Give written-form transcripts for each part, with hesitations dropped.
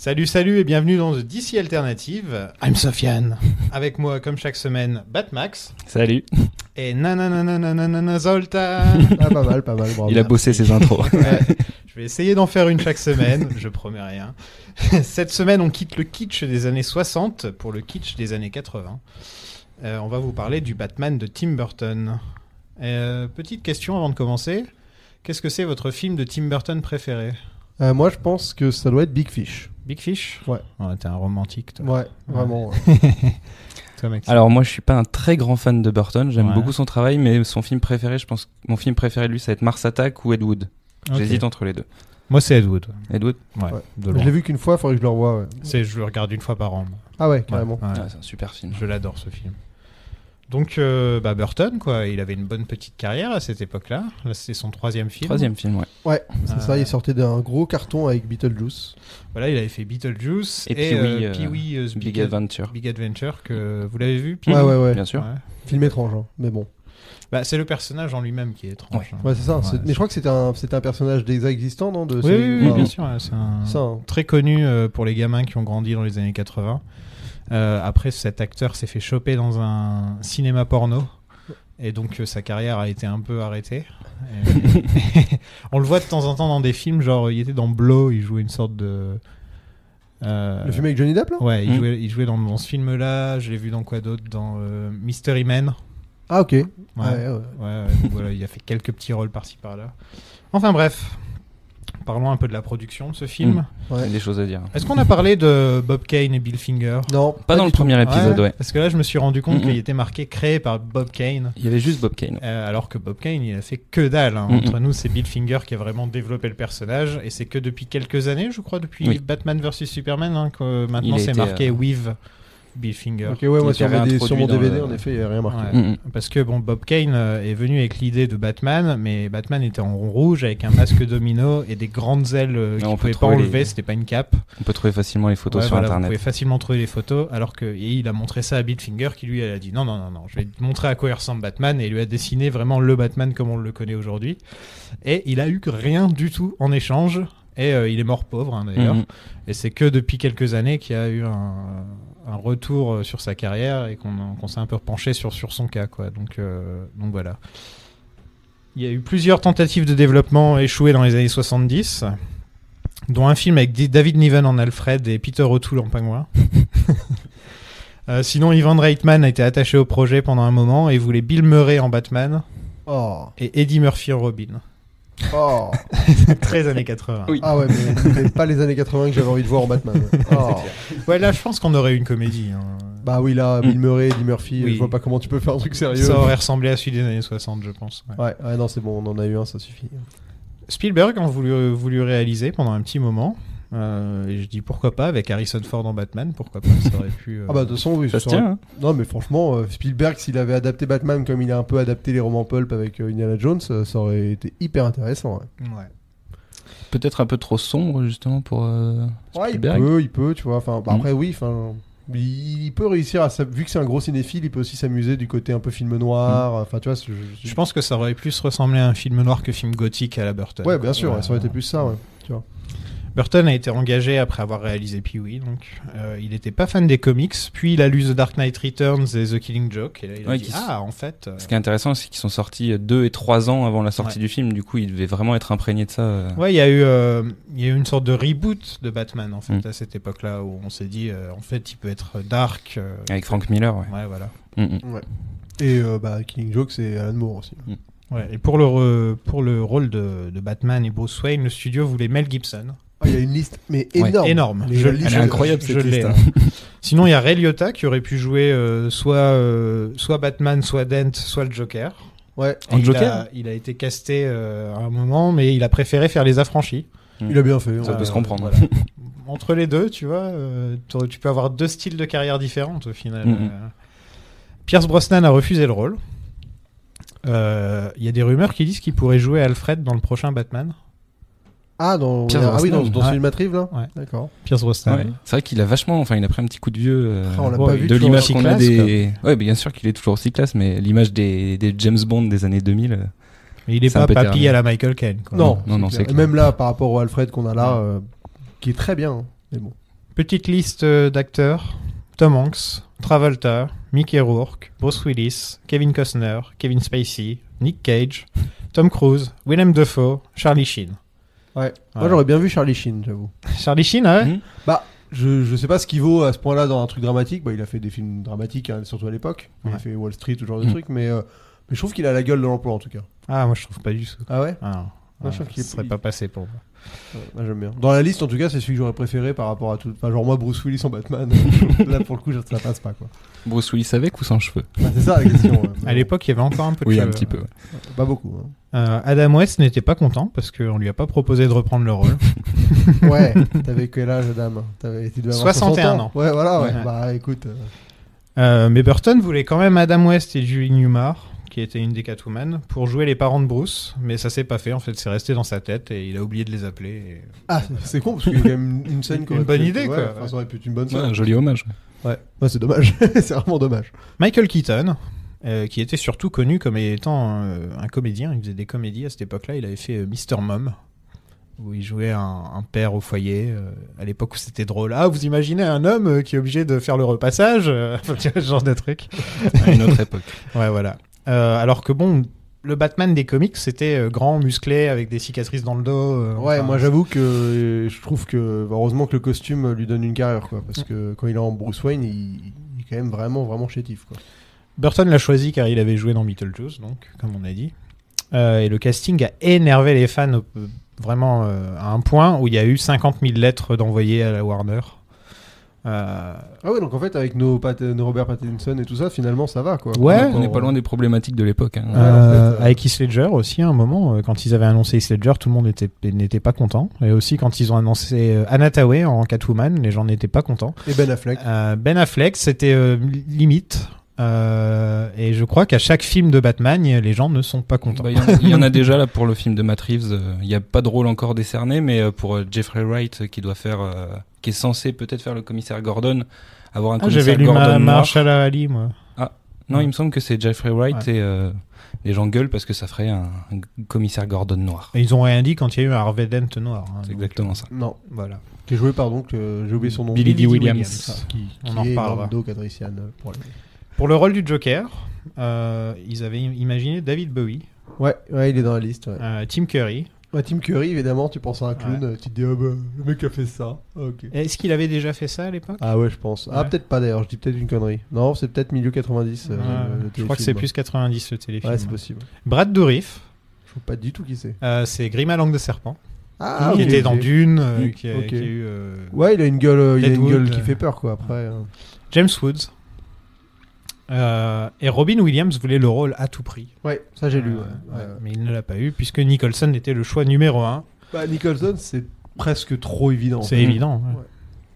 Salut et bienvenue dans The DC Alternative. I'm Sofiane. Avec moi, comme chaque semaine, Batmax. Salut. Et nanananananana Zoltan. Ah, pas mal, bravo. Il a bossé ses intros. Ouais, je vais essayer d'en faire une chaque semaine, je promets rien. Cette semaine, on quitte le kitsch des années 60 pour le kitsch des années 80. On va vous parler du Batman de Tim Burton. Petite question avant de commencer. Qu'est-ce que c'est votre film de Tim Burton préféré ? Moi, je pense que ça doit être Big Fish. Big Fish ? Ouais. Oh, t'es un romantique, toi. Ouais, vraiment. Toi, Maxime. Alors moi je suis pas un très grand fan de Burton, j'aime Ouais. beaucoup son travail, mais son film préféré, je pense, mon film préféré de lui, ça va être Mars Attack ou Ed Wood. Ok. J'hésite entre les deux. Moi, c'est Ed Wood. Ed Wood, Ouais, Ouais. de Je loin. l'ai vu qu'une fois, il faudrait que je le revoie. Ouais. Je le regarde une fois par an. Ah ouais, carrément. Ouais. c'est un super film. Je l'adore, ce film. Donc, Burton, quoi, il avait une bonne petite carrière à cette époque-là. Là, c'est son troisième film. Troisième film, ouais. Ouais, c'est ça, il sortait d'un gros carton avec Beetlejuice. Voilà, il avait fait Beetlejuice Et Pee-wee's Big Adventure. Big Adventure, que vous l'avez vu, Ouais. Bien sûr. Ouais. Film étrange, hein, mais bon. Bah, c'est le personnage en lui-même qui est étrange. Ouais. hein. Ouais, c'est ça. Ouais, Mais je crois que c'était un personnage déjà existant, non de Oui, série- oui, Enfin, bien sûr. Ouais, c'est un Ça, hein. très connu pour les gamins qui ont grandi dans les années 80. Après, cet acteur s'est fait choper dans un cinéma porno. Et donc, sa carrière a été un peu arrêtée. On le voit de temps en temps dans des films, genre, il était dans Blow, il jouait une sorte de... Le film avec Johnny Depp, là Ouais, il jouait dans ce film-là. Je l'ai vu dans quoi d'autre ? Dans Mystery Men. Ah, ok. Ouais. Ouais. Donc voilà, il a fait quelques petits rôles par-ci par-là. Enfin bref, parlons un peu de la production de ce film. Il y a des choses à dire. Est-ce qu'on a parlé de Bob Kane et Bill Finger ? Non, Pas dans du le tout. premier épisode, ouais. Parce que là, je me suis rendu compte Mhm. qu'il était marqué créé par Bob Kane. Il y avait juste Bob Kane. Alors que Bob Kane, il a fait que dalle. Hein. Mhm. Entre nous, c'est Bill Finger qui a vraiment développé le personnage. Et c'est que depuis quelques années, je crois, depuis Oui. Batman vs Superman, hein, que maintenant Il a c'est été, marqué with Bill Finger. Ok, ouais, Il moi était sur mon réintroduit dans DVD, le- en effet, il n'y a rien marqué. Ouais. Parce que bon, Bob Kane est venu avec l'idée de Batman, mais Batman était en rouge avec un masque domino et des grandes ailes qu'il on ne peut pouvait pas trouver enlever, les- c'était pas une cape. On peut trouver facilement les photos Ouais, sur voilà, vous internet. pouvez facilement trouver les photos, alors que et il a montré ça à Bill Finger qui lui a dit non, je vais te montrer à quoi il ressemble Batman, et il lui a dessiné vraiment le Batman comme on le connaît aujourd'hui. Et il a eu rien du tout en échange, et il est mort pauvre hein, d'ailleurs. Mhm. Et c'est que depuis quelques années qu'il y a eu un retour sur sa carrière et qu'on s'est un peu penché sur son cas, quoi. Donc voilà. Il y a eu plusieurs tentatives de développement échouées dans les années 70, dont un film avec David Niven en Alfred et Peter O'Toole en pingouin. Sinon, Ivan Reitman a été attaché au projet pendant un moment et voulait Bill Murray en Batman Oh. et Eddie Murphy en Robin. Oh. Très années 80. Oui. Ah ouais, mais c'était pas les années 80 que j'avais envie de voir en Batman. Ouais. Oh. Ouais, là, je pense qu'on aurait eu une comédie. Hein. Bah oui, là, Bill Murray, Eddie Murphy, Oui. je vois pas comment tu peux faire un truc sérieux. Ça aurait ressemblé à celui des années 60, je pense. Ouais. Ouais, non, c'est bon, on en a eu un, ça suffit. Spielberg a voulu réaliser pendant un petit moment. Et je dis pourquoi pas, avec Harrison Ford en Batman, pourquoi pas, ça aurait pu... Ah bah de toute façon, oui. Ça se aurait- tient, hein. Non, mais franchement, Spielberg, s'il avait adapté Batman comme il a un peu adapté les romans pulp avec Indiana Jones, ça aurait été hyper intéressant. Ouais. Ouais. Peut-être un peu trop sombre, justement, pour Ouais, Spielberg. il peut, tu vois. Enfin, bah, après, oui, enfin, il peut réussir à vu que c'est un gros cinéphile, il peut aussi s'amuser du côté un peu film noir. Enfin, tu vois. Je pense que ça aurait plus ressemblé à un film noir que film gothique à la Burton. Ouais, bien sûr, Ouais. ça aurait été plus ça, ouais. Tu vois. Burton a été engagé après avoir réalisé Pee-wee, donc il n'était pas fan des comics, puis il a lu The Dark Knight Returns et The Killing Joke, et là il a Ouais, dit en fait... Ce qui est intéressant, c'est qu'ils sont sortis 2 et 3 ans avant la sortie Ouais. du film. Du coup, ils devaient vraiment être imprégnés de ça. Ouais, il y a eu une sorte de reboot de Batman, en fait, à cette époque-là, où on s'est dit, en fait, il peut être dark. Avec Frank Miller, ouais. Ouais, voilà. Ouais. Et bah, Killing Joke, c'est Alan Moore aussi. Ouais, et pour le rôle de Batman et Bruce Wayne, le studio voulait Mel Gibson. Ah, il y a une liste, mais Ouais, énorme. énorme. Les- Je- la liste, Elle est incroyable, je cette l'ai, liste. hein. Sinon, il y a Ray Liotta qui aurait pu jouer soit Batman, soit Dent, soit le Joker. Ouais, En Et Joker il a été casté à un moment, mais il a préféré faire Les Affranchis. il a bien fait. Ça ouais. peut se comprendre. Voilà. Entre les deux, tu vois, tu peux avoir deux styles de carrière différents au final. Mhm. Pierce Brosnan a refusé le rôle. Il y a des rumeurs qui disent qu'il pourrait jouer Alfred dans le prochain Batman. Ah, Pierce oui, dans Ouais. une matrive, là. Ouais. D'accord. Pierce Brosnan. Ouais. C'est vrai qu'il a vachement, enfin, il a pris un petit coup de vieux Ah, on l'a ouais, pas vu de toujours l'image aussi qu'on a classe, des. Ouais, bien sûr qu'il est toujours aussi classe, mais l'image des James Bond des années 2000. Mais il est C'est un pas peu papy terminé. à la Michael Caine. Quoi. Non, non, c'est c'est clair. clair. Et même là, par rapport au Alfred qu'on a là, qui est très bien, hein. Mais bon. Petite liste d'acteurs. Tom Hanks, Travolta, Mickey Rourke, Bruce Willis, Kevin Costner, Kevin Spacey, Nick Cage, Tom Cruise, Willem Dafoe, Charlie Sheen. Ouais. Moi, j'aurais bien vu Charlie Sheen, j'avoue. Charlie Sheen, ouais. Mhm. Bah, je sais pas ce qu'il vaut à ce point-là dans un truc dramatique. Bah, il a fait des films dramatiques, hein, surtout à l'époque. Il a Ouais. fait Wall Street, tout genre de trucs, mais je trouve qu'il a la gueule de l'emploi en tout cas. Ah, moi je trouve pas du tout. Ah ouais? Ah, non. Moi, je trouve qu'il ça serait pas passé pour moi. Ouais, moi, j'aime bien. Dans la liste, en tout cas, c'est celui que j'aurais préféré par rapport à tout. Enfin, genre moi, Bruce Willis en Batman. Là, pour le coup, ça passe pas quoi. Bruce Willis avec ou sans cheveux? Bah, c'est ça la question. Ouais. À l'époque, il y avait encore un peu de Oui, un cheveux. petit peu. Ouais. Pas beaucoup. Adam West n'était pas content parce qu'on lui a pas proposé de reprendre le rôle. Hein. Ouais. T'avais quel âge, dame? Tu devais avoir 61 ans. Ouais, voilà. Ouais. Ouais. Bah, écoute. Mais Burton voulait quand même Adam West et Julie Newmar, qui était une des Catwoman, pour jouer les parents de Bruce, mais ça s'est pas fait. En fait, c'est resté dans sa tête et il a oublié de les appeler. Et... Ah, c'est con parce qu'il y a quand même une scène Une qui aurait bonne pu- idée, ouais, quoi. enfin, ça aurait pu être une bonne Ouais, scène. un joli hommage. Ouais, c'est dommage. C'est vraiment dommage. Michael Keaton, qui était surtout connu comme étant un comédien. Il faisait des comédies à cette époque-là. Il avait fait Mr. Mom, où il jouait un père au foyer, à l'époque où c'était drôle. Ah, vous imaginez un homme qui est obligé de faire le repassage enfin, tu vois, ce genre de truc. À une autre époque. Ouais, voilà. Alors que bon, le Batman des comics, c'était grand, musclé, avec des cicatrices dans le dos. Ouais, enfin, moi j'avoue que je trouve que heureusement que le costume lui donne une carrière, quoi. Parce que quand il est en Bruce Wayne, il est quand même vraiment chétif, quoi. Burton l'a choisi car il avait joué dans Beetlejuice, donc, comme on a dit. Et le casting a énervé les fans vraiment à un point où il y a eu 50 000 lettres d'envoyées à la Warner. Ah ouais, donc en fait, avec nos Robert Pattinson et tout ça, finalement ça va, quoi. Ouais. On n'est pas loin des problématiques de l'époque. Hein. Ouais, en fait, Avec Heath Ledger aussi, à un moment, quand ils avaient annoncé Heath Ledger, tout le monde n'était pas content. Et aussi quand ils ont annoncé Anna Thaoué en Catwoman, les gens n'étaient pas contents. Et Ben Affleck. Ben Affleck, c'était limite. Et je crois qu'à chaque film de Batman, les gens ne sont pas contents. Bah, il y en a déjà là pour le film de Matt Reeves. Il n'y a pas de rôle encore décerné, mais pour Jeffrey Wright qui doit faire, qui est censé peut-être faire le commissaire Gordon, avoir un commissaire J'avais lu Gordon noir. Marshall Ali, moi. Non, Ouais. il me semble que c'est Jeffrey Wright et les gens gueulent parce que ça ferait un commissaire Gordon noir. Et ils ont rien dit quand il y a eu un Harvey Dent noir. hein, C'est donc, exactement ça. Non, Voilà. qui est joué par donc, j'ai oublié son nom. Billy Dee Williams. Williams, qui On en est reparlera. Lando Calrissian, pour les- Pour le rôle du Joker, ils avaient imaginé David Bowie, Ouais, il est dans la liste. Ouais. Tim Curry. Ouais, Tim Curry, évidemment, tu penses à un clown, tu te dis, ah bah, le mec a fait ça. Ah, ok. Est-ce qu'il avait déjà fait ça à l'époque Ah ouais, je pense. Ah, Ouais. peut-être pas d'ailleurs, je dis peut-être une connerie. Non, c'est peut-être milieu 90. Ouais, le je crois que c'est téléfilm. plus 90 le téléfilm. Ouais, c'est possible. Brad Dourif, Je vois pas du tout qui c'est. c'est Grima Langue de Serpent, Ah, qui ok, était ok. dans Dune, Mm, qui a ok. eu Ouais, il a une gueule, Deadwood, qui fait peur, quoi. Après. James Woods. Et Robin Williams voulait le rôle à tout prix. Ouais, ça j'ai lu. Ouais, mais il ne l'a pas eu puisque Nicholson était le choix numéro 1. Bah, Nicholson, c'est presque trop évident. C'est évident. ouais.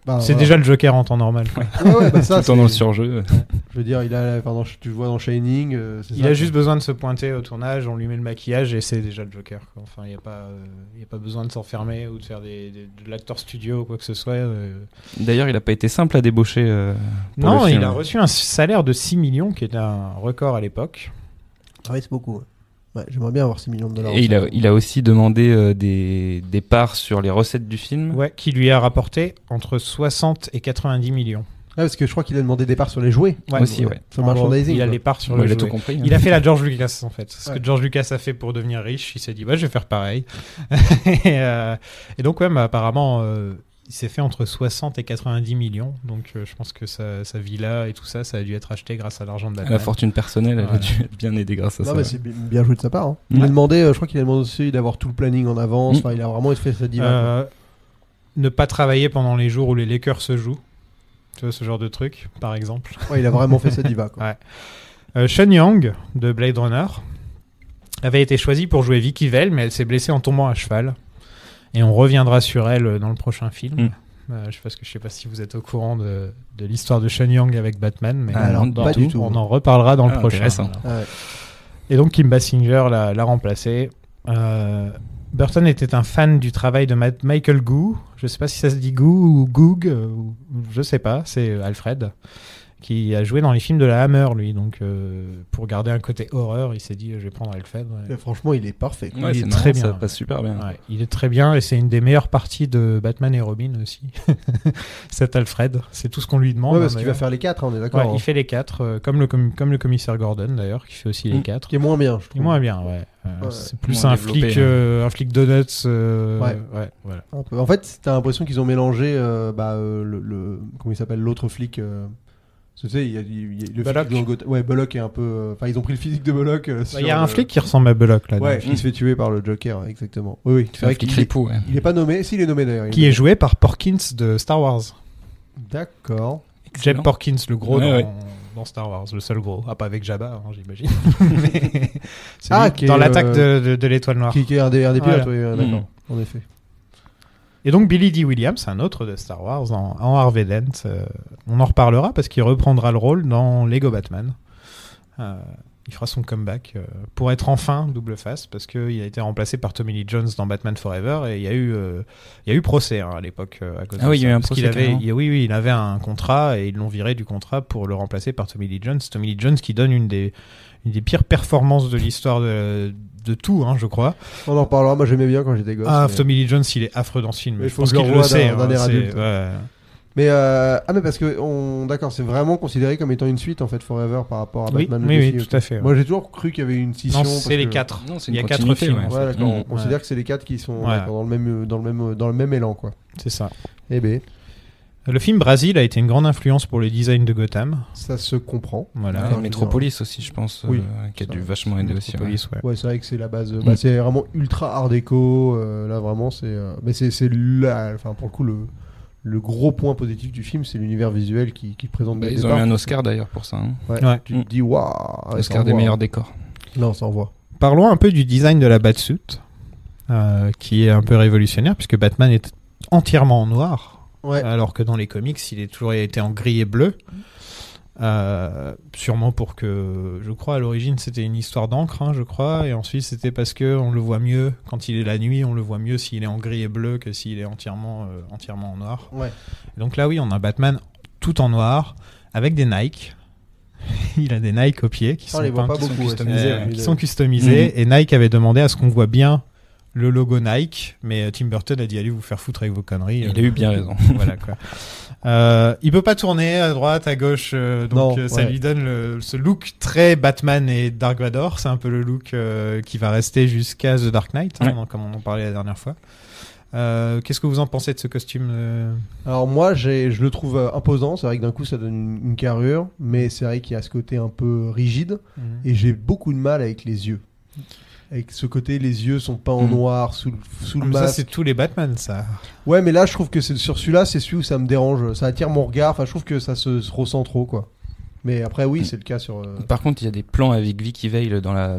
Bah, C'est voilà. déjà le Joker en temps normal. quoi. Ouais, bah, ça, Tout le temps dans le c'est- surjeu. Je veux dire, il a, pardon, tu le vois dans Shining. C'est Il ça, a quoi. juste besoin de se pointer au tournage, on lui met le maquillage et c'est déjà le Joker. quoi. Enfin, il n'y a pas besoin de s'enfermer ou de faire de l'acteur studio ou quoi que ce soit. D'ailleurs, il n'a pas été simple à débaucher. Pour Non, le film. il a reçu un salaire de 6 millions, qui était un record à l'époque. Ah ouais, c'est beaucoup. Ouais. Ouais, j'aimerais bien avoir 6 millions de dollars. Et il a aussi demandé des parts sur les recettes du film. Ouais, qui lui a rapporté entre 60 et 90 millions. Ah, parce que je crois qu'il a demandé des parts sur les jouets. Ouais. Aussi, ouais. Sur le En gros, merchandising. il a quoi. les parts sur Ouais, le il a tout jouet. compris. hein. Il a fait la George Lucas en fait. Ce Ouais. que George Lucas a fait pour devenir riche, il s'est dit bah je vais faire pareil. et donc ouais, apparemment il s'est fait entre 60 et 90 millions. Donc je pense que sa villa et tout ça, ça a dû être acheté grâce à l'argent de Batman. La fortune personnelle, elle Voilà. a dû être bien aidée grâce à Non, ça. mais c'est bien joué de sa part. Hein. Il Ouais. a demandé, je crois qu'il a demandé aussi d'avoir tout le planning en avance. Mm. Enfin, il a vraiment fait sa diva. quoi. Ne pas travailler pendant les jours où les Lakers se jouent. Tu vois ce genre de truc, par exemple. Ouais, il a vraiment fait sa diva. Quoi. Ouais. Sean Young de Blade Runner avait été choisie pour jouer Vicky Vale, mais elle s'est blessée en tombant à cheval. Et on reviendra sur elle dans le prochain film. Mm. Je sais pas si vous êtes au courant de l'histoire de Sean Young avec Batman, mais Ah, non, pas du tout. on en reparlera dans le Ah, prochain. intéressant. Voilà. Ouais. Et donc Kim Basinger l'a remplacé. Burton était un fan du travail de Michael Goo. Je sais pas si ça se dit Goo ou Goog, je sais pas, c'est Alfred, qui a joué dans les films de la Hammer, lui. Donc, pour garder un côté horreur, il s'est dit, je vais prendre Alfred. Ouais. Et franchement, il est parfait. Ouais, il c'est est très marrant, bien. ça passe super bien. Ouais, il est très bien et c'est une des meilleures parties de Batman et Robin aussi. Cet Alfred, c'est tout ce qu'on lui demande. Ouais, parce hein, qu'il va d'ailleurs. faire les 4, on est d'accord. Ouais, il fait les 4, comme le commissaire Gordon d'ailleurs, qui fait aussi les 4. Qui est moins bien, je Il est trouve. moins bien, ouais. Ouais, C'est plus moins un développé, flic, un flic donuts. Ouais. Voilà. Un peu. En fait, t'as l'impression qu'ils ont mélangé comment il s'appelle, l'autre flic. Tu sais, il y a le Bullock. flic dans Ouais, Bullock est un peu. Enfin, ils ont pris le physique de Bullock. Il y a un flic qui ressemble à Bullock là. Ouais, qui se fait tuer par le Joker, exactement. Oui, oui. C'est vrai qu'il ripou, ouais. Il est pas nommé. S'il est nommé d'ailleurs. Qui est joué par Porkins de Star Wars. D'accord. Excellent. Jeb Porkins, le gros Ouais, dans Star Wars, le seul gros. Ah, pas avec Jabba, hein, j'imagine. Mais c'est lui, qui est, dans l'attaque de l'étoile noire. Qui est un des pilotes, Voilà. oui, d'accord. En effet. Et donc Billy Dee Williams, un autre de Star Wars, en Harvey Dent. On en reparlera parce qu'il reprendra le rôle dans Lego Batman. Il fera son comeback pour être enfin double face parce qu'il a été remplacé par Tommy Lee Jones dans Batman Forever et il y a eu procès à l'époque à cause de Ah oui, il y a eu un parce procès. qu'il avait, carrément. oui, il avait un contrat et ils l'ont viré du contrat pour le remplacer par Tommy Lee Jones. Tommy Lee Jones qui donne une des pires performances de l'histoire de tout, hein, je crois. On en reparlera. Moi, j'aimais bien quand j'étais gosse. Ah, mais... Tommy Lee Jones, il est affreux dans ce film. Mais Je faut pense que je qu'il le le revoie sait. d'un air adulte. Ouais. mais parce que d'accord, c'est vraiment considéré comme étant une suite en fait Forever par rapport à Oui, Batman. oui, le oui, défi, tout à fait. Ouais. Moi, j'ai toujours cru qu'il y avait une scission. Non, parce c'est les que- 4. Non, c'est Il y a une 4 continuité, films. ouais. en Ouais, fait. d'accord. On Ouais. considère que c'est les 4 qui sont Ouais. d'accord, dans le même élan, quoi. C'est ça. Eh ben, Le film Brasil a été une grande influence pour le design de Gotham. ça se comprend. Voilà. Ouais, Metropolis aussi, je pense, Oui. qui a Ça, dû vachement aider aussi. ouais. Metropolis, ouais. Ouais, c'est vrai que c'est la base. Bah, c'est vraiment ultra art déco. Là, vraiment, c'est. Mais c'est là, enfin, pour le coup, le gros point positif du film, c'est l'univers visuel qui présente. Bah, dès le ils ont eu départ. un Oscar d'ailleurs pour ça. Hein. Ouais. Ouais. Tu te dis, waouh. ouais, ça Oscar des envoie, meilleurs hein. décors. Non, ça envoie. Parlons un peu du design de la Batsuit, qui est un peu révolutionnaire puisque Batman est entièrement en noir. Ouais. Alors que dans les comics, il est toujours été en gris et bleu. Sûrement pour que, je crois, à l'origine, c'était une histoire d'encre, hein, je crois, et ensuite c'était parce que on le voit mieux quand il est la nuit, on le voit mieux s'il est en gris et bleu que s'il est entièrement en noir. Ouais. Et donc là, oui, on a Batman tout en noir avec des Nike. Il a des Nike aux pieds qui On sont les voit peints, pas qui sont beaucoup. customisés, ouais, qui sont customisés, Mhm. et Nike avait demandé à ce qu'on voit bien le logo Nike, mais Tim Burton a dit allez vous faire foutre avec vos conneries. Il a eu bien raison. Voilà quoi. Il peut pas tourner à droite, à gauche, donc Non, ça ouais. lui donne ce look très Batman et Dark Vador. C'est un peu le look qui va rester jusqu'à The Dark Knight, hein, Ouais. comme on en parlait la dernière fois. Qu'est-ce que vous en pensez de ce costume Alors moi, je le trouve imposant. C'est vrai que d'un coup, ça donne une carrure, mais c'est vrai qu'il y a ce côté un peu rigide. Et j'ai beaucoup de mal avec les yeux. Avec ce côté, les yeux sont peints en Mhm. noir sous le Comme ça, masque. c'est tous les Batman, ça. Ouais, mais là, je trouve que sur celui-là, c'est celui où ça me dérange. Ça attire mon regard. Enfin, je trouve que ça se ressent trop, quoi. Mais après, oui, c'est le cas sur. Par contre, il y a des plans avec Vicky Vale dans la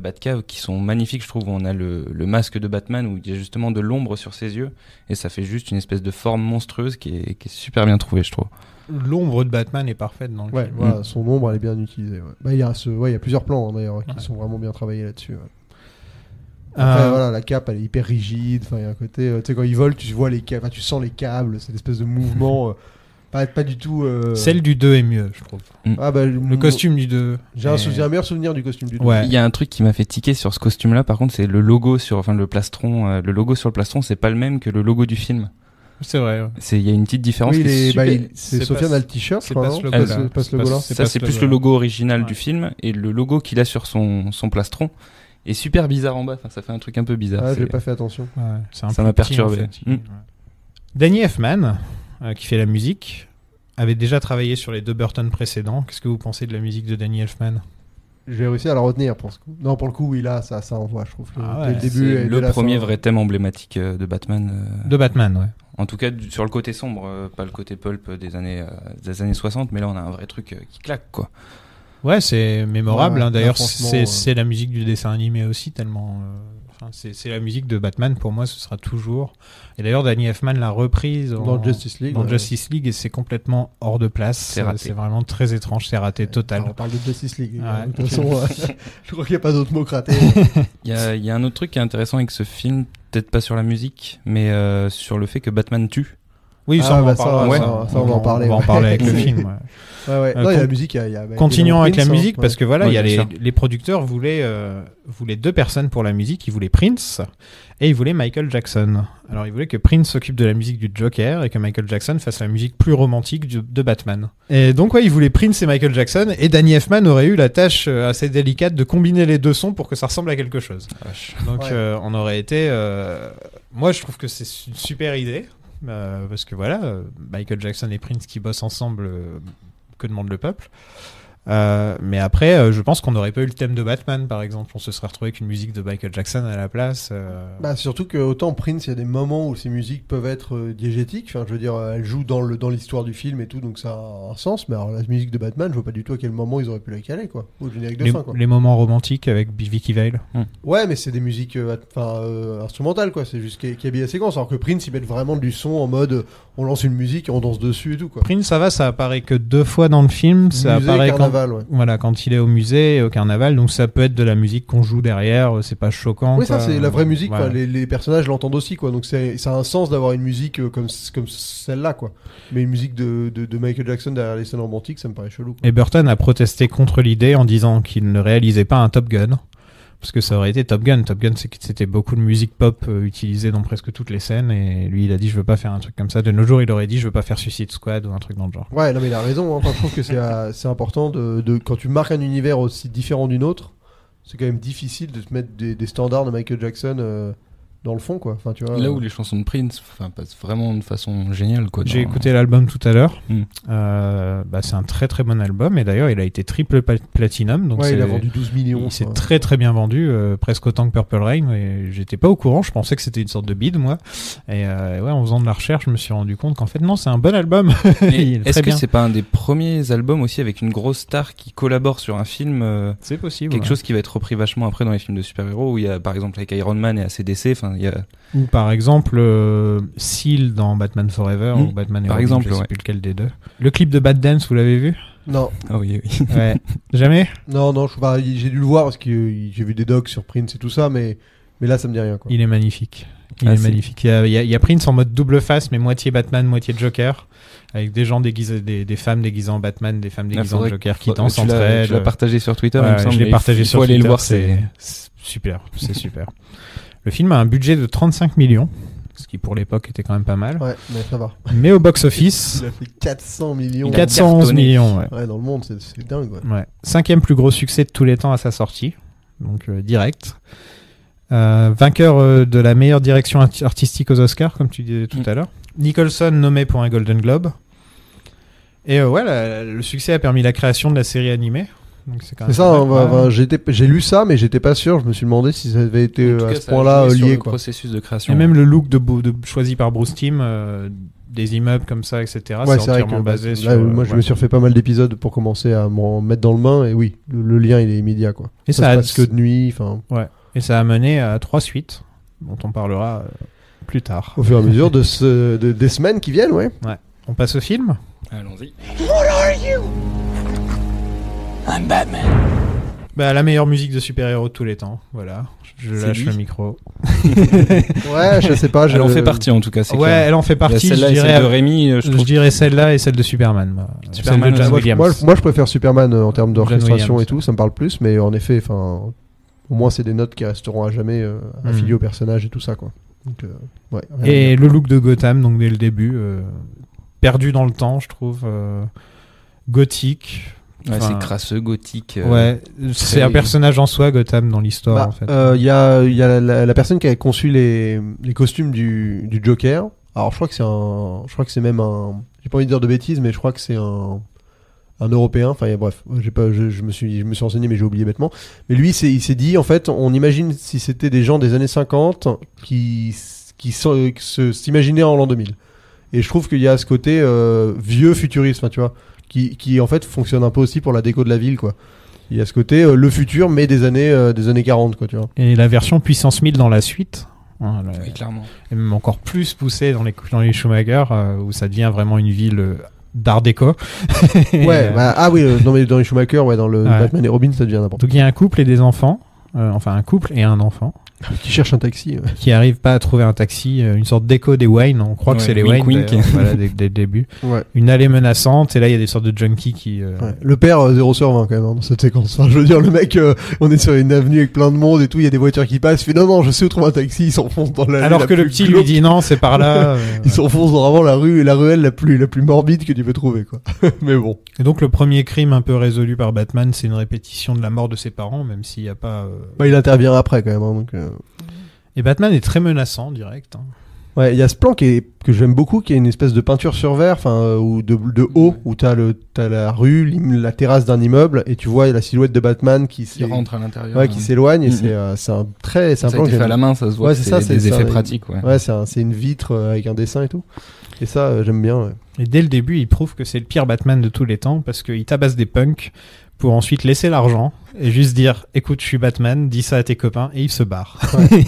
Batcave qui sont magnifiques, je trouve. Où on a le masque de Batman où il y a justement de l'ombre sur ses yeux et ça fait juste une espèce de forme monstrueuse qui est super bien trouvée, je trouve. L'ombre de Batman est parfaite dans le Ouais, film. voilà, son ombre, elle est bien utilisée. Ouais. Bah, il y a plusieurs plans hein, d'ailleurs qui Ouais. sont vraiment bien travaillés là-dessus. Ouais. Après, voilà, la cape, elle est hyper rigide. Enfin, il y a un côté, tu sais, quand ils volent, tu vois les câbles, tu sens les câbles, cette espèce de mouvement. Pas du tout. Celle du 2 est mieux, je trouve. Ah, bah, Le costume du 2. J'ai un meilleur souvenir du costume du 2. Ouais. Il y a un truc qui m'a fait tiquer sur ce costume-là, par contre, c'est le logo sur, enfin le plastron. Le logo sur le plastron, c'est pas le même que le logo du film. C'est vrai. Ouais. Il y a une petite différence. Oui, qui est super- c'est c'est Sofiane pas- a le t-shirt, je c'est crois, pas non ce logo-là. C'est pas ce logo-là. C'est Ça, pas c'est ce plus logo-là. le logo original Ouais. du film et le logo qu'il a sur son plastron est super bizarre en bas. Enfin, ça fait un truc un peu bizarre. Ah, C'est- j'ai pas fait attention. Ouais, c'est un Ça peu m'a petit, perturbé. en fait. Mm. Ouais. Danny Elfman, qui fait la musique, avait déjà travaillé sur les 2 Burton précédents. Qu'est-ce que vous pensez de la musique de Danny Elfman? J'ai réussi à la retenir pour ce coup. Non, pour le coup, oui, là, ça envoie, je trouve. Ah Dès ouais, le début C'est et dès le la premier fin. vrai thème emblématique de Batman. De Batman, ouais. En tout cas, sur le côté sombre, pas le côté pulp des années 60, mais là on a un vrai truc qui claque, quoi. Ouais, c'est mémorable. Ouais, hein. D'ailleurs, franchement, c'est la musique du dessin animé aussi, tellement. Enfin, c'est la musique de Batman, pour moi, ce sera toujours. Et d'ailleurs, Danny Elfman l'a reprise Dans Justice League. dans ouais. Justice League et c'est complètement hors de place. C'est raté. C'est vraiment très étrange, c'est raté total. Alors, on parle de Justice League. Ouais. De toute façon, je crois qu'il n'y a pas d'autres mots grattés. Il y a un autre truc qui est intéressant avec ce film, peut-être pas sur la musique, mais sur le fait que Batman tue. Oui, Ah, ça, on bah, en parlera. ouais. ça, on va en parler, On va en ouais. parler avec le C'est- film. Ouais. Ouais. Non, il y a la musique, il y a continuons avec la Prince, musique, parce que voilà, Ouais, il y a bien sûr. les producteurs voulaient 2 personnes pour la musique. Ils voulaient Prince et ils voulaient Michael Jackson. Alors ils voulaient que Prince s'occupe de la musique du Joker et que Michael Jackson fasse la musique plus romantique de Batman. Et donc ouais, ils voulaient Prince et Michael Jackson, et Danny Elfman aurait eu la tâche assez délicate de combiner les 2 sons pour que ça ressemble à quelque chose. Donc on aurait été... Moi je trouve que c'est une super idée, parce que voilà, Michael Jackson et Prince qui bossent ensemble, que demande le peuple. Mais après, je pense qu'on n'aurait pas eu le thème de Batman, par exemple. On se serait retrouvé avec une musique de Michael Jackson à la place. Bah, surtout que autant Prince, il y a des moments où ces musiques peuvent être diégétiques. Enfin, je veux dire, elles jouent dans l'histoire du film et tout, donc ça a un sens. Mais alors, la musique de Batman, je vois pas du tout à quel moment ils auraient pu la caler, quoi. Au générique de fin, quoi. Les moments romantiques avec Vicky Vale. Ouais, mais c'est des musiques instrumentales, quoi. C'est juste qui habille la séquence. Alors que Prince, ils mettent vraiment du son en mode on lance une musique et on danse dessus et tout, quoi. Prince, ça va, ça apparaît que 2 fois dans le film. Ça Musée, apparaît carnaval, ouais. Voilà, quand il est au musée et au carnaval, donc ça peut être de la musique qu'on joue derrière, c'est pas choquant. Oui, ça c'est la vraie musique, voilà. quoi. Les personnages l'entendent aussi, quoi. Donc ça a un sens d'avoir une musique comme celle-là, quoi. Mais une musique de Michael Jackson derrière les scènes romantiques, ça me paraît chelou, quoi. Et Burton a protesté contre l'idée en disant qu'il ne réalisait pas un Top Gun. Parce que ça aurait été Top Gun. Top Gun, c'était beaucoup de musique pop utilisée dans presque toutes les scènes. Et lui, il a dit, je veux pas faire un truc comme ça. De nos jours, il aurait dit, je veux pas faire Suicide Squad ou un truc dans le genre. Ouais, non, mais il a raison. Hein. Enfin, je trouve que c'est important quand tu marques un univers aussi différent d'une autre, c'est quand même difficile de se mettre des standards de Michael Jackson dans le fond, quoi. Enfin, tu vois, Là où les chansons de Prince passent vraiment de façon géniale, quoi. J'ai écouté l'album tout à l'heure. Mm. C'est un très très bon album. Et d'ailleurs, il a été triple platinum. Donc ouais, il a vendu 12 millions. Il s'est très très bien vendu, presque autant que Purple Rain. Et j'étais pas au courant. Je pensais que c'était une sorte de bide, moi. Et ouais, en faisant de la recherche, je me suis rendu compte qu'en fait, non, c'est un bon album. Est-ce que c'est pas un des premiers albums aussi avec une grosse star qui collabore sur un film C'est possible. Quelque chose qui va être repris vachement après dans les films de super-héros, où il y a par exemple avec Iron Man et ACDC. Enfin, il y a... Ou par exemple Seal dans Batman Forever ou Batman et par Robin, exemple, je sais plus lequel des deux. Le clip de Bad Dance, vous l'avez vu? Non. Ah oui. Ouais. Jamais? Non, j'ai dû le voir parce que j'ai vu des docs sur Prince et tout ça, mais là ça me dit rien, quoi. Il est magnifique. Magnifique. Il y a Prince en mode double face, mais moitié Batman, moitié Joker, avec des gens déguisés, des femmes déguisées en Batman, des femmes déguisées en Joker qui dansent entre elles. Tu l'as partagé sur Twitter, ouais, il me semble. Je l'ai partagé sur Twitter. Il faut aller le voir, c'est super. C'est super. Le film a un budget de 35 millions. Ce qui pour l'époque était quand même pas mal. Ouais, mais ça va. Mais au box-office, il a fait 400 millions. 411 millions. Ouais. Ouais, dans le monde, c'est dingue. Ouais. Ouais. 5e plus gros succès de tous les temps à sa sortie. Donc direct. Vainqueur de la meilleure direction artistique aux Oscars, comme tu disais tout à l'heure. Nicholson nommé pour un Golden Globe. Et ouais, le succès a permis la création de la série animée. C'est ça, j'ai lu ça, mais j'étais pas sûr. Je me suis demandé si ça avait été à ce point-là lié, le quoi. Processus de création. Et même le look choisi par Bruce Timm, des immeubles comme ça, etc. Ouais, c'est entièrement basé sur. Là, moi, je me suis refait pas mal d'épisodes pour commencer à m'en mettre dans le bain, et oui, le lien il est immédiat, quoi. Et ça se passe que de nuit, enfin. Ouais. Et ça a mené à 3 suites, dont on parlera plus tard. Au fur et à mesure des semaines qui viennent, ouais. Ouais. On passe au film. Allons-y. What are you? I'm Batman. Bah, la meilleure musique de super-héros de tous les temps. Voilà. Je lâche le micro. Ouais, je sais pas. Elle en fait partie en tout cas. C'est ouais, clair. Elle en fait partie. Celle-là et celle de Rémi. Je dirais celle-là et celle de Superman. Superman, celle de John Williams. Moi, je préfère Superman en termes d'orchestration et tout. Ça me parle plus, mais en effet, enfin, au moins c'est des notes qui resteront à jamais affiliées au personnage et tout ça, quoi. Donc, ouais. Et le look de Gotham, donc dès le début, perdu dans le temps, je trouve, gothique. Ouais, c'est crasseux, gothique. Ouais, c'est un personnage en soi, Gotham, dans l'histoire, en fait. Il y a la personne qui a conçu les costumes du Joker. Alors, je crois que c'est même un. J'ai pas envie de dire de bêtises, mais je crois que c'est un Européen. Enfin, bref, je me suis renseigné, mais j'ai oublié bêtement. Mais lui, il s'est dit, en fait, on imagine si c'était des gens des années 50 qui s'imaginaient en l'an 2000. Et je trouve qu'il y a ce côté vieux futuriste, enfin, tu vois. Qui en fait fonctionne un peu aussi pour la déco de la ville, quoi. Il y a ce côté le futur mais des années 40, quoi, tu vois. Et la version puissance 1000 dans la suite, oui, clairement. est même encore plus poussée dans les Schumacher, où ça devient vraiment une ville d'art déco. Ouais, non mais dans les Schumacher, ouais, dans le Batman et Robin, ça devient n'importe quoi. Donc il y a un couple et des enfants, enfin un couple et un enfant. Qui cherche un taxi. qui arrive pas à trouver un taxi, une sorte d'écho des Wayne, on croit que c'est les wink, Wayne wink. d'ailleurs, voilà, dès le début. Ouais. Une allée menaçante, et là il y a des sortes de junkies qui... Ouais. Le père 0 sur 20 quand même dans cette séquence. Enfin, je veux dire, le mec, on est sur une avenue avec plein de monde et tout, il y a des voitures qui passent, il fait non, je sais où trouver un taxi, il s'enfonce dans l'allée. Alors que le petit lui dit non, c'est par là. Il s'enfonce dans vraiment la ruelle la plus morbide que tu peux trouver, quoi. Mais bon. Et donc le premier crime un peu résolu par Batman, c'est une répétition de la mort de ses parents, même s'il n'y a pas... Bah, il intervient après quand même, hein, donc... Et Batman est très menaçant, direct. Hein. Ouais, il y a ce plan que j'aime beaucoup, qui est une espèce de peinture sur verre, ou de haut, où t'as la rue, la terrasse d'un immeuble, et tu vois la silhouette de Batman qui rentre à l'intérieur. Ouais, qui s'éloigne, et c'est un plan que fait à la main, ça se voit. Ouais, c'est des effets pratiques. Ouais, c'est une vitre avec un dessin et tout. Et ça, j'aime bien. Ouais. Et dès le début, il prouve que c'est le pire Batman de tous les temps, parce qu'il tabasse des punks pour ensuite laisser l'argent et juste dire écoute, je suis Batman, dis ça à tes copains, et il se barre. Ouais.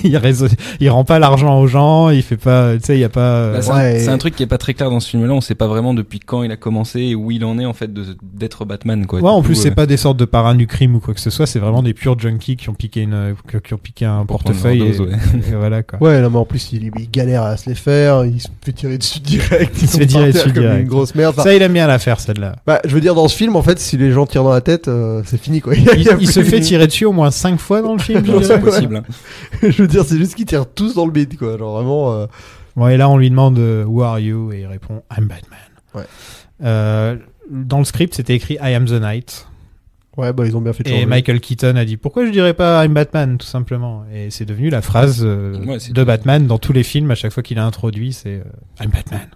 il rend pas l'argent aux gens, il fait pas, tu sais, il y a pas c'est un truc qui est pas très clair dans ce film là, on sait pas vraiment depuis quand il a commencé et où il en est en fait d'être Batman, quoi. Ouais, en plus c'est pas des sortes de paranucrimes ou quoi que ce soit, c'est vraiment des purs junkies qui ont piqué un portefeuille et voilà, quoi. Ouais, non, mais en plus il galère à se les faire, il se fait tirer dessus direct, il se fait tirer dessus direct, une grosse merde. Ça, il aime bien la faire, celle-là. Bah, je veux dire, dans ce film, en fait, si les gens tirent dans la tête, c'est fini, quoi. Il se fait tirer dessus au moins 5 fois dans le film. C'est possible. Je veux dire, c'est juste qu'ils tirent tous dans le bide, quoi. Genre vraiment. Bon, et là, on lui demande Who are you? Et il répond I'm Batman. Ouais. Dans le script, c'était écrit I am the Night. Ouais, bah ils ont bien fait de Et changer. Michael Keaton a dit pourquoi je dirais pas I'm Batman, tout simplement. Et c'est devenu la phrase de Batman dans tous les films. À chaque fois qu'il a introduit, c'est I'm Batman.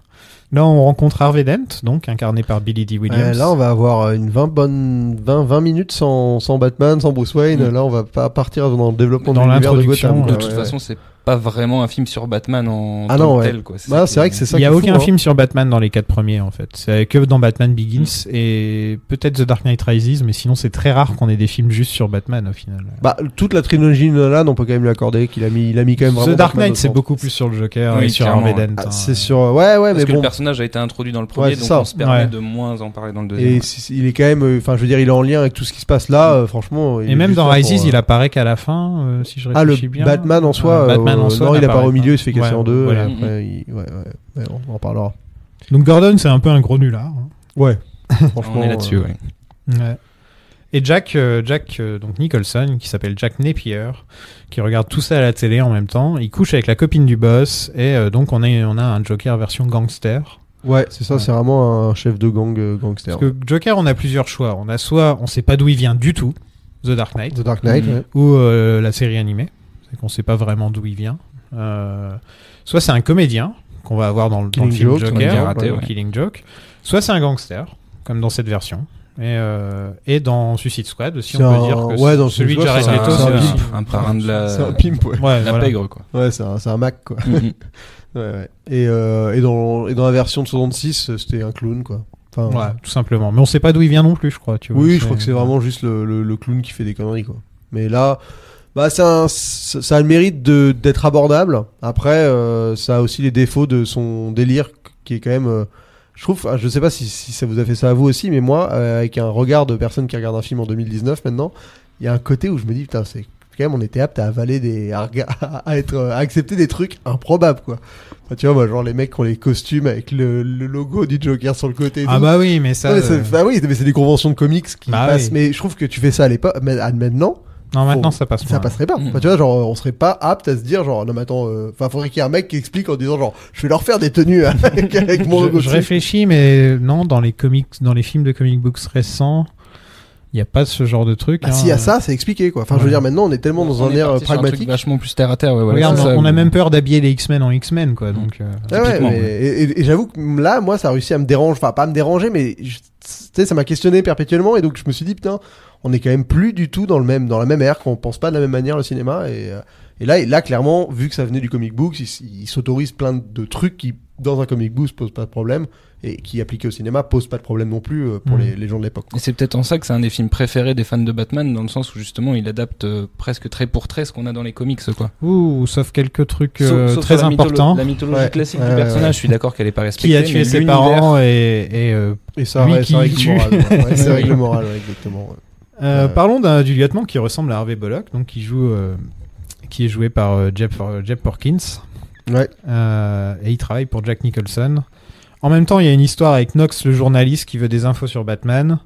Là, on rencontre Harvey Dent, donc incarné par Billy Dee Williams. Là, on va avoir une 20 minutes sans Batman, sans Bruce Wayne. Là, on va pas partir dans le développement de l'univers de Gotham. De toute façon, c'est pas vraiment un film sur Batman en tant que tel, quoi. C'est vrai que c'est ça. Il y a aucun film sur Batman dans les 4 premiers, en fait. C'est que dans Batman Begins et peut-être The Dark Knight Rises, mais sinon c'est très rare qu'on ait des films juste sur Batman au final. Bah, toute la trilogie Nolan, on peut quand même lui accorder qu'il a mis quand même vraiment. The Dark Knight, c'est beaucoup plus sur le Joker et sur Harvey Dent. C'est sur, ouais, parce mais que bon. Le personnage a été introduit dans le premier, donc on se permet de moins en parler dans le deuxième. Et il est quand même, enfin, je veux dire, il est en lien avec tout ce qui se passe là, franchement. Et même dans Rises, il apparaît qu'à la fin, si je réfléchis bien. Batman en soi, non, il apparaît au milieu, il se fait casser en deux. Voilà. Et après, on en parlera. Donc Gordon, c'est un peu un gros nulard. Ouais. Franchement, on est là-dessus, ouais. Et Jack donc Nicholson, qui s'appelle Jack Napier, qui regarde tout ça à la télé en même temps. Il couche avec la copine du boss, et donc on a un Joker version gangster. Ouais, c'est ça, c'est vraiment un chef de gang gangster. Parce que Joker, on a plusieurs choix. On a soit on sait pas d'où il vient du tout, The Dark Knight, ou la série animée, c'est qu'on sait pas vraiment d'où il vient. Soit c'est un comédien qu'on va avoir dans le film Joker, Killing Joke. Soit c'est un gangster, comme dans cette version. Et dans Suicide Squad aussi, on peut dire que dans celui de Jared Leto, c'est un parrain de la... C'est un pimp, la pègre, quoi. Ouais, c'est un Mac, quoi. Ouais. Et dans la version de 66, c'était un clown, quoi. Enfin, ouais, tout simplement. Mais on sait pas d'où il vient non plus, je crois. Tu vois, oui, je crois que c'est vraiment juste le clown qui fait des conneries, quoi. Mais là... Bah, ça a le mérite d'être abordable. Après, ça a aussi les défauts de son délire qui est quand même... je trouve, je sais pas si ça vous a fait ça à vous aussi, mais moi, avec un regard de personne qui regarde un film en 2019 maintenant, il y a un côté où je me dis, putain, c'est quand même, on était apte à avaler à accepter des trucs improbables, quoi. Enfin, tu vois, moi, genre les mecs qui ont les costumes avec le logo du Joker sur le côté. Ah bah oui, mais ça... oui, mais c'est des conventions de comics qui passent. Oui. Mais je trouve que tu fais ça à l'époque, mais maintenant... Non, maintenant ça passe. Ça passerait pas. Enfin, tu vois, genre, on serait pas apte à se dire, genre, non, mais attends, faudrait qu'il y ait un mec qui explique en disant, genre, je vais leur faire des tenues avec mon logo. Je réfléchis, mais non, dans les comics, dans les films de comic books récents, il y a pas ce genre de truc. Bah, s'il y a ça, c'est expliqué, quoi. Enfin, je veux dire, maintenant, on est tellement dans un air pragmatique. Un vachement plus terre à terre, ouais. Regarde, on a même peur d'habiller les X-Men en X-Men, quoi. Donc, et j'avoue que là, moi, ça a réussi à me déranger. Enfin, pas à me déranger, mais tu sais, ça m'a questionné perpétuellement, et donc je me suis dit, putain, on est quand même plus du tout dans la même ère, qu'on pense pas de la même manière le cinéma, et là clairement, vu que ça venait du comic book, il s'autorise plein de trucs qui dans un comic book posent pas de problème, et qui appliqués au cinéma posent pas de problème non plus pour les gens de l'époque, quoi. Et c'est peut-être en ça que c'est un des films préférés des fans de Batman, dans le sens où justement il adapte presque trait pour trait ce qu'on a dans les comics, quoi. Ouh, sauf quelques trucs sauf très importants. La mythologie classique du personnage, je suis d'accord qu'elle est pas respectée. Qui a tué ses parents et ça règle le moral. Ça règle le moral, exactement. Parlons du lieutenant qui ressemble à Harvey Bullock, donc qui joue qui est joué par Jeff Perkins. Ouais. Et il travaille pour Jack Nicholson. En même temps, il y a une histoire avec Knox, le journaliste, qui veut des infos sur Batman.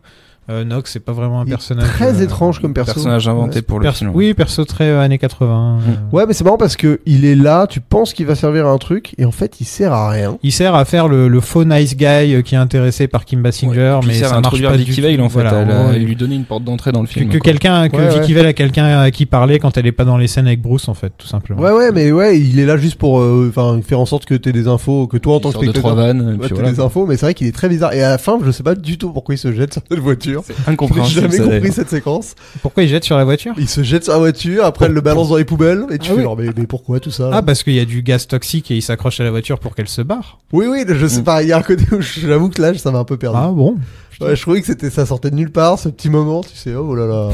Knox, c'est pas vraiment un personnage très étrange comme perso. Personnage inventé pour le film. Oui, perso très années 80. Ouais, mais c'est marrant parce que il est là, tu penses qu'il va servir à un truc et en fait, il sert à rien. Il sert à faire le faux nice guy qui est intéressé par Kim Basinger, mais il sert ça à marche introduire pas Vicky du Vale tout. en fait, Voilà, lui donner une porte d'entrée dans le film. que Vicky Vale a quelqu'un à qui parler quand elle est pas dans les scènes avec Bruce en fait, tout simplement. Ouais, mais il est là juste pour faire en sorte que t'aies des infos, que toi en tant que spectateur, t'aies des infos, mais c'est vrai qu'il est très bizarre. Et à la fin, je sais pas du tout pourquoi il se jette sur cette voiture. C'est incompréhensible. J'ai jamais compris cette séquence. Pourquoi il jette sur la voiture ? Il se jette sur la voiture, après elle le balance dans les poubelles, et tu fais genre, mais pourquoi tout ça là ? Ah, parce qu'il y a du gaz toxique et il s'accroche à la voiture pour qu'elle se barre. Oui, je sais pas, il y a un côté où j'avoue que là, ça m'a un peu perdu. Ah bon ? Ouais, je trouvais que ça sortait de nulle part, ce petit moment, tu sais, oh là là.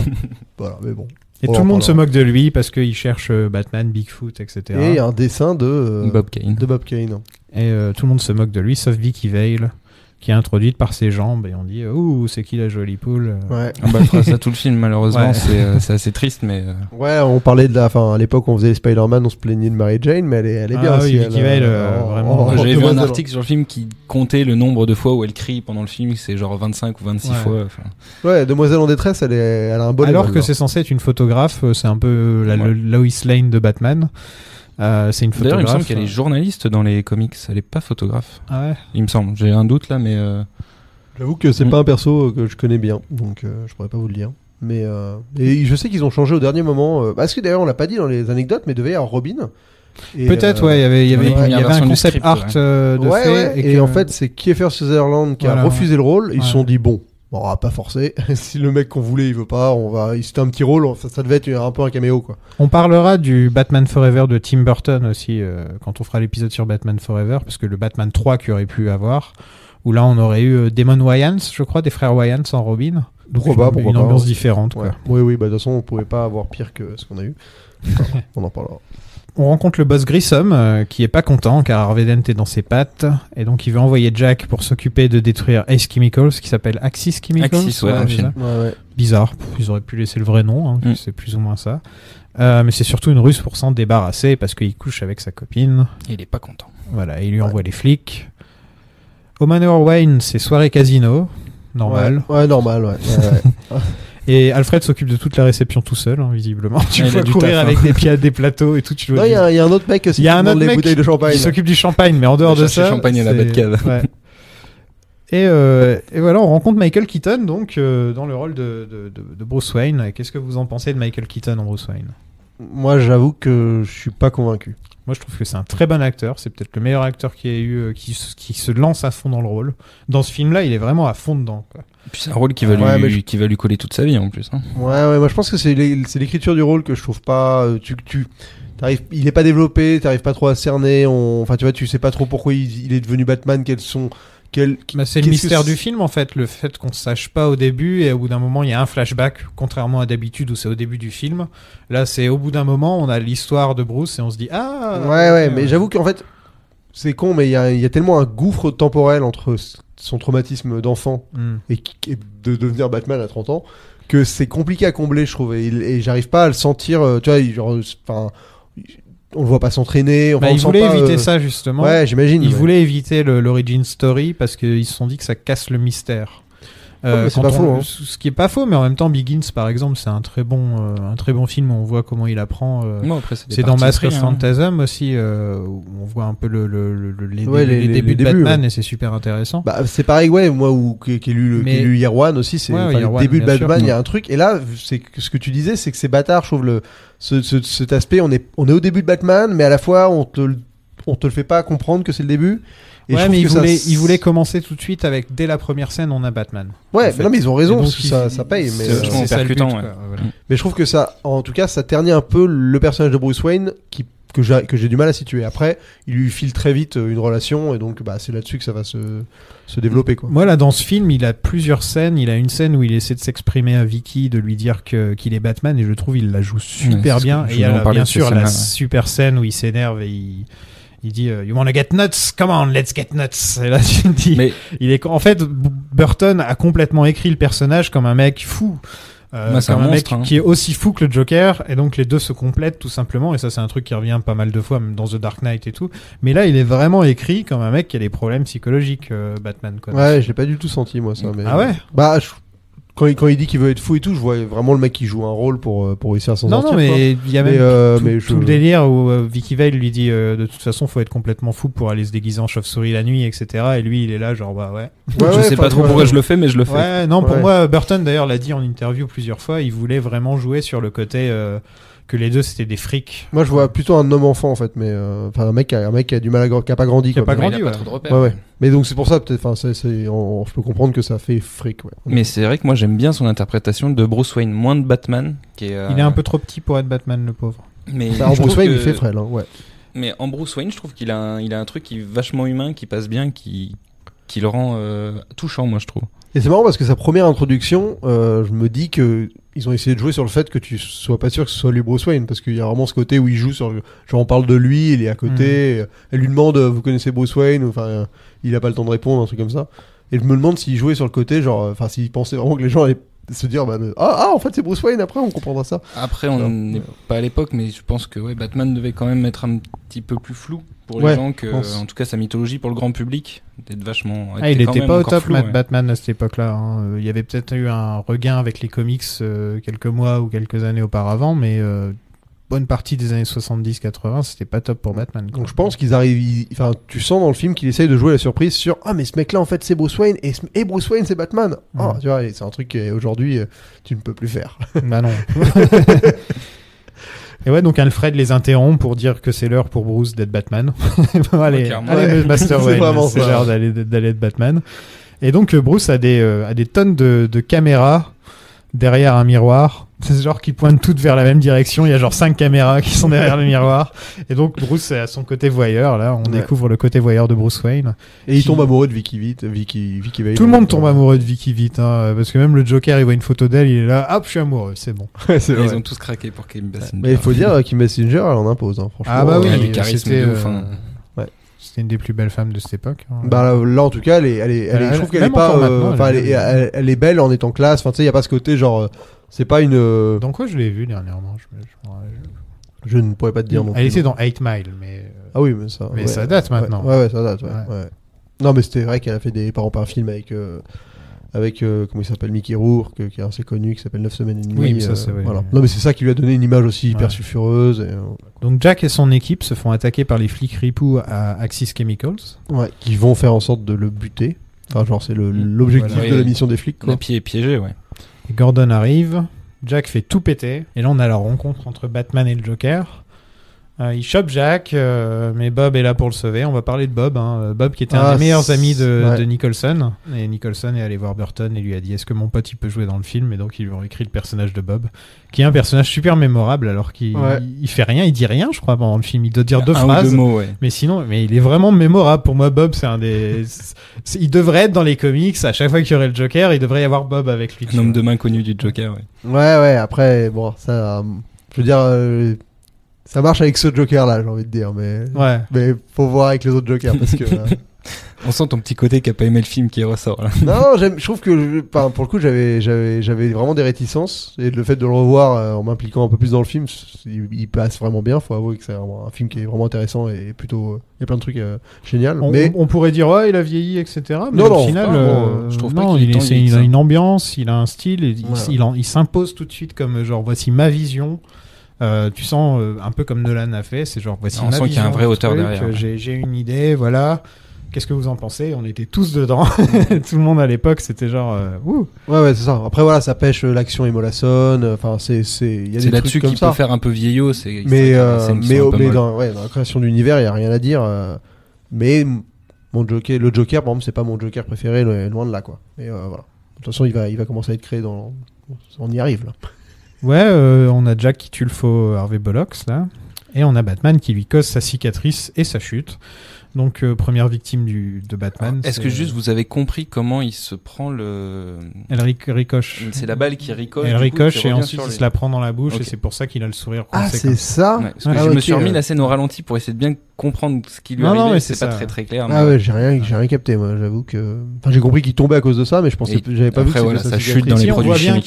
Voilà, mais bon. Et tout le monde se moque de lui parce qu'il cherche Batman, Bigfoot, etc. Et il y a un dessin de Bob Kane. Et tout le monde se moque de lui, sauf Vicky Vale, qui est introduite par ses jambes, et on dit ouh, c'est qui la jolie poule. Ouais. On fera ça tout le film, malheureusement. Ouais. C'est assez triste, mais. Ouais, on parlait à l'époque, on faisait les Spider-Man, on se plaignait de Mary Jane, mais elle est bien aussi. Oui, Vicky Vale, vraiment. J'avais vu un article sur le film qui comptait le nombre de fois où elle crie pendant le film, c'est genre 25 ou 26 fois. Ouais, Demoiselle en détresse, elle a un bon. Alors que c'est censé être une photographe, c'est un peu la Lois Lane de Batman. C'est une photographe. D'ailleurs, il me semble qu'elle est journaliste dans les comics, elle est pas photographe. Ah ouais. Il me semble, j'ai un doute là, mais. J'avoue que c'est pas un perso que je connais bien, donc je pourrais pas vous le dire. Mais et je sais qu'ils ont changé au dernier moment. Parce que d'ailleurs, on l'a pas dit dans les anecdotes, mais il devait y avoir Robin. Peut-être, ouais, il y avait un concept script, art de fait. Et en fait, c'est Kiefer Sutherland qui a refusé le rôle. Ils se sont dit, bon, on va pas forcer. Si le mec qu'on voulait, il veut pas, c'était un petit rôle, ça devait être un peu un caméo, quoi. On parlera du Batman Forever de Tim Burton aussi, quand on fera l'épisode sur Batman Forever, parce que le Batman 3 qu'il aurait pu avoir, où là on aurait eu Damon Wayans, je crois, des frères Wayans en Robin. Donc une ambiance différente, quoi. Oui, bah de toute façon, on pouvait pas avoir pire que ce qu'on a eu. On en parlera. On rencontre le boss Grissom, qui est pas content car Harvey Dent est dans ses pattes, et donc il veut envoyer Jack pour s'occuper de détruire Ace Chemicals, qui s'appelle Axis Chemicals. Axis, ouais, bizarre, ils auraient pu laisser le vrai nom, c'est plus ou moins ça. Mais c'est surtout une ruse pour s'en débarrasser parce qu'il couche avec sa copine. Il est pas content. Voilà, il lui envoie les flics. Au Manor Wayne, c'est soirée casino, normal. Ouais, normal, ouais. Et Alfred s'occupe de toute la réception tout seul, visiblement. Tu le vois courir avec des plateaux et tout. Non, il y a un autre mec aussi qui demande les bouteilles de champagne. Il s'occupe du champagne, mais en dehors de ça... champagne à la Batcave. Ouais. Et voilà, on rencontre Michael Keaton, donc, dans le rôle de Bruce Wayne. Qu'est-ce que vous en pensez de Michael Keaton en Bruce Wayne ? Moi, j'avoue que je suis pas convaincu. Moi, je trouve que c'est un très bon acteur. C'est peut-être le meilleur acteur qui a eu, qui se lance à fond dans le rôle. Dans ce film-là, il est vraiment à fond dedans, quoi. Et puis c'est un rôle qui va lui coller toute sa vie en plus. Hein. Ouais, moi je pense que c'est l'écriture du rôle que je trouve pas. Il est pas développé, t'arrives pas trop à cerner. Enfin, tu vois, tu sais pas trop pourquoi il est devenu Batman. C'est le mystère du film en fait, le fait qu'on sache pas au début et au bout d'un moment il y a un flashback, contrairement à d'habitude où c'est au début du film. Là c'est au bout d'un moment on a l'histoire de Bruce et on se dit mais j'avoue qu'en fait c'est con, mais il y a tellement un gouffre temporel entre son traumatisme d'enfant et de devenir Batman à 30 ans que c'est compliqué à combler, je trouve, et j'arrive pas à le sentir, tu vois, on le voit pas s'entraîner. Il voulait éviter ça justement. Ouais, j'imagine. Il voulait éviter l'origin story parce qu'ils se sont dit que ça casse le mystère. C'est pas faux. Ce qui est pas faux, mais en même temps, Begins par exemple, c'est un très bon film où on voit comment il apprend. C'est dans Mask of Phantasm aussi où on voit un peu les débuts de Batman et c'est super intéressant. Bah c'est pareil, ouais, moi qui ai lu Year One aussi, c'est le début de Batman, il y a un truc. Et là, c'est ce que tu disais, c'est que c'est bâtard, je trouve cet aspect. On est au début de Batman, mais à la fois on te le fait pas comprendre que c'est le début. Et mais il voulait commencer tout de suite avec, dès la première scène, on a Batman. Ouais, non, mais ils ont raison, parce que ça paye. Mais c'est percutant, ouais. Voilà. Mais je trouve que ça, en tout cas, ça ternit un peu le personnage de Bruce Wayne que j'ai du mal à situer. Après, il lui file très vite une relation, et donc c'est là-dessus que ça va se développer, quoi. Moi, là, dans ce film, il a plusieurs scènes. Il a une scène où il essaie de s'exprimer à Vicky, de lui dire qu'il est Batman, et je trouve il la joue super bien. Et il y a bien sûr la super scène où il s'énerve et il dit You wanna get nuts? Come on, let's get nuts. Et là, tu te dis, en fait, Burton a complètement écrit le personnage comme un mec fou. C'est comme un un mec monstre, hein. qui est aussi fou que le Joker, et donc les deux se complètent tout simplement, et ça c'est un truc qui revient pas mal de fois, même dans The Dark Knight et tout. Mais là, il est vraiment écrit comme un mec qui a des problèmes psychologiques, Batman, quoi. Ouais, je l'ai pas du tout senti, moi, ça. Mais... Ah ouais? Bah, quand il dit qu'il veut être fou et tout, je vois vraiment le mec qui joue un rôle pour réussir à s'en sortir. Non, mais il y a même tout le je... délire où Vicky Vale lui dit de toute façon, faut être complètement fou pour aller se déguiser en chauve-souris la nuit, etc. Et lui, il est là, genre, bah ouais. Je sais pas trop pourquoi je le fais, mais je le fais. Ouais, non, pour moi, Burton d'ailleurs l'a dit en interview plusieurs fois, il voulait vraiment jouer sur le côté que les deux c'était des frics. Moi, je vois plutôt un homme enfant en fait, mais enfin un mec qui a du mal qui a pas grandi. Qui a quoi. pas grandi, il a ouais. pas trop de repères. Ouais. Mais donc c'est pour ça peut-être. Enfin, je peux comprendre que ça fait fric. Ouais. Mais c'est vrai que moi j'aime bien son interprétation de Bruce Wayne, moins de Batman, qui est. Il est un peu trop petit pour être Batman, le pauvre. Mais Bah, en je Bruce trouve Wayne, que- il fait frêle. Hein, ouais. Mais en Bruce Wayne, je trouve qu'il a un truc qui est vachement humain, qui passe bien, qui le rend touchant, moi je trouve. Et c'est marrant parce que sa première introduction, je me dis que ils ont essayé de jouer sur le fait que tu sois pas sûr que ce soit lui Bruce Wayne, parce qu'il y a vraiment ce côté où il joue sur genre on parle de lui, il est à côté, elle lui demande vous connaissez Bruce Wayne, enfin il a pas le temps de répondre, un truc comme ça. Et je me demande s'il jouait sur le côté genre enfin s'il pensait vraiment que les gens allaient se dire en fait c'est Bruce Wayne, après on comprendra ça. Après, on Non. n'est pas à l'époque, mais je pense que ouais, Batman devait quand même être un petit peu plus flou pour les Ouais, gens que, je pense. en tout cas, sa mythologie pour le grand public d'être vachement. Ah, il quand était même pas au encore top, flou, ouais. Batman, à cette époque-là. Hein. Il y avait peut-être eu un regain avec les comics quelques mois ou quelques années auparavant, mais bonne partie des années 70-80, c'était pas top pour Batman, quoi. Donc je pense qu'ils arrivent, enfin tu sens dans le film qu'il essaye de jouer la surprise sur mais ce mec-là en fait c'est Bruce Wayne et Bruce Wayne c'est Batman. Ah tu vois, et c'est un truc qu'aujourd'hui tu ne peux plus faire. Bah non. Et ouais, donc Alfred les interrompt pour dire que c'est l'heure pour Bruce d'être Batman. allez, clairement. allez, Ouais. Master C'est Wayne, vraiment c'est ça. l'heure d'aller être Batman. Et donc Bruce a des tonnes de caméras derrière un miroir. C'est genre qui pointent toutes vers la même direction. Il y a genre 5 caméras qui sont derrière le miroir. Et donc Bruce est à son côté voyeur. Là, on Ouais. découvre le côté voyeur de Bruce Wayne. Et il Qui- tombe amoureux de Vicky Vale. Tout le monde tombe amoureux de Vicky Vite, hein, parce que même le Joker, il voit une photo d'elle, il est là, hop, je suis amoureux, c'est bon. Ouais, c'est vrai. Ils ont tous craqué pour Kim Basinger. Mais il faut dire Kim Basinger, elle en impose, hein, franchement. Ah bah oui, elle a du charisme c'était de ouf, hein. c'était une des plus belles femmes de cette époque. Hein. Bah là, en tout cas, je trouve qu'elle est même pas, encore maintenant, enfin, elle est elle est belle en étant classe. Enfin, tu sais, il y a pas ce côté genre, c'est pas une. Dans quoi je l'ai vue dernièrement Je ne pourrais pas te dire non Elle plus. était dans 8 Mile, mais Ah oui, mais ça. Mais ouais. ça date maintenant. Ouais, ça date. Ouais. Ouais. Ouais. Non, mais c'était vrai qu'elle a fait des parents par film avec comment il s'appelle, Mickey Rourke, qui est assez connu, qui s'appelle 9 semaines et demie. Oui, mais ça, c'est vrai. Voilà. Non, mais c'est ça qui lui a donné une image aussi hyper Ouais. sulfureuse. Et, donc Jack et son équipe se font attaquer par les flics ripoux à Axis Chemicals. ouais, qui vont faire en sorte de le buter. Enfin, genre, c'est l'objectif Voilà. de la Oui. mission des flics, quoi. Le pied est piégé, ouais. Et Gordon arrive, Jack fait tout péter, et là on a la rencontre entre Batman et le Joker. Il chope Jack, mais Bob est là pour le sauver. On va parler de Bob. Hein. Bob qui était un des meilleurs amis ouais. de Nicholson. Et Nicholson est allé voir Burton et lui a dit est-ce que mon pote il peut jouer dans le film. Et donc ils lui ont écrit le personnage de Bob, qui est un personnage super mémorable alors qu'il Ouais. il fait rien, il dit rien je crois pendant le film. Il doit dire deux Un ou phrases. deux mots, ouais. Mais sinon, mais il est vraiment mémorable. Pour moi, Bob, c'est un des. Il devrait être dans les comics. À chaque fois qu'il y aurait le Joker, il devrait y avoir Bob avec lui. Un homme de main connu du Joker, ouais. Ouais, après, bon, ça. Je veux dire, ça marche avec ce Joker-là, j'ai envie de dire. Ouais. Mais faut voir avec les autres Jokers parce que. On sent ton petit côté qui a pas aimé le film qui ressort, là. Non, je trouve que pour le coup j'avais vraiment des réticences et le fait de le revoir en m'impliquant un peu plus dans le film, il passe vraiment bien. Faut avouer que c'est vraiment un film qui est vraiment intéressant et plutôt il y a plein de trucs géniaux. Mais On pourrait dire ouais, il a vieilli, etc. Mais Non, au non, final, pas, bon, je trouve pas non, qu'il ait tant il vieilli que a ça. une ambiance, il a un style, et Voilà. il s'impose tout de suite comme genre voici ma vision. Tu sens un peu comme Nolan a fait, c'est genre voici On ma sent qu'il y a vision un vrai du auteur truc, derrière, ouais. J'ai une idée, voilà. Qu'est-ce que vous en pensez? On était tous dedans. Tout le monde à l'époque, c'était genre ouh. ouais, c'est ça. Après voilà, ça pêche l'action et Mollason. Enfin, il y a C'est des trucs là-dessus comme qu'il ça. peut faire un peu vieillot, c'est Mais c'est une mais, mission un peu mais molle. dans la création d'univers, il y a rien à dire. Mais le Joker, par exemple, c'est pas mon Joker préféré, loin de là, quoi. Mais voilà. De toute façon, il va commencer à être créé on y arrive là. Ouais, on a Jack qui tue le faux Harvey Bullock là, et on a Batman qui lui cause sa cicatrice et sa chute. Donc première victime de Batman. Est-ce que juste vous avez compris comment il se prend le... Elle ricoche. C'est la balle qui ricoche. Elle ricoche et revient ensuite sur il lui. se la prend dans la bouche Ok. et c'est pour ça qu'il a le sourire Ah, coincé c'est comme ça. Ouais, parce que Ah, je ok, me suis remis ouais. la scène au ralenti pour essayer de bien comprendre ce qui lui Non, non, arrivait. mais C'est c'est pas ça. très très clair. Ah mais- ouais, j'ai rien capté, moi. J'avoue que. Enfin, j'ai compris qu'il tombait à cause de ça, mais je pensais, Et j'avais pas vu après, que voilà, c'était ça sa chute dans cicatrice. les Si, on produits voit bien chimiques.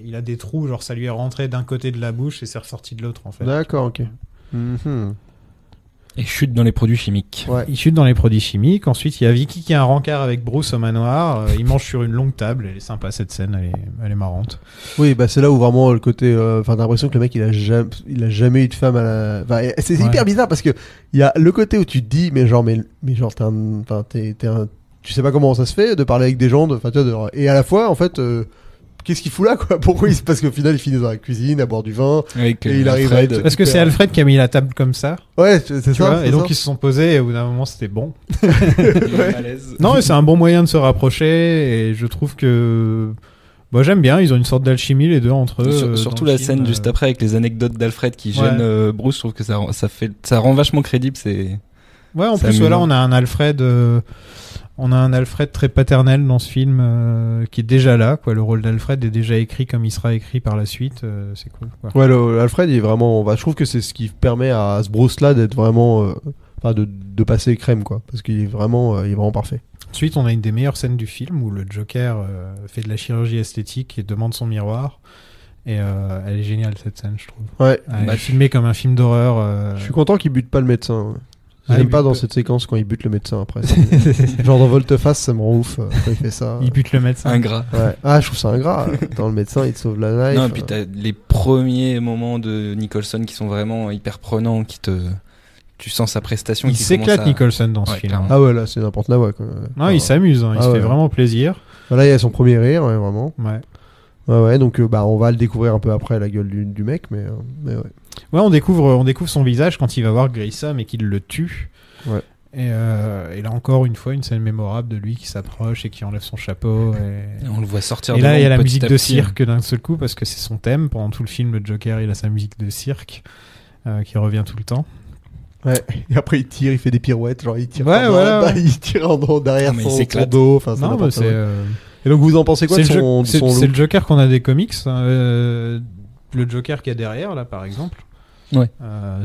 qu'il a des trous, genre ça lui est rentré d'un côté de la bouche et c'est ressorti de l'autre en fait. D'accord, ok. Mhm. Et chute dans les produits chimiques. Ouais. Il chute dans les produits chimiques. Ensuite, il y a Vicky qui a un rencard avec Bruce au manoir. Il mange sur une longue table. Elle est sympa cette scène, elle est marrante. Oui, bah c'est là où vraiment le côté. Enfin, t'as l'impression que le mec il a jamais eu de femme à la. Enfin, c'est Ouais. hyper bizarre parce que il y a le côté où tu te dis, mais genre t'es un. Tu sais pas comment ça se fait de parler avec des gens, enfin tu vois, et à la fois en fait. Qu'est-ce qu'il fout là, quoi? Pourquoi parce qu'au final, il finit dans la cuisine à boire du vin. Avec Et il arrive à être- Parce que c'est Alfred qui a mis la table comme ça. Ouais, c'est Tu ça. vois, c'est et donc ça. ils se sont posés et au bout d'un moment c'était bon. Ouais. Non, mais c'est un bon moyen de se rapprocher et je trouve que. Moi j'aime bien, ils ont une sorte d'alchimie les deux entre eux. Surtout dans la le film, scène juste après avec les anecdotes d'Alfred qui Ouais. gênent Bruce, je trouve que ça rend vachement crédible. C'est Ouais, en c'est plus, voilà, amusant. on a un Alfred très paternel dans ce film qui est déjà là, quoi. Le rôle d'Alfred est déjà écrit comme il sera écrit par la suite. C'est cool, quoi. Ouais, Alfred, il est vraiment. Bah, je trouve que c'est ce qui permet à ce Bruce-là d'être vraiment. Enfin, de passer crème, quoi. Parce qu'il est vraiment parfait. Ensuite, on a une des meilleures scènes du film où le Joker fait de la chirurgie esthétique et demande son miroir. Et elle est géniale cette scène, je trouve. Ouais. Elle Bah, est filmée comme un film d'horreur. Je suis content qu'il bute pas le médecin. Ouais. Ah, J'aime il pas bute dans pas. cette séquence quand il bute le médecin après. Genre dans Volte-Face, ça me rend ouf quand il fait ça. Il bute le médecin. ingrat. Ouais. Ah, je trouve ça ingrat. Dans le médecin, il te sauve la life. Non, et puis t'as les premiers moments de Nicholson qui sont vraiment hyper prenants, tu sens sa prestation. Il qui s'éclate commence à- Nicholson dans ce Ouais, film. clairement. Ah ouais, là, c'est n'importe quoi. Quoi. Non, il s'amuse, hein, il Ah se ouais. fait vraiment plaisir. Là, il y a son premier rire, ouais, vraiment. Ouais. Ouais, donc on va le découvrir un peu après, la gueule du mec, mais ouais. Ouais, on découvre son visage quand il va voir Grissom et qu'il le tue. Ouais. Et là encore une fois, une scène mémorable de lui qui s'approche et qui enlève son chapeau. Et on le voit sortir Et de là, il y a l'ombre la petit musique à de petit. cirque d'un seul coup parce que c'est son thème. Pendant tout le film, le Joker, il a sa musique de cirque qui revient tout le temps. Ouais. Et après, il tire, il fait des pirouettes, genre il tire, Ouais, par voilà, là, ouais. il tire derrière Non, mais il son s'éclate. dos. Enfin, c'est Non, n'importe mais c'est quoi. Et donc, vous en pensez quoi de c'est le son, jo- c'est- son c'est look le Joker qu'on a des comics. Le Joker qu'il y a derrière, là, par exemple. Ouais.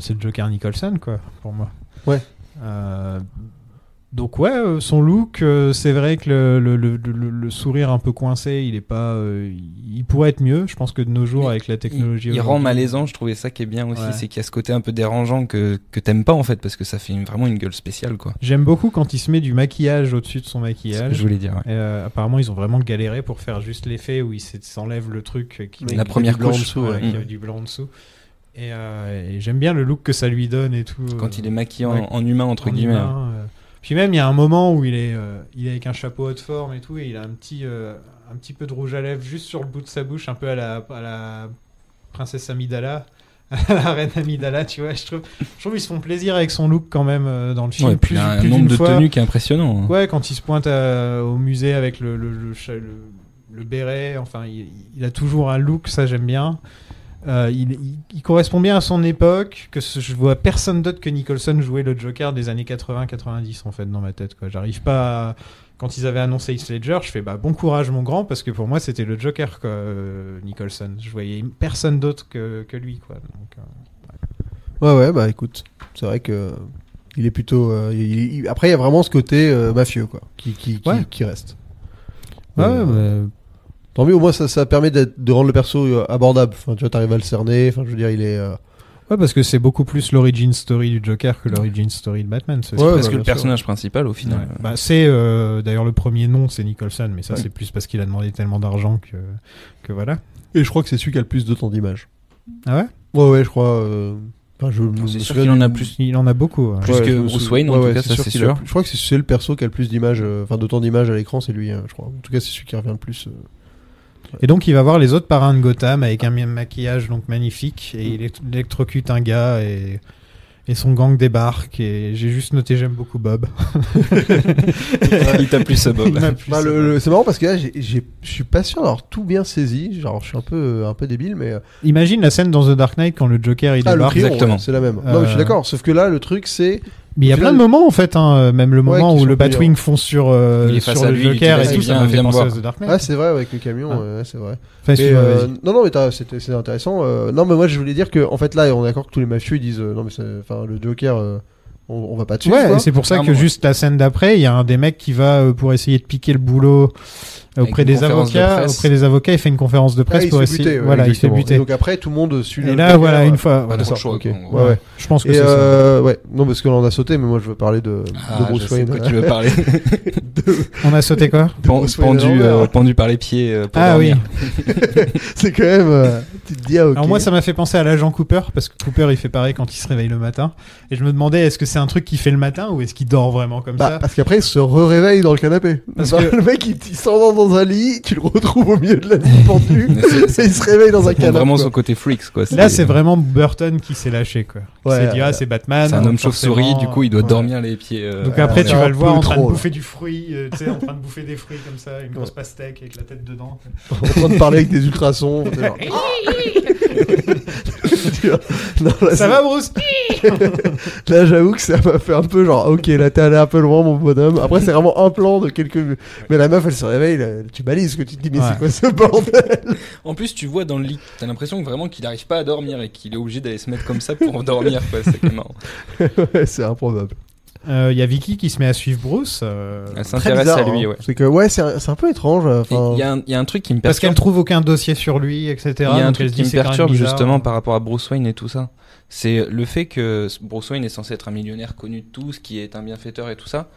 C'est le Joker Nicholson, quoi, pour moi. Ouais. Donc ouais, son look, c'est vrai que le sourire un peu coincé, il est pas, il pourrait être mieux. Je pense que de nos jours, Mais avec la technologie, Il rend aujourd'hui- malaisant, je trouvais ça qui est bien aussi, Ouais. c'est qu'il y a ce côté un peu dérangeant que t'aimes pas en fait, parce que ça fait vraiment une gueule spéciale quoi. J'aime beaucoup quand il se met du maquillage au-dessus de son C'est ce que maquillage. je voulais dire. Ouais. Apparemment, ils ont vraiment galéré pour faire juste l'effet où il s'enlève le truc, qui La met première du blanc en couche, dessous, voilà, ouais. qu'il y a du blanc en dessous. Et j'aime bien le look que ça lui donne et tout. Quand il est maquillé ouais, en humain entre en guillemets. humain, Puis même, il y a un moment où il est avec un chapeau haute forme et tout, et il a un petit peu de rouge à lèvres juste sur le bout de sa bouche, un peu à la princesse Amidala, à la reine Amidala, tu vois. Je trouve qu'ils se font plaisir avec son look quand même dans le film. Ouais, et puis il a un plus nombre d'une de fois. tenues qui est impressionnant. Ouais, quand il se pointe au musée avec le béret, enfin, il a toujours un look, ça j'aime bien. Il correspond bien à son époque, je vois personne d'autre que Nicholson jouer le Joker des années 80-90 en fait dans ma tête, quoi. J'arrive pas à... Quand ils avaient annoncé Heath Ledger, je fais bon courage mon grand, parce que pour moi c'était le Joker, quoi, Nicholson. Je voyais personne d'autre que lui, quoi. Donc, Ouais, bah écoute, c'est vrai que il est plutôt. Après, il y a vraiment ce côté mafieux, quoi, qui reste. ouais, Tant mieux, au moins ça permet de rendre le perso abordable. Enfin, tu vois, t'arrives à le cerner. Enfin, je veux dire, il est. ouais, parce que c'est beaucoup plus l'origin story du Joker que l'origin story de Batman. C'est Ouais, Parce bah, que le bien personnage principal au Ouais. final. Bah, c'est d'ailleurs le premier nom, c'est Nicholson, mais ça Ouais. c'est plus parce qu'il a demandé tellement d'argent que voilà. Et je crois que c'est celui qui a le plus de temps d'image. Ah ouais? Ouais, je crois. Enfin, je me C'est sûr souviens qu'il en du- a plus. Il en a beaucoup. Ouais. Plus Ouais, que je me Bruce souviens- Wayne, en tout cas, c'est ça, sûr c'est qu'il a- sûr. Je crois que c'est le perso qui a le plus d'images, enfin de temps d'image à l'écran, c'est lui, je crois. En tout cas, c'est celui qui revient le plus. Et donc il va voir les autres parrains de Gotham avec un maquillage donc magnifique et il électrocute un gars et son gang débarque et j'ai juste noté j'aime beaucoup Bob. Il t'a plu ce Bob. Il m'a plu, Bah, ça. c'est marrant parce que là, je suis pas sûr d'avoir tout bien saisi. Genre, je suis un peu débile, mais. Imagine la scène dans The Dark Knight quand le Joker il Ah, le débarque. crayon, exactement. ouais, c'est la même. Non, mais je suis d'accord. Sauf que là, le truc, c'est Mais il y a plein de moments en fait, hein, même le moment qui où le sont Batwing fonce sur Il est face sur à le lui, il Joker dit, et vas-y, tout, ça viens, m'a fait viens me penser à voir. The Dark Knight. Ah, c'est vrai, avec le camion, ouais, c'est vrai. Enfin, Mais, excuse-moi, vas-y. non, mais c'est intéressant. Non, mais moi, je voulais dire que, en fait, là, on est d'accord que tous les mafieux, ils disent, non, mais le Joker, on va pas dessus. Ouais, quoi. et c'est pour ça que Clairement, juste la scène d'après, il y a un des mecs qui va pour essayer de piquer le boulot auprès une des conférence de avocats. presse. Auprès des avocats, il fait une conférence de presse Ah, il pour se fait essayer. buter, ouais, Voilà, il se fait exactement. buter. Et donc après, tout le monde suit Et le là, Joker, voilà, une fois. Pas voilà. trop le choix, ok. quoi. Ouais. Je pense que Et c'est ça. ouais, non, parce que là, on a sauté, mais moi, je veux parler de Bruce Je sais Wayne. de quoi tu veux parler. On a sauté quoi Bruce Wayne à l'envers. Pendu par les pieds pour Ah oui. dormir. C'est quand même. Tu te dis, ah, ok. Alors moi, ça m'a fait penser à l'agent Cooper, parce que Cooper, il fait pareil quand il se réveille le matin. Et je me demandais, est-ce que c'est un truc qu'il fait le matin ou est-ce qu'il dort vraiment comme ça Parce qu'après, il se réveille dans le canapé. Parce Enfin, que- le mec, il s'endort dans un lit, tu le retrouves au milieu de la nuit pendu, et il se réveille dans un On canapé. vraiment quoi. son côté freaks, quoi. Là, c'est vraiment Burton qui s'est lâché, quoi. Il Ouais, s'est dit, ah, c'est Batman. C'est un homme forcément. chauve-souris, du coup, il doit Ouais. dormir les pieds. Donc après, tu c'est vas un le voir peu en train de trop, là. bouffer du fruit, tu sais, en train de bouffer des fruits comme ça, une grosse pastèque avec la tête dedans. En train de parler avec des ultrasons. t'es genre, non, là, Ça va, Bruce là, j'avoue que ça m'a fait un peu genre, ok, là, t'es allé un peu loin, mon bonhomme. Après, c'est vraiment un plan de quelques. Mais la meuf, elle se réveille, là, tu balises, que tu te dis, mais Ouais. c'est quoi ce bordel? En plus, tu vois dans le lit, t'as l'impression que vraiment qu'il arrive pas à dormir et qu'il est obligé d'aller se mettre comme ça pour dormir, quoi. C'est quand même marrant. Ouais, c'est improbable. Il y a Vicky qui se met à suivre Bruce. Elle Très s'intéresse bizarre, à lui, hein. ouais. C'est que, ouais, c'est un peu étrange. Et Enfin, il y a un truc qui me Parce qu'elle perturbe. trouve aucun dossier sur lui, etc. Il y a un donc truc elle se qui dit, me c'est quand même perturbe bizarre. justement par rapport à Bruce Wayne et tout ça. C'est le fait que Bruce Wayne est censé être un millionnaire connu de tous, qui est un bienfaiteur et tout ça.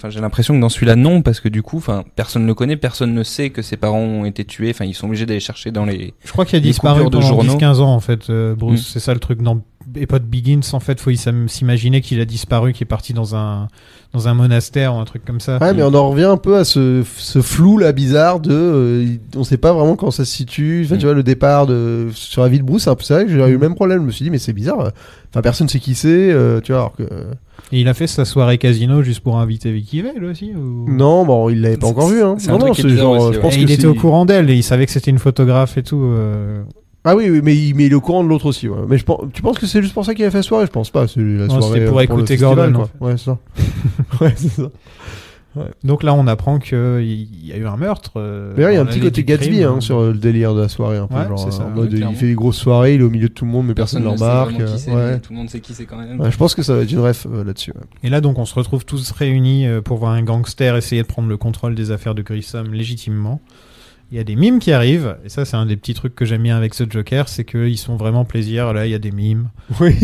J'ai l'impression que dans celui-là, non, parce que du coup, personne ne le connaît, personne ne sait que ses parents ont été tués. Enfin, ils sont obligés d'aller chercher dans les. Je crois qu'il a les disparu coupures de pendant journaux. 10-15 ans, en fait, Bruce. Mm. C'est ça le truc. Dans Epod Begins, en fait, faut s'imaginer qu'il a disparu, qu'il est parti dans un monastère ou un truc comme ça. ouais, mais on en revient un peu à ce flou là bizarre de. On sait pas vraiment quand ça se situe. Enfin, tu vois, le départ sur la vie de Bruce, c'est un peu ça. J'ai eu le même problème. Je me suis dit, mais c'est bizarre. Enfin, personne sait qui c'est. Tu vois, alors que. Et il a fait sa soirée casino juste pour inviter Vicky Vale aussi ou... Non, bon, il l'avait pas encore vu. Hein. c'est un Non, truc non, qui est c'est bizarre genre. aussi, Je ouais. pense Et que il était c'est- au courant d'elle et il savait que c'était une photographe et tout. Ah oui, mais il est au courant de l'autre aussi. Ouais. Mais tu penses que c'est juste pour ça qu'il a fait la soirée? Je pense pas. C'est la Non, soirée c'était pour le écouter festival, Gordon, quoi. en fait. Ouais, c'est ça. ouais, c'est ça. Donc là, on apprend qu'il y a eu un meurtre. D'ailleurs, il y a un dans petit l'allée côté du Gatsby crime. hein, sur le délire de la soirée. Un peu, Ouais, genre, c'est ça, en mode, ouais, il clairement. fait des grosses soirées, il est au milieu de tout le monde, mais personne ne le sait remarque. vraiment qui c'est, Ouais. mais tout le monde sait qui c'est quand même. Ouais, je pense que ça va être une ref là-dessus. Ouais. Et là, donc, on se retrouve tous réunis pour voir un gangster essayer de prendre le contrôle des affaires de Grissom légitimement. Il y a des mimes qui arrivent, et ça, c'est un des petits trucs que j'aime bien avec ce Joker, c'est qu'ils sont vraiment plaisir. Là, il y a des mimes. Oui.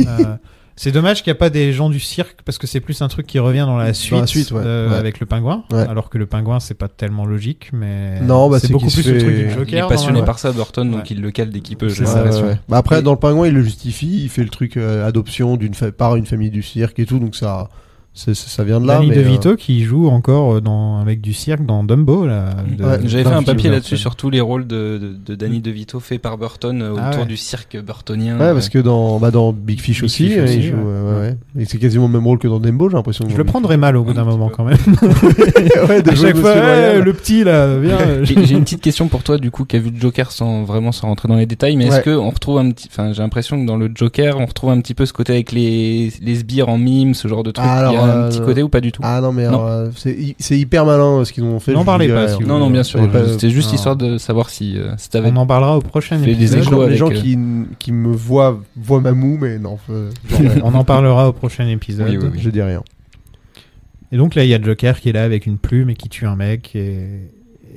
C'est dommage qu'il n'y a pas des gens du cirque, parce que c'est plus un truc qui revient dans la suite, ouais. Ouais. avec le pingouin. Ouais. Alors que le pingouin, c'est pas tellement logique, mais Non, bah, c'est c'est beaucoup qu'il plus se le truc fait- du Il Joker. est passionné normalement. par ça, Burton, donc Ouais. il le cale dès qu'il peut, C'est j'ai ça, l'impression. Bah, après, Et- dans le pingouin, il le justifie, il fait le truc adoption par une famille du cirque et tout, donc ça vient de là. Danny mais, DeVito qui joue encore dans un mec du cirque dans Dumbo. Là, Ouais. J'avais fait un papier là-dessus Burton. sur tous les rôles de Danny DeVito faits par Burton Ah autour ouais. du cirque burtonien. Ouais, parce que dans Big Fish Big aussi, Fish il aussi, joue. ouais. Ouais. Et c'est quasiment le même rôle que dans Dumbo, j'ai l'impression. Je le prendrais mal au bout d'un Un petit moment peu. quand même. ouais, de À jouer chaque fois, Monsieur Royal. hey, le petit là, viens. J'ai une petite question pour toi, du coup, qui a vu le Joker sans rentrer dans les détails, mais Ouais. est-ce que on retrouve j'ai l'impression que dans le Joker, on retrouve un petit peu ce côté avec les sbires en mime, ce genre de truc. Ah, Il y a alors, un petit côté ou pas du tout? Ah non, mais Non. alors, c'est hyper malin ce qu'ils ont fait. N'en je parlez vous pas, dirai. si vous Non, non, bien sûr. J'avais pas- C'était juste non. histoire de savoir si t'avais. On en parlera au prochain Fait des épisode. échos. Les gens avec, qui me voient ma moue, mais non, On en parlera au prochain épisode. Oui, oui, oui. je dis rien. Et donc là, il y a Joker qui est là avec une plume et qui tue un mec. Et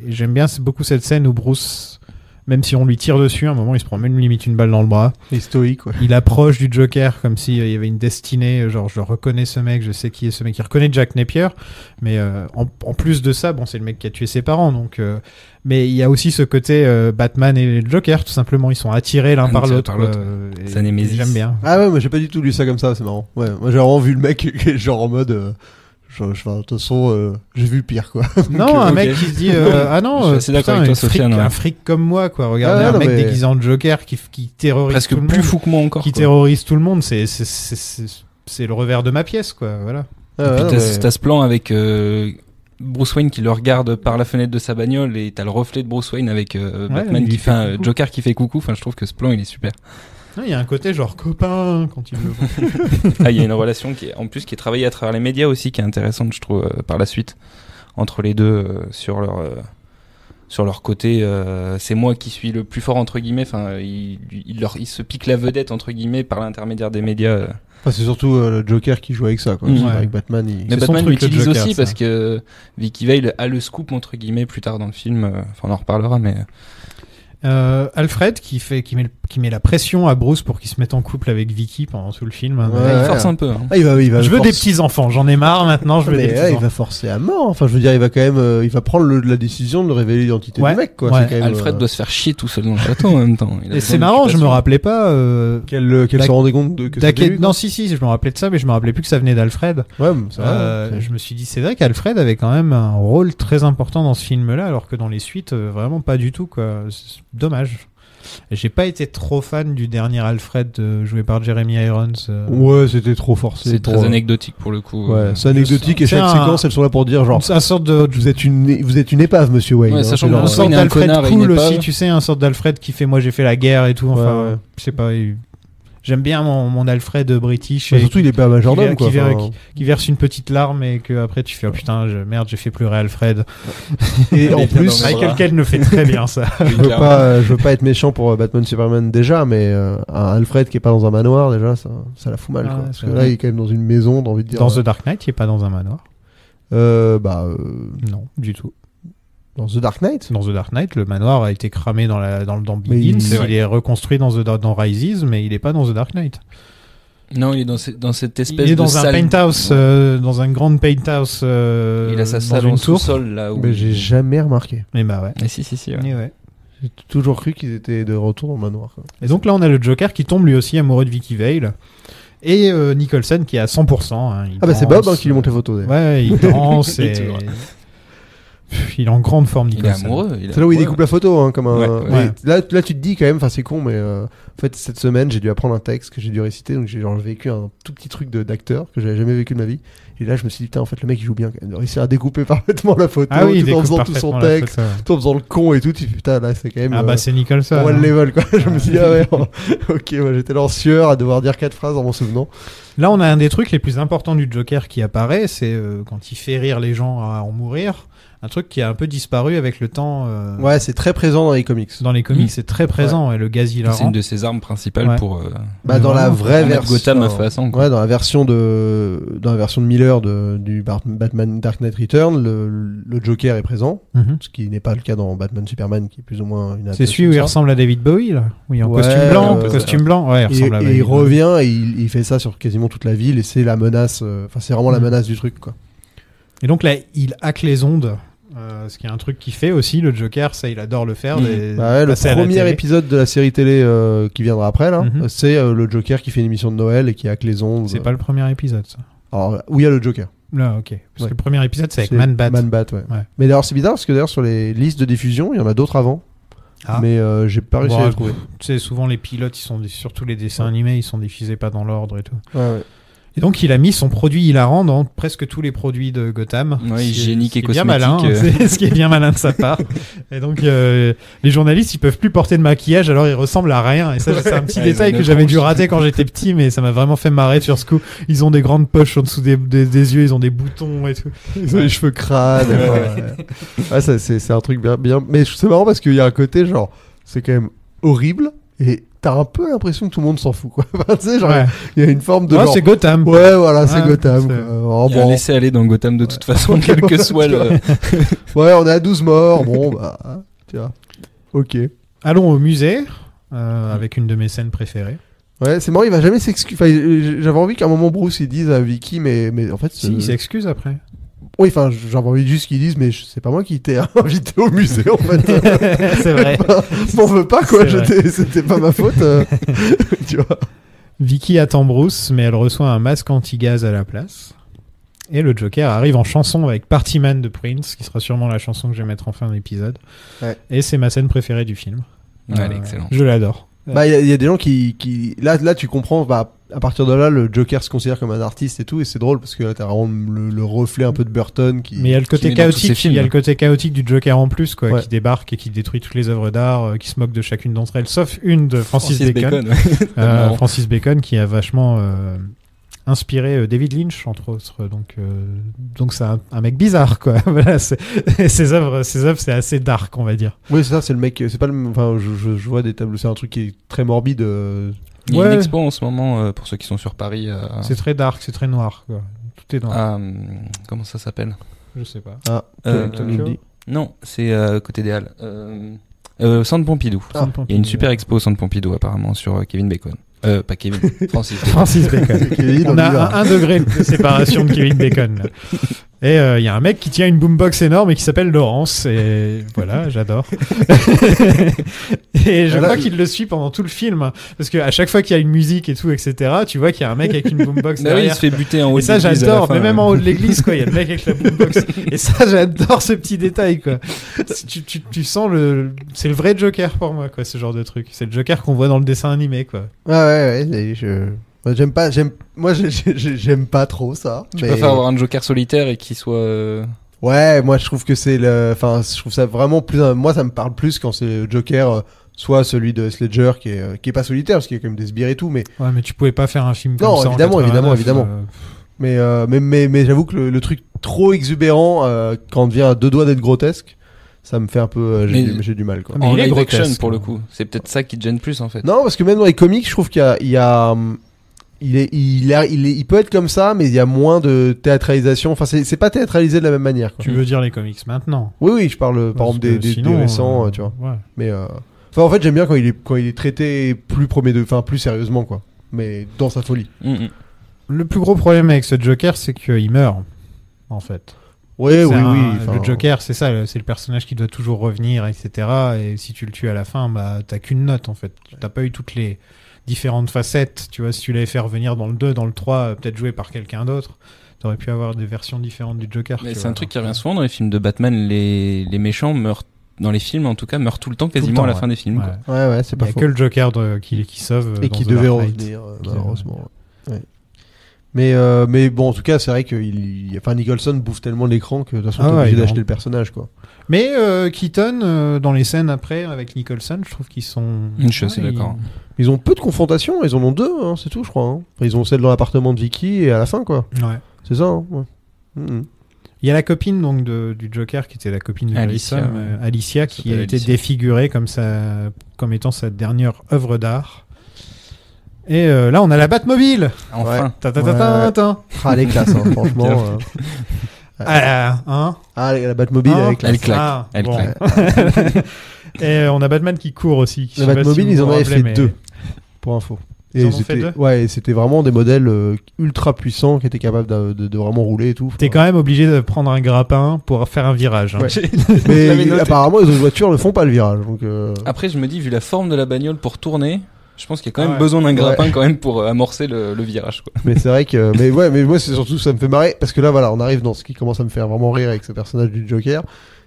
j'aime bien beaucoup cette scène où Bruce, même si on lui tire dessus, à un moment, il se prend même limite une balle dans le bras. Et stoïque, ouais. Il approche du Joker comme s'il y avait une destinée. Genre, je reconnais ce mec, je sais qui est ce mec. Il reconnaît Jack Napier. Mais en plus de ça, bon, c'est le mec qui a tué ses parents. Donc, mais il y a aussi ce côté Batman et le Joker, tout simplement. Ils sont attirés l'un par Attirés l'autre. par l'autre. Et Ça némésis. J'aime bien. Ah ouais, moi j'ai pas du tout lu ça comme ça, c'est marrant. Ouais, moi j'ai vraiment vu le mec genre en mode. De toute façon, j'ai vu pire quoi. Non, un ok. mec qui se dit ah non, Je suis assez d'accord avec toi, Sofiane, ouais. un fric comme moi quoi. Regardez Ah, un non, mec mais- déguisé en Joker qui terrorise Presque tout le plus monde, fou que moi encore. qui quoi. terrorise tout le monde. C'est le revers de ma pièce quoi. Voilà. Ah, Et puis ouais, t'as ce plan avec Bruce Wayne qui le regarde par la fenêtre de sa bagnole et t'as le reflet de Bruce Wayne avec Batman il qui fait fait coucou. Joker qui fait coucou. Enfin, je trouve que ce plan il est super. Il y a un côté genre copain quand il veut. Il y a une relation qui est travaillée à travers les médias aussi, qui est intéressante, je trouve, par la suite, entre les deux, sur leur côté. C'est moi qui suis le plus fort, entre guillemets. Enfin, il se pique la vedette, entre guillemets, par l'intermédiaire des médias. C'est surtout le Joker qui joue avec ça, quoi. Avec Batman. Mais Batman l'utilise aussi parce que Vicky Vale a le scoop, entre guillemets, plus tard dans le film. Enfin, on en reparlera, mais. Alfred qui met la pression à Bruce pour qu'il se mette en couple avec Vicky pendant tout le film. Il force un peu. Hein. Il va je veux des petits enfants, j'en ai marre maintenant. Je veux des petits enfants. Il va forcer à mort. Enfin, je veux dire, il va quand même, il va prendre la décision de révéler l'identité du mec, quoi. Ouais. C'est quand même, Alfred doit se faire chier tout seul dans le château en même temps. Et c'est marrant, je me rappelais pas qu'elle se rendait compte que c'était lui. Non, si, je me rappelais de ça, mais je me rappelais plus que ça venait d'Alfred. Ouais, c'est vrai. Je me suis dit, c'est vrai qu'Alfred avait quand même un rôle très important dans ce film-là, alors que dans les suites, vraiment pas du tout, quoi. C'est dommage. Et j'ai pas été trop fan du dernier Alfred joué par Jeremy Irons. Ouais, c'était trop forcé. C'est très anecdotique pour le coup. Ouais, c'est anecdotique et chaque séquence, elles sont là pour dire genre. C'est un sorte de. Vous êtes une épave, monsieur Wayne. Ouais, sachant un sorte d'Alfred cool aussi, tu sais, un sorte d'Alfred qui fait moi j'ai fait la guerre et tout. Enfin, je sais pas. J'aime bien mon Alfred british. Surtout, il est pas majordome, quoi. Qui verse une petite larme et que après tu fais oh putain, merde, j'ai fait pleurer Alfred. Et en plus, Michael Caine le fait très bien, ça. Je veux pas être méchant pour Batman Superman déjà, mais un Alfred qui est pas dans un manoir, déjà, ça la fout mal, quoi. Parce que là, il est quand même dans une maison, j'ai envie de dire. Dans The Dark Knight, il est pas dans un manoir. Non, du tout. Dans The Dark Knight, le manoir a été cramé dans Begins. Il est reconstruit dans Rises, mais il est pas dans The Dark Knight. Non, il est dans cette espèce de il est dans un salle... penthouse, dans un grand penthouse. Il a sa salle en sous-sol là. Mais j'ai jamais remarqué. Mais bah ouais. Mais si. Ouais. J'ai toujours cru qu'ils étaient de retour dans le manoir, quoi. Et donc là, on a le Joker qui tombe lui aussi amoureux de Vicky Vale. Et Nicholson qui est à 100%. Hein, c'est Bob qui lui montre les photos. Ouais, il danse et... Il est en grande forme, Nicholson. Il est amoureux. C'est là où il découpe la photo, hein, comme un. Ouais. Là, tu te dis quand même, enfin, c'est con, mais en fait, cette semaine, j'ai dû apprendre un texte que j'ai dû réciter, donc j'ai vécu un tout petit truc d'acteur que j'avais jamais vécu de ma vie. Et là, je me suis dit, putain, en fait, le mec, il joue bien quand même, de réussir à découper parfaitement la photo, tout en faisant tout son texte, tout en faisant le con et tout. Tu dis, putain, là, c'est quand même. C'est Nicholson. One level, quoi. Je me suis dit, ok, moi, j'étais là en sueur à devoir dire 4 phrases en m'en souvenant. Là, on a un des trucs les plus importants du Joker qui apparaît, c'est quand il fait rire les gens à en mourir. Un truc qui a un peu disparu avec le temps. Ouais, c'est très présent dans les comics. Dans les comics, c'est très présent. Ouais. Et le gaz hilarant. C'est une de ses armes principales pour. Dans la vraie version. Gotham façon. Ouais, dans la version de Miller du Batman Dark Knight Return, le Joker est présent, ce qui n'est pas le cas dans Batman Superman, qui est plus ou moins une. C'est celui où il ressemble à David Bowie là. Oui, en costume blanc. Ouais, il ressemble à David Bowie. Il revient et il fait ça sur quasiment toute la ville et c'est la menace. Enfin, c'est vraiment la menace du truc, quoi. Et donc là, il hack les ondes. Ce qui est un truc qu'il fait aussi, le Joker, ça il adore le faire. Le premier épisode de la série télé qui viendra après, là, c'est le Joker qui fait une émission de Noël et qui hack les ondes. C'est pas le premier épisode, ça. Alors, où il y a le Joker. Là, ok. Parce que le premier épisode, c'est avec Man-Bat. Man-Bat, ouais. Mais d'ailleurs, c'est bizarre parce que d'ailleurs, sur les listes de diffusion, il y en a d'autres avant. Mais j'ai pas réussi à les trouver. Tu sais, souvent les pilotes, surtout les dessins animés, ils sont diffusés pas dans l'ordre et tout. Ouais. Et donc il a mis son produit hilarant dans presque tous les produits de Gotham. Ouais, hygiénique et cosmétique. Bien malin, c'est ce qui est bien malin de sa part. Et donc les journalistes ils peuvent plus porter de maquillage alors ils ressemblent à rien. Et ça c'est un petit détail que j'avais dû rater quand j'étais petit, mais ça m'a vraiment fait marrer sur ce coup. Ils ont des grandes poches en dessous des yeux, ils ont des boutons et tout. Ils ont les cheveux crades. Ouais, ça, c'est un truc bien. Mais c'est marrant parce qu'il y a un côté genre c'est quand même horrible et t'as un peu l'impression que tout le monde s'en fout, quoi. Enfin, tu sais, genre, il y a une forme de. Ouais, c'est Gotham. Ouais, voilà, c'est Gotham. Il a laissé aller dans Gotham de toute façon, quel que soit le. Ouais, on est à 12 morts. Bon, bah, tu vois. Ok. Allons au musée, avec une de mes scènes préférées. Ouais, c'est marrant, il va jamais s'excuser. Enfin, j'avais envie qu'à un moment Bruce il dise à Vicky, mais en fait. Si, il s'excuse après. Oui, enfin, j'avais envie juste qu'ils disent, mais c'est pas moi qui t'ai invité au musée, en fait. C'est vrai. M'en veux pas, quoi. C'était pas ma faute. Tu vois. Vicky attend Bruce, mais elle reçoit un masque anti-gaz à la place. Et le Joker arrive en chanson avec Party Man de Prince, qui sera sûrement la chanson que je vais mettre en fin d'épisode. Ouais. Et c'est ma scène préférée du film. Ouais, elle est excellente. Je l'adore. Bah, il y a des gens qui... Là, tu comprends, bah, à partir de là, le Joker se considère comme un artiste et tout, et c'est drôle parce que là, t'as vraiment le reflet un peu de Burton qui... Mais il y a le côté met dans tous ses chaotique, films. il y a le côté chaotique du Joker en plus, quoi, Ouais. qui débarque et qui détruit toutes les œuvres d'art, qui se moque de chacune d'entre elles, sauf une de Francis Bacon. ouais. Marrant. Francis Bacon qui a vachement inspiré David Lynch entre autres, donc c'est un mec bizarre, quoi. Voilà, ses œuvres c'est assez dark, on va dire. Oui, c'est ça, c'est le mec... C'est pas le... Enfin, je vois des tableaux, c'est un truc qui est très morbide. Il y a une Ouais. expo en ce moment pour ceux qui sont sur Paris. C'est très dark, c'est très noir, quoi. Tout est noir. Comment ça s'appelle? Je sais pas. Ah, Euh, tu nous le dis. Non, c'est côté des Halles. Centre Pompidou. Ah, Il y a une super expo au Centre Pompidou apparemment sur Kevin Bacon. Pas Kevin, Francis. Francis Bacon. Kevin, On on y a va. un degré de séparation de Kevin Bacon, là. Et il y a un mec qui tient une boombox énorme et qui s'appelle Laurence, et voilà, j'adore. Et je Voilà. crois qu'il le suit pendant tout le film, parce qu'à chaque fois qu'il y a une musique et tout, etc., tu vois qu'il y a un mec avec une boombox Bah oui, il derrière. se fait buter en haut Et de ça, l'église à la j'adore, fin, mais même ouais. en haut de l'église, quoi, il y a le mec avec la boombox. Et ça, j'adore ce petit détail, quoi. Tu sens c'est le vrai Joker pour moi, quoi, ce genre de truc. C'est le Joker qu'on voit dans le dessin animé, quoi. Ouais, moi, j'aime pas trop ça. Tu préfères avoir un Joker solitaire et qui soit. Ouais, moi je trouve que je trouve ça vraiment plus, moi ça me parle plus quand c'est le Joker, soit celui de Sledger qui est pas solitaire parce qu'il y a quand même des sbires et tout, mais Ouais, mais tu pouvais pas faire un film comme Non, ça. évidemment, en 89, évidemment. mais j'avoue que le truc trop exubérant, quand on devient à deux doigts d'être grotesque, ça me fait un peu, j'ai du mal, quoi. Mais En il est live action grotesque, pour le hein. coup. C'est peut-être ça qui te gêne plus en fait. Non, parce que même dans les comics, je trouve il peut être comme ça, mais il y a moins de théâtralisation. Enfin, c'est pas théâtralisé de la même manière, quoi. Tu veux dire les comics maintenant? Oui, je parle par exemple des sinon, récents, tu vois. Ouais. Mais enfin, en fait, j'aime bien quand il est traité plus plus sérieusement, quoi. Mais dans sa folie. Le plus gros problème avec ce Joker, c'est qu'il meurt, en fait. Oui. Le Joker, c'est ça, c'est le personnage qui doit toujours revenir, etc. Et si tu le tues à la fin, bah, t'as qu'une note, en fait. T'as pas eu toutes les différentes facettes. Tu vois, si tu l'avais fait revenir dans le 2, dans le 3, peut-être joué par quelqu'un d'autre, t'aurais pu avoir des versions différentes du Joker. Mais tu c'est vois. un truc qui revient souvent dans les films de Batman. Les méchants meurent, dans les films en tout cas, meurent tout le temps quasiment temps, à la ouais. fin des films. Ouais. quoi. Ouais, c'est Il pas y a faux. que le Joker qui sauve. Et dans qui The devait Dark Knight. revenir, Qui malheureusement. Ouais. Mais bon, en tout cas, c'est vrai que Nicholson bouffe tellement l'écran que de toute façon, t'es obligé il est d'acheter en- le personnage, quoi. Mais Keaton, dans les scènes après, avec Nicholson, je trouve qu'ils sont... Je suis assez Ouais, d'accord. Ils ont peu de confrontations, ils en ont deux, hein, c'est tout, je crois. Hein. Enfin, ils ont celle dans l'appartement de Vicky et à la fin, quoi. Ouais. C'est ça, hein, ouais. Mhm. Il y a la copine donc du Joker qui était la copine de Alicia, Grayson, ouais. Alicia, qui s'appelle a été Alicia. défigurée comme étant sa dernière œuvre d'art. Et là, on a la Batmobile. Enfin. Ta-ta-ta-ta-ta. Ah, elle est classe, hein, franchement. Hein La Batmobile, elle est classe. Elle claque. Ah, Elle bon. claque. Et on a Batman qui court aussi. Je La sais pas Batmobile, si vous ils en vous avaient rappelez, fait mais- deux, pour info. Ils en ont fait c'était, deux ouais, et c'était vraiment des modèles ultra puissants qui étaient capables de vraiment rouler et tout. T'es quand même obligé de prendre un grappin pour faire un virage. hein. Ouais. Je Mais l'avais noté. apparemment, les autres voitures ne font pas le virage. Donc, Après, je me dis, vu la forme de la bagnole pour tourner, je pense qu'il y a quand même Ouais. besoin d'un grappin quand même pour amorcer le virage. Quoi. mais c'est vrai que. Mais moi, c'est surtout ça me fait marrer. Parce que là, voilà, on arrive dans ce qui commence à me faire vraiment rire avec ce personnage du Joker.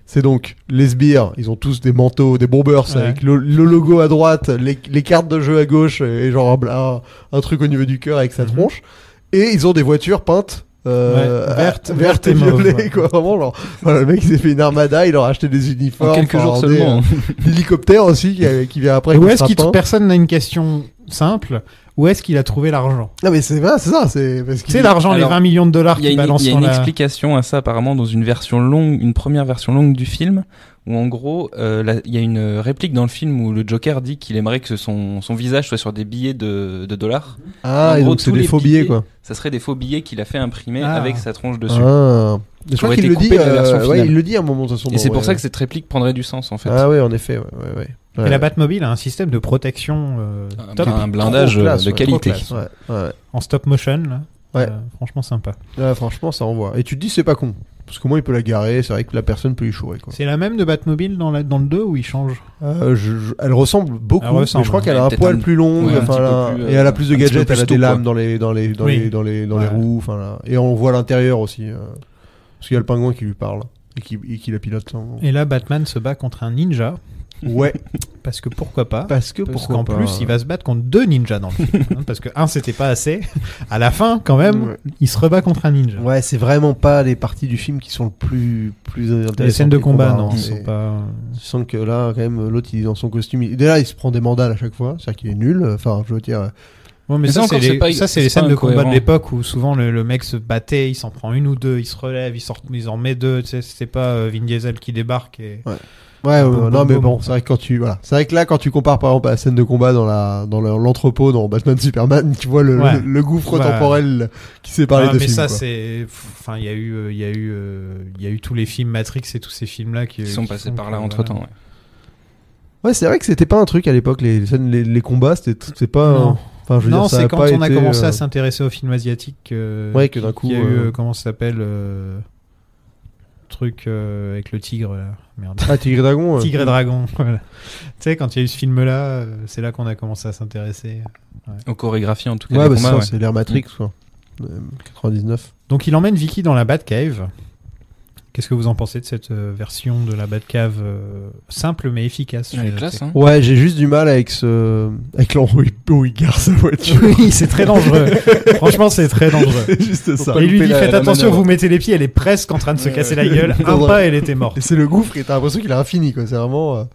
C'est donc les sbires, ils ont tous des manteaux, des bombers Ouais. avec le logo à droite, les cartes de jeu à gauche et genre un truc au niveau du cœur avec sa tronche. Et ils ont des voitures peintes. Verte et et mauve, violet, ouais. quoi. Vraiment, genre, voilà, le mec il s'est fait une armada, il leur a acheté des uniformes. En quelques jours enfin, seulement. L'hélicoptère aussi qui vient après. Et où qui est-ce sera qu'il peint. personne n'a une question simple? Où est-ce qu'il a trouvé l'argent? Non mais c'est vrai, c'est ça, c'est parce qu'il C'est l'argent, les Alors, 20 millions de dollars Il y a qu'il balance il y a dans une la... explication à ça apparemment dans une version longue, une première version longue du film, où en gros, il y a une réplique dans le film où le Joker dit qu'il aimerait que son visage soit sur des billets de dollars. Ah, En et gros, donc c'est tous des les faux billets, billets, quoi. Ça serait des faux billets qu'il a fait imprimer Ah. avec sa tronche dessus. Ah. Je crois aurait qu'il été le dit. coupé de la version Ouais, finale. il le dit à un moment de toute façon. Et c'est pour ouais, ça ouais. que cette réplique prendrait du sens en fait. Ah oui, en effet, ouais. Et la Batmobile a un système de protection top, Un blindage Trop classe, de ouais, qualité. trop classe. Ouais. en stop motion. Là. Ouais. Franchement sympa. Ouais, franchement, ça envoie. Et tu te dis, c'est pas con. Parce qu'au moins, il peut la garer. C'est vrai que la personne peut y chourer, quoi. C'est la même de Batmobile dans le 2 où il change? Elle ressemble beaucoup. Elle ressemble, mais je crois qu'elle a ouais, un peut-être poil un- plus long. ouais, un Enfin, petit peu là, plus, et elle a plus de un petit peu gadgets. Elle plus a des tôt, lames quoi. dans les Oui. les Ouais. roues. Enfin, là. Et on voit l'intérieur aussi. Parce qu'il y a le pingouin qui lui parle. Et qui la pilote. Et là, Batman se bat contre un ninja Ouais, Parce que pourquoi pas. parce qu'en Qu'en plus, il va se battre contre 2 ninjas dans le film. Hein, parce que un, c'était pas assez. À la fin, quand même, Ouais. il se rebat contre un ninja. Ouais, c'est vraiment pas les parties du film qui sont le plus intéressantes. Les scènes de les combat, combats, non, hein. sont pas. Tu sens que là, quand même, l'autre, il est dans son costume. Déjà, il se prend des mandales à chaque fois. C'est-à-dire qu'il est nul. Enfin, je veux dire. Ouais, mais Mais ça, ça, c'est encore, les, c'est pas- ça, c'est c'est les pas scènes de combat incohérent. de l'époque où souvent le mec se battait, il s'en prend une ou deux, il se relève, il en met deux. Tu sais, c'est pas Vin Diesel qui débarque. Et... Ouais, Boum, non, boum, mais boum. bon, c'est vrai que c'est vrai que là, quand tu compares par exemple à la scène de combat dans l'entrepôt dans Batman Superman, tu vois Ouais. le gouffre Ouais. temporel qui sépare les Ah, deux mais films. ça, quoi. c'est. Enfin, il y a eu tous les films Matrix et tous ces films-là qui Ils sont passés font par que, là entre temps. voilà. Ouais, c'est vrai que c'était pas un truc à l'époque, les scènes, les combats, c'est pas. Non. Enfin, je veux Non, dire, ça c'est a quand pas on a été, commencé à s'intéresser aux films asiatiques Ouais, que d'un coup, qu'il y a eu, comment ça s'appelle truc avec le tigre là. Merde. Ah, Tigre et Dragon. Tigre et Dragon. Voilà. Tu sais, quand il y a eu ce film-là, c'est là qu'on a commencé à s'intéresser. Aux chorégraphies en tout cas. Ouais, des bah, combats, ça, ouais. c'est l'ère Matrix, quoi. 99. Donc il emmène Vicky dans la Batcave. Qu'est-ce que vous en pensez de cette version de la Batcave simple mais efficace? Elle est j'ai classe, noté. hein. Ouais, j'ai juste du mal avec l'endroit où il gare sa voiture. Oui, c'est très dangereux. Franchement, c'est très dangereux. C'est juste ça. pas Et lui louper dit la- faites la attention, manœuvre. vous mettez les pieds, elle est presque en train de se casser la gueule. Un Ouais. pas, elle était morte. Et c'est le gouffre et t'as l'impression qu'il a infini, quoi. C'est vraiment.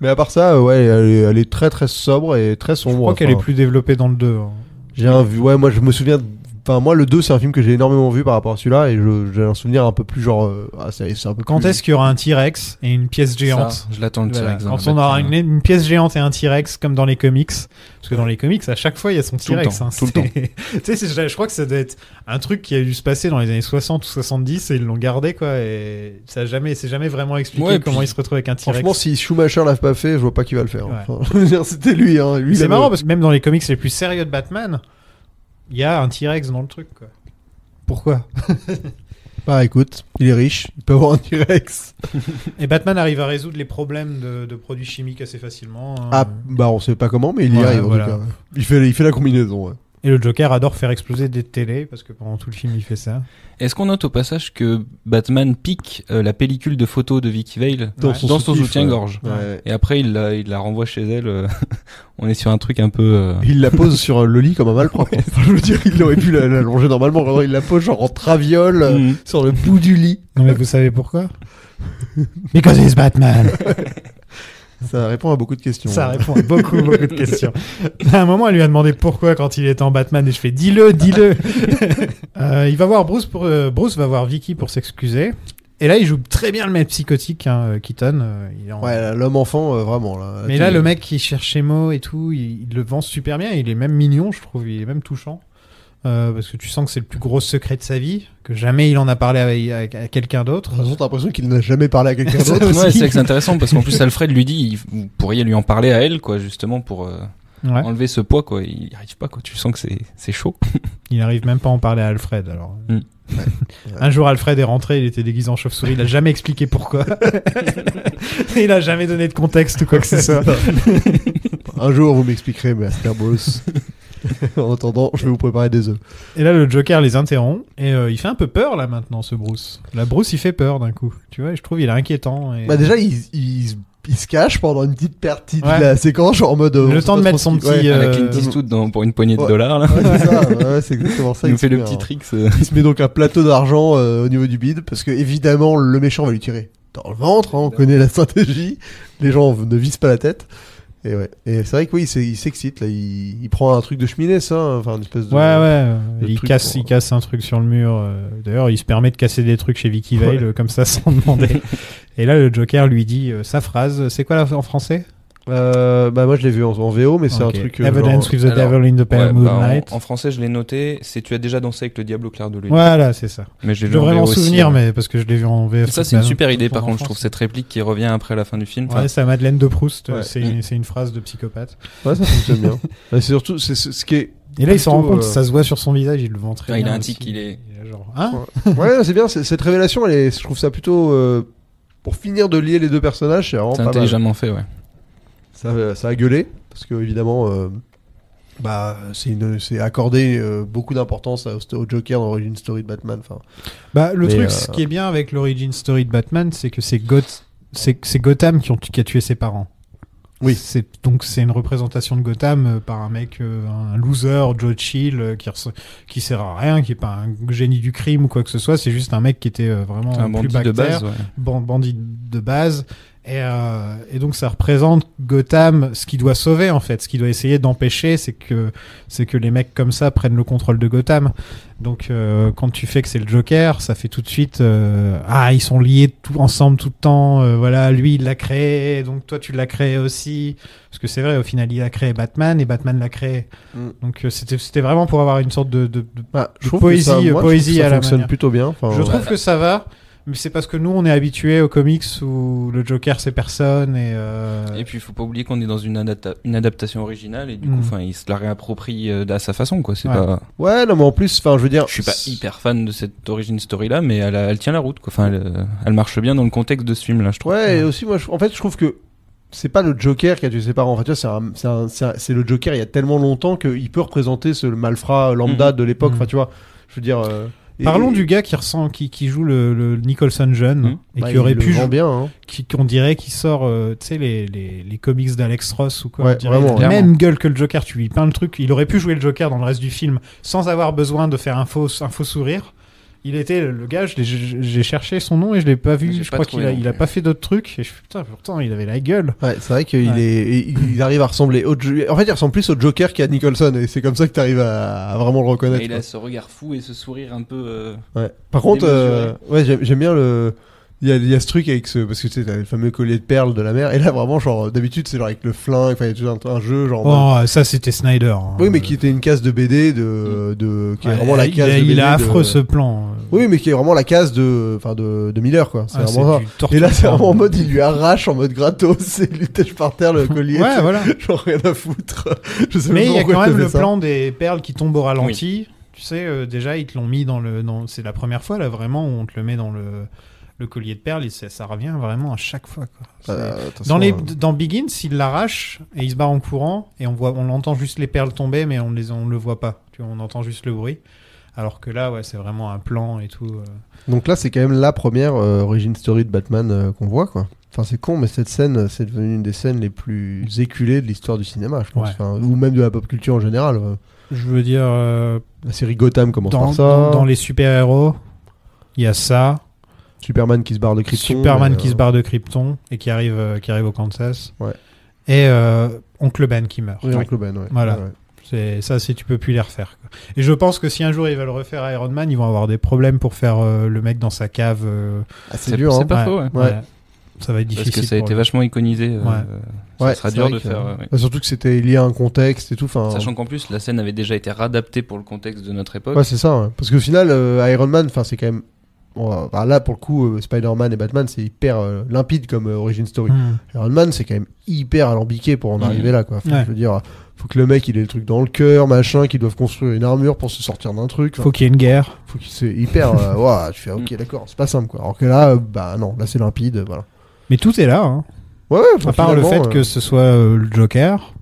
Mais à part ça, ouais, elle est très très sobre et très sombre. Je crois qu'elle est plus développée dans le 2. hein. Ouais, moi je me souviens. Enfin, moi le 2, c'est un film que j'ai énormément vu par rapport à celui-là et j'ai un souvenir un peu plus genre. C'est un peu Quand plus... est-ce qu'il y aura un T-Rex et une pièce géante? Ça, je l'attends le Voilà. T-Rex. dans Quand la on aura Batcave. une pièce géante et un T-Rex comme dans les comics, parce que dans les comics à chaque fois il y a son Tout le T-Rex. temps, hein. tout le temps. Tu sais, je crois que ça doit être un truc qui a dû se passer dans les années 60 ou 70 et ils l'ont gardé quoi. Et ça c'est jamais vraiment expliqué Ouais, comment puis- il se retrouve avec un T-Rex. Franchement, si Schumacher l'a pas fait, je vois pas qui va le faire. Ouais. Enfin, je veux dire, c'était lui. Hein. Lui, c'est il marrant avait- parce que même dans les comics les plus sérieux de Batman, il y a un T-Rex dans le truc quoi. Pourquoi? Bah écoute, il est riche, il peut avoir un T-Rex. Et Batman arrive à résoudre les problèmes de produits chimiques assez facilement. hein. Ah, bah on sait pas comment, mais il y Ouais, arrive en voilà. tout cas. Il fait la combinaison. Ouais. Et le Joker adore faire exploser des télés parce que pendant tout le film il fait ça. Est-ce qu'on note au passage que Batman pique la pellicule de photos de Vicky Vale Dans Ouais. son dans son soutif, soutien-gorge Ouais. et après il la renvoie chez elle. On est sur un truc un peu. Il la pose sur le lit comme un malpropre. Enfin, je veux dire, il aurait pu la longer normalement. Vraiment, il la pose genre en traviole Mhm. sur le bout du lit. Non mais vous savez pourquoi? Because he's Batman. Ça répond à beaucoup de questions. Ça répond à beaucoup de questions. À un moment, elle lui a demandé pourquoi quand il était en Batman et je fais dis-le. Il va voir Bruce va voir Vicky pour s'excuser. Et là, il joue très bien le mec psychotique, hein, Keaton. Il est en- Ouais, l'homme enfant, vraiment là. Mais là, le mec qui cherche ses mots et tout, il le vend super bien. Il est même mignon, je trouve. Il est même touchant. Parce que tu sens que c'est le plus gros secret de sa vie, que jamais il en a parlé à quelqu'un d'autre. De toute façon, t'as l'impression qu'il n'a jamais parlé à quelqu'un d'autre. aussi. Ouais, c'est vrai que c'est intéressant parce qu'en plus Alfred lui dit vous pourriez lui en parler à elle quoi justement pour Ouais. enlever ce poids quoi. Il y arrive pas quoi. Tu sens que c'est chaud. Il n'arrive même pas à en parler à Alfred. Alors. Mm. Un jour, Alfred est rentré, il était déguisé en chauve-souris, il a jamais expliqué pourquoi. Il a jamais donné de contexte ou quoi que ce soit. Un jour, vous m'expliquerez, Master Bruce. En attendant, je vais vous préparer des œufs. Et là, le Joker les interrompt et il fait un peu peur là maintenant, ce Bruce. La Bruce, il fait peur d'un coup. Tu vois, je trouve il est inquiétant. Et... Bah déjà, il se cache pendant une petite partie Ouais. de la séquence, genre en mode. Le on sait temps pas de mettre trop son ce qu'il- petit, Ouais. À la Clint Eastwood pour une poignée de Ouais. dollars là. Ouais, c'est ça, ouais, c'est exactement ça. Il nous fait se le met petit un- trick. Il se met donc un plateau d'argent au niveau du bide, parce que évidemment, le méchant va lui tirer dans le ventre, hein, on connaît la stratégie. Les gens ne visent pas la tête. Et ouais. Et c'est vrai que oui, il s'excite, là. Il prend un truc de cheminée, ça. Enfin, une espèce de. Ouais. le Il truc casse, pour- il casse un truc sur le mur. D'ailleurs, il se permet de casser des trucs chez Vicky Vale comme ça sans demander. Et là, le Joker lui dit sa phrase. C'est quoi en français? Bah, moi, je l'ai vu en VO, mais c'est Ok. un truc. Evidence genre- with the Alors, devil in the pale Ouais, bah, moonlight. en français, je l'ai noté. C'est tu as déjà dansé avec le diable au clair de lune. Voilà, c'est ça. Mais je l'ai Je vu en devrais VO m'en aussi, souvenir, hein. mais parce que je l'ai vu en VF. Ça, c'est une super idée, par contre, je trouve, cette réplique qui revient après la fin du film. Enfin, Ouais, c'est à Madeleine de Proust. Ouais. C'est une phrase de psychopathe. Ouais, ça fonctionne bien. Ouais, c'est surtout, c'est ce qui est. Et là, il s'en rend Plutôt, compte, ça se voit sur son visage, il le vend très Ah, il bien. a un aussi. tic, il est- genre, hein? Ouais, c'est bien. Cette révélation, je trouve ça plutôt. Pour finir de lier les deux personnages, c'est vraiment c'est pas mal. intelligemment fait, ouais. Ça a gueulé, parce que évidemment, bah, c'est accorder beaucoup d'importance au Joker dans l'origin story de Batman. Enfin, Bah, le Mais, truc, ce qui est bien avec l'origin story de Batman, c'est que c'est Gotham qui a tué ses parents. Oui. Donc c'est une représentation de Gotham par un mec, un loser, Joe Chill, qui sert à rien, qui est pas un génie du crime ou quoi que ce soit. C'est juste un mec qui était vraiment un plus bandit de bactère, base. Ouais. bandit de base. Et donc ça représente Gotham, ce qu'il doit sauver en fait, ce qu'il doit essayer d'empêcher, c'est que les mecs comme ça prennent le contrôle de Gotham. Donc quand tu fais que c'est le Joker, ça fait tout de suite ils sont liés ensemble tout le temps. Voilà, lui il l'a créé, donc toi tu l'as créé aussi. Parce que c'est vrai, au final il a créé Batman et Batman l'a créé. Donc c'était vraiment pour avoir une sorte de je trouve poésie, que ça, poésie ça à la fonctionne manière. plutôt bien. Je trouve que ça va. Mais c'est parce que nous, on est habitués aux comics où le Joker, c'est personne. Et puis, il faut pas oublier qu'on est dans une adaptation originale et du coup, il se la réapproprie à sa façon, quoi. C'est pas... Ouais, non, mais en plus, je veux dire... Je suis pas hyper fan de cette origin story-là, mais elle tient la route, quoi. Enfin, elle marche bien dans le contexte de ce film-là, je trouve. Ouais, et aussi, moi, en fait, je trouve que c'est pas le Joker qui a tué ses parents. En fait, tu vois, c'est le Joker il y a tellement longtemps qu'il peut représenter ce malfrat lambda de l'époque. Enfin, tu vois, je veux dire... Parlons du gars qui joue le Nicholson jeune et qui aurait pu jouer bien, qu'on dirait qu'il sort tu sais les comics d'Alex Ross ou quoi, ouais, vraiment, même gueule que le Joker, tu lui peins le truc, il aurait pu jouer le Joker dans le reste du film sans avoir besoin de faire un faux sourire. Il était le gars, j'ai cherché son nom et je l'ai pas vu. Je crois qu'il a pas fait d'autres trucs. Et putain, pourtant il avait la gueule. Ouais, c'est vrai qu'il il arrive à ressembler en fait, il ressemble plus au Joker qu'à Nicholson et c'est comme ça que tu arrives à vraiment le reconnaître. Et il a ce regard fou et ce sourire un peu. Ouais. Par contre, j'aime bien le. Il y a ce truc avec parce que tu sais, t'as le fameux collier de perles de la mère, et là vraiment, genre, d'habitude, c'est genre avec le flingue, il y a toujours un jeu, genre. Ça c'était Snyder. Oui, mais qui était une case de BD qui est vraiment la case de BD. Il est affreux ce plan. Oui, mais qui est vraiment la case de Miller, quoi. C'est vraiment ça. Et là, c'est vraiment en mode, il lui arrache en mode gratos, et il lui tèche par terre le collier. Ouais, voilà. Genre rien à foutre. Je sais mais il y a quand même le ça. plan des perles qui tombent au ralenti. Oui. Tu sais, déjà, ils te l'ont mis c'est la première fois, là, vraiment, où on te le met dans le collier de perles, ça revient vraiment à chaque fois, quoi. Dans Begins, il l'arrache et il se barre en courant et on entend juste les perles tomber, mais on le voit pas. Tu vois, on entend juste le bruit. Alors que là, ouais, c'est vraiment un plan et tout. Donc là, c'est quand même la première origin story de Batman qu'on voit, quoi. Enfin, c'est con, mais cette scène, c'est devenu une des scènes les plus éculées de l'histoire du cinéma, je pense. Ouais. Enfin, ou même de la pop culture en général. Je veux dire, la série Gotham commence par ça. Dans les super-héros, il y a ça. Superman qui se barre de Krypton. Qui se barre de Krypton et qui arrive au Kansas. Ouais. Et Oncle Ben qui meurt. Oui, Oncle Ben, ouais. Voilà. Ouais. Tu peux plus les refaire, quoi. Et je pense que si un jour ils veulent refaire Iron Man, ils vont avoir des problèmes pour faire le mec dans sa cave. C'est dur, c'est pas faux, ouais. Ça va être difficile. Parce que ça a été vachement iconisé. Ça sera dur de faire. Surtout que c'était lié à un contexte et tout. Sachant qu'en plus, la scène avait déjà été réadaptée pour le contexte de notre époque. Ouais, c'est ça. Ouais. Parce qu'au final, Iron Man, c'est quand même. Là, pour le coup, Spider-Man et Batman, c'est hyper limpide comme origin story. Iron Man, c'est quand même hyper alambiqué pour en arriver là, quoi. Je veux dire, faut que le mec il ait le truc dans le cœur, machin, qu'ils doivent construire une armure pour se sortir d'un truc. Faut qu'il y ait une guerre. C'est hyper. Tu fais ok, d'accord, c'est pas simple, quoi. Alors que là, non, là c'est limpide, voilà. Mais tout est là, hein. Ouais, à part le fait que ce soit le Joker.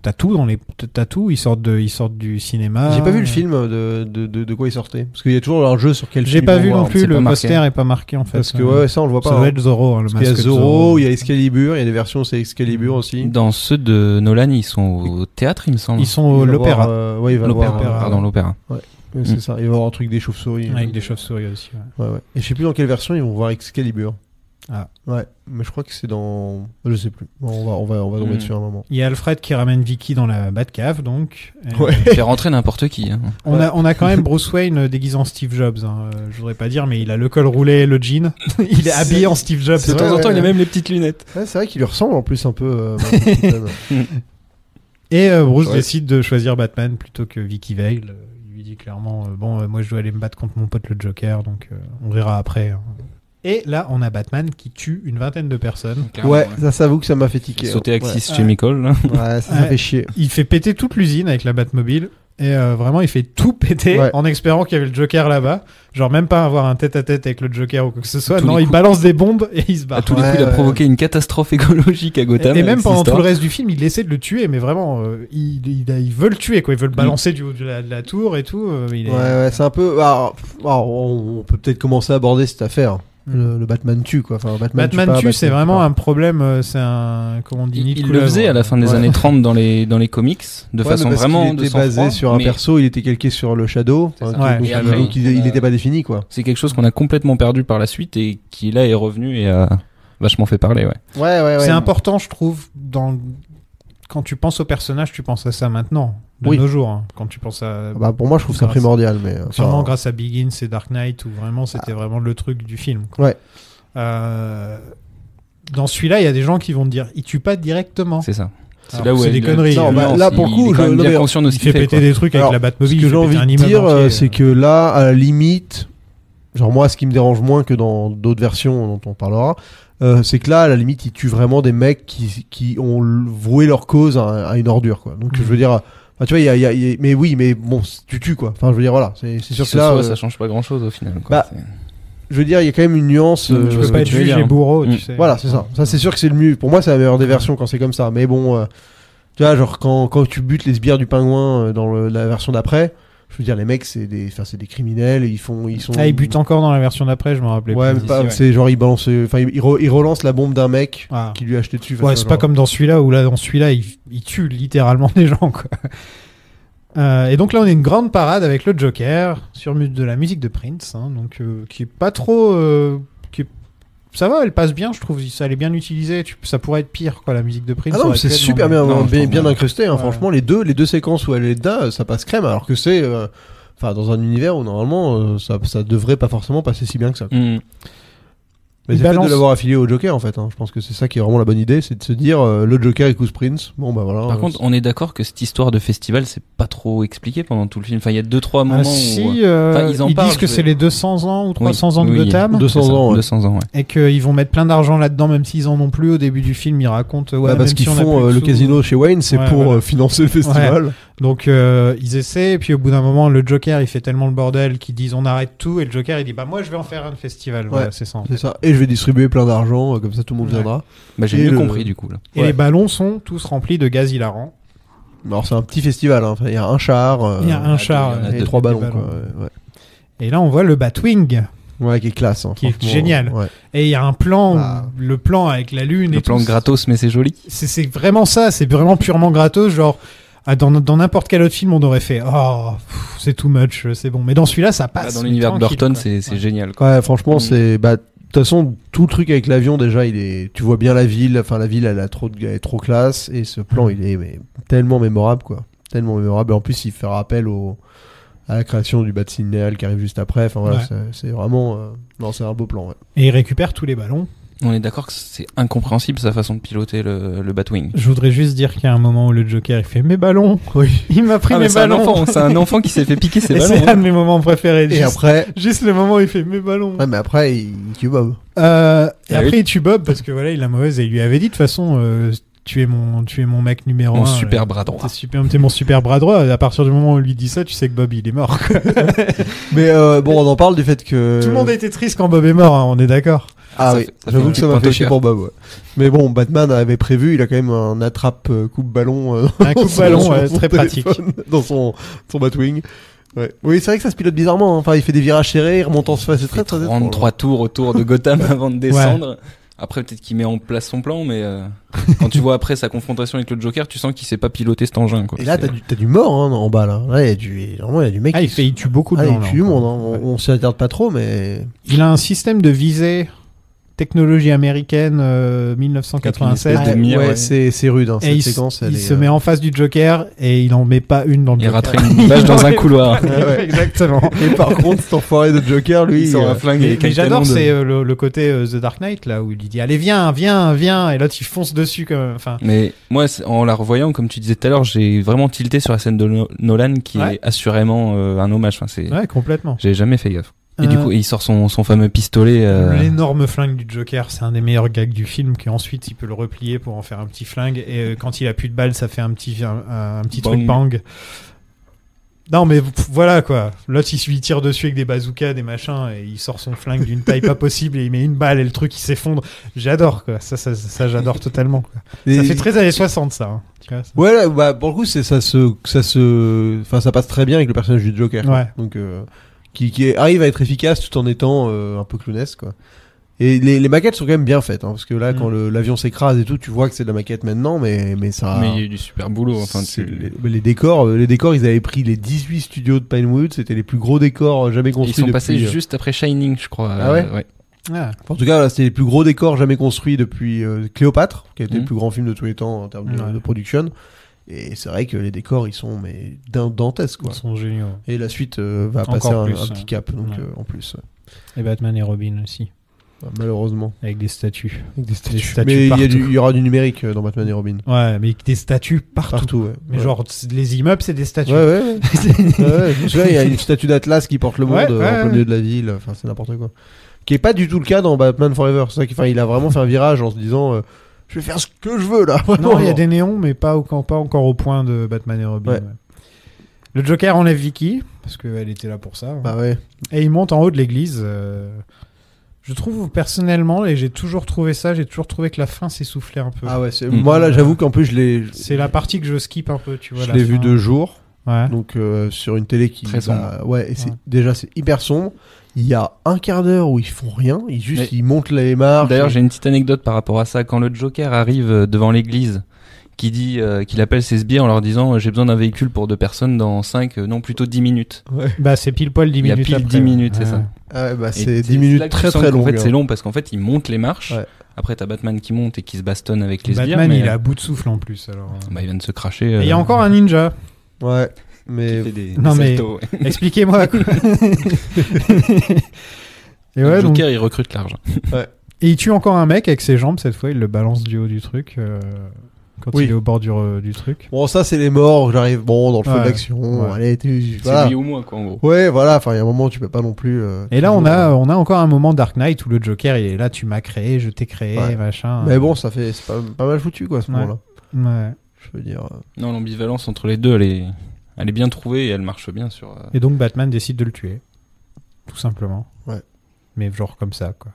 T'as tout, ils sortent du cinéma. J'ai pas vu le film de quoi il sortait. Parce qu'il y a toujours un jeu sur quel film. J'ai pas vu non plus, le poster est pas marqué en fait. Parce que ça on le voit pas. Ça doit être Zorro, le masque. Il y a Zorro, il y a Excalibur, il y a des versions c'est Excalibur aussi. Dans ceux de Nolan, ils sont au théâtre, il me semble. Ils sont à l'opéra. Il va l'opéra. Pardon, l'opéra. Ouais. C'est ça, il va y avoir un truc des chauves-souris. Avec des chauves-souris aussi, ouais. Et je sais plus dans quelle version ils vont voir Excalibur. Ah. Ouais, mais je crois que c'est dans... Je sais plus. On va tomber dessus un moment. Il y a Alfred qui ramène Vicky dans la Batcave, donc. Il fait rentrer n'importe qui. Hein. On a quand même Bruce Wayne déguisé en Steve Jobs. Hein. Je voudrais pas dire, mais il a le col roulé et le jean. Il est habillé en Steve Jobs. De temps en temps, il a même les petites lunettes. Ouais, c'est vrai qu'il lui ressemble en plus un peu. Et Bruce décide de choisir Batman plutôt que Vicky Vale. Il lui dit clairement, moi je dois aller me battre contre mon pote le Joker, donc on verra après. Hein. Et là, on a Batman qui tue une vingtaine de personnes. Ouais, ça s'avoue que ça m'a fait tiquer. Sauter Axis Chemical. Ouais, ça fait chier. Il fait péter toute l'usine avec la Batmobile. Et vraiment, il fait tout péter en espérant qu'il y avait le Joker là-bas. Genre, même pas avoir un tête-à-tête avec le Joker ou quoi que ce soit. Non, il balance des bombes et il se barre. À tous les coups, il a provoqué une catastrophe écologique à Gotham. Et même pendant tout le reste du film, il essaie de le tuer, mais vraiment, il veut le tuer, quoi. Il veut le balancer du haut de la tour et tout. Ouais, c'est un peu... on peut peut-être commencer à aborder cette affaire. Le Batman tue, quoi. Enfin, Batman tue, c'est vraiment un problème. C'est un. Comment on dit, il le faisait à la fin des années 30 dans les comics, de façon vraiment il était basé sur un perso, il était calqué sur le Shadow. Donc il n'était pas défini, quoi. C'est quelque chose qu'on a complètement perdu par la suite et qui là est revenu et a vachement fait parler, ouais. C'est important, je trouve, quand tu penses au personnage, tu penses à ça maintenant, de nos jours. Hein. Quand tu penses à... pour moi, je trouve ça primordial. Mais, sûrement grâce à Begins et Dark Knight, où vraiment c'était vraiment le truc du film. Quoi. Ouais. Dans celui-là, il y a des gens qui vont te dire, il tue pas directement. C'est ça. C'est là où c'est des conneries. Non, là, pour le coup, il est conscient de ce qu'il fait péter des trucs avec la Batmobile. Ce que j'ai envie de dire, c'est que là, à la limite, genre moi, ce qui me dérange moins que dans d'autres versions dont on parlera, c'est que là, à la limite, ils tuent vraiment des mecs qui ont voué leur cause à une ordure, quoi. Donc, je veux dire, tu vois, mais oui, mais bon, tu tues, quoi. Enfin, je veux dire, voilà, c'est sûr que là, ça change pas grand-chose au final, quoi. Je veux dire, il y a quand même une nuance. Tu peux pas être juge et bourreau, tu sais. Voilà, c'est ça. Ça, c'est sûr que c'est le mieux. Pour moi, c'est la meilleure des versions quand c'est comme ça. Mais bon, tu vois, genre quand tu butes les sbires du pingouin dans la version d'après. Je veux dire, les mecs, c'est des criminels, ils sont. Ils butent encore dans la version d'après, je me rappelais. Ouais, mais pas, c'est genre, ils balancent, ils relancent la bombe d'un mec qui lui a acheté dessus. Ouais, c'est pas comme dans celui-là, où là, dans celui-là, il tue littéralement des gens, quoi. Et donc là, on a une grande parade avec le Joker sur de la musique de Prince, hein, donc qui est pas trop. Ça va, elle passe bien, je trouve. Ça, elle est bien utilisée. Ça pourrait être pire, quoi, la musique de Prince. Ah non, c'est super bien incrusté. Hein, franchement, les deux séquences où elle est dedans, ça passe crème. Alors que c'est, dans un univers où normalement, ça devrait pas forcément passer si bien que ça. Mais c'est le fait de l'avoir affilié au Joker, en fait. Hein. Je pense que c'est ça qui est vraiment la bonne idée, c'est de se dire le Joker écoute Prince. Bon, bah voilà. Par contre, on est d'accord que cette histoire de festival, c'est pas trop expliqué pendant tout le film. Enfin, il y a 2-3 moments où ils disent que c'est les 200 ans ou 300 ans de Gotham. 200 ans, ouais. 200 ans, ouais. Et qu'ils vont mettre plein d'argent là-dedans, même s'ils en ont plus. Au début du film, ils racontent. Parce qu'ils font le casino chez Wayne, c'est pour financer le festival. Ouais. Donc ils essaient, et puis au bout d'un moment, le Joker il fait tellement le bordel qu'ils disent on arrête tout, et le Joker il dit bah moi je vais en faire un festival. Voilà, c'est ça. C'est ça. Et je vais distribuer plein d'argent, comme ça tout le monde viendra. Bah j'ai mieux compris du coup là. Et les ballons sont tous remplis de gaz hilarant. Alors c'est un petit festival, hein. Il y a un char. Il y a un char et 3 ballons. Quoi. Ouais. Et là on voit le Batwing. Ouais, qui est classe. Hein, qui est génial. Ouais. Et il y a un plan, le plan avec la lune. Le plan gratos, mais c'est joli. C'est vraiment ça, c'est vraiment purement gratos, genre. Dans n'importe quel autre film, on aurait fait c'est too much, c'est bon. Mais dans celui-là, ça passe. Dans l'univers de Burton, c'est génial. Quoi. Ouais, franchement, c'est. De toute façon, tout le truc avec l'avion, déjà, tu vois bien la ville. Enfin, la ville, elle est trop classe. Et ce plan, il est tellement mémorable, quoi. Tellement mémorable. Et en plus, il fait rappel à la création du Bat-Signal qui arrive juste après. Enfin, voilà, c'est vraiment. Non, c'est un beau plan, ouais. Et il récupère tous les ballons. On est d'accord que c'est incompréhensible sa façon de piloter le Batwing. Je voudrais juste dire qu'il y a un moment où le Joker il fait mes ballons. Oui. Il m'a pris mes ballons. C'est un enfant qui s'est fait piquer ses ballons. C'est un de mes moments préférés. Et après, juste le moment où il fait mes ballons. Ouais, mais après il tue Bob. Et après il tue Bob parce que voilà il a mauvaise et il lui avait dit de toute façon. Tu es mon mec numéro 1. Mon super bras droit. T'es mon super bras droit. À partir du moment où on lui dit ça, tu sais que Bob il est mort. Mais bon, on en parle du fait que tout le monde a été triste quand Bob est mort. Hein, on est d'accord. Ah oui, j'avoue que ça m'a fait chier pour Bob. Ouais. Mais bon, Batman avait prévu, il a quand même un attrape coupe-ballon. Un coupe-ballon très pratique dans son Batwing. Ouais. Oui, c'est vrai que ça se pilote bizarrement. Hein. Enfin, il fait des virages serrés, il remonte en surface. C'est très 33 tours autour de Gotham avant de descendre. Ouais. Après, peut-être qu'il met en place son plan, mais quand tu vois après sa confrontation avec le Joker, tu sens qu'il sait pas piloter cet engin. Quoi. Et là, t'as du mort hein, en bas. Là, il y a du mec. Il tue beaucoup de gens. Il tue du monde. Hein. On s'y attarde pas trop, mais. Il a un système de visée. Technologie américaine 1987. C'est rude. Hein, cette séquence, il se met en face du Joker et il en met pas une dans le Joker. Il rate une vache dans un couloir. Exactement. Et par contre, cet enfoiré de Joker, lui, il sort un flingue. Mais j'adore, c'est le côté The Dark Knight là où il dit allez viens, et l'autre il fonce dessus comme. Enfin. Mais moi, en la revoyant, comme tu disais tout à l'heure, j'ai vraiment tilté sur la scène de Nolan qui est assurément un hommage. Enfin, ouais, complètement. J'ai jamais fait gaffe. Et du coup, il sort son fameux pistolet. L'énorme flingue du Joker, c'est un des meilleurs gags du film. Qu'ensuite, il peut le replier pour en faire un petit flingue. Et quand il a plus de balles, ça fait un petit truc bang. Non, mais voilà quoi. L'autre, il tire dessus avec des bazookas, des machins, et il sort son flingue d'une taille pas possible et il met une balle et le truc il s'effondre. J'adore quoi. Ça j'adore totalement. Quoi. Ça fait très années 60 ça. Hein. Tu vois, ça. Ouais, bah pour le coup, ça passe très bien avec le personnage du Joker. Ouais. Donc. Qui arrive à être efficace tout en étant un peu clownesque quoi. Et les maquettes sont quand même bien faites, hein, parce que là, quand l'avion s'écrase et tout, tu vois que c'est de la maquette maintenant, mais ça. Mais il y a eu du super boulot. Enfin, les décors, ils avaient pris les 18 studios de Pinewood, c'était les plus gros décors jamais construits. Ils sont passés juste après Shining, je crois. Ah ouais. En tout cas, là, c'était les plus gros décors jamais construits depuis Cléopâtre, qui a été le plus grand film de tous les temps en termes de production. Et c'est vrai que les décors, ils sont dantesques, quoi. Ils sont géniaux. Et la suite va passer un petit cap, donc en plus. Et Batman et Robin aussi. Malheureusement. Avec des statues. Mais il y aura du numérique dans Batman et Robin. Ouais, mais des statues partout. Ouais. Mais genre, les immeubles, c'est des statues. Ouais. Je me souviens, il y a une statue d'Atlas qui porte le monde en plein milieu de la ville. Enfin, c'est n'importe quoi. Qui est pas du tout le cas dans Batman Forever. C'est ça il a vraiment fait un virage en se disant je vais faire ce que je veux là. Non, il y a des néons, mais pas encore au point de Batman et Robin. Ouais. Le Joker enlève Vicky, parce qu'elle était là pour ça. Bah ouais. Et il monte en haut de l'église. Je trouve personnellement, et j'ai toujours trouvé que la fin s'essoufflait un peu. Ah ouais, moi là j'avoue qu'en plus c'est la partie que je skip un peu, tu vois. Je l'ai vu 2 jours. Ouais. Donc sur une télé qui très sombre. Ouais, et déjà c'est hyper sombre. Il y a un quart d'heure où ils font rien, ils montent les marches. D'ailleurs, j'ai une petite anecdote par rapport à ça. Quand le Joker arrive devant l'église, qui dit qu'il appelle ses sbires en leur disant j'ai besoin d'un véhicule pour 2 personnes dans 5, non plutôt 10 minutes. Ouais. Bah c'est pile poil 10 minutes. Il y a pile après, 10 minutes, c'est ça. Ah ouais, bah c'est 10 minutes très long. En fait, c'est long parce qu'en fait, ils montent les marches. Ouais. Après, t'as Batman qui monte et qui se bastonne avec les sbires. Batman, il est à bout de souffle en plus. Alors. Bah, il vient de se cracher. Et il y a encore un ninja. Ouais. Mais non mais expliquez-moi quoi. Et le Joker il recrute l'argent. Ouais. Et il tue encore un mec avec ses jambes cette fois, il le balance du haut du truc quand il est au bord du truc. Bon ça c'est les morts, j'arrive dans le feu de l'action. Ouais. Allez, c'est lui ou moi quoi en gros. Ouais voilà, enfin il y a un moment tu peux pas non plus. Et là on a encore un moment Dark Knight où le Joker il est là, tu m'as créé, je t'ai créé, machin. Mais bon c'est pas mal foutu quoi à ce moment-là. Ouais. Je veux dire. Non l'ambivalence entre les deux elle est bien trouvée et elle marche bien sur. Et donc Batman décide de le tuer, tout simplement. Ouais. Mais genre comme ça quoi.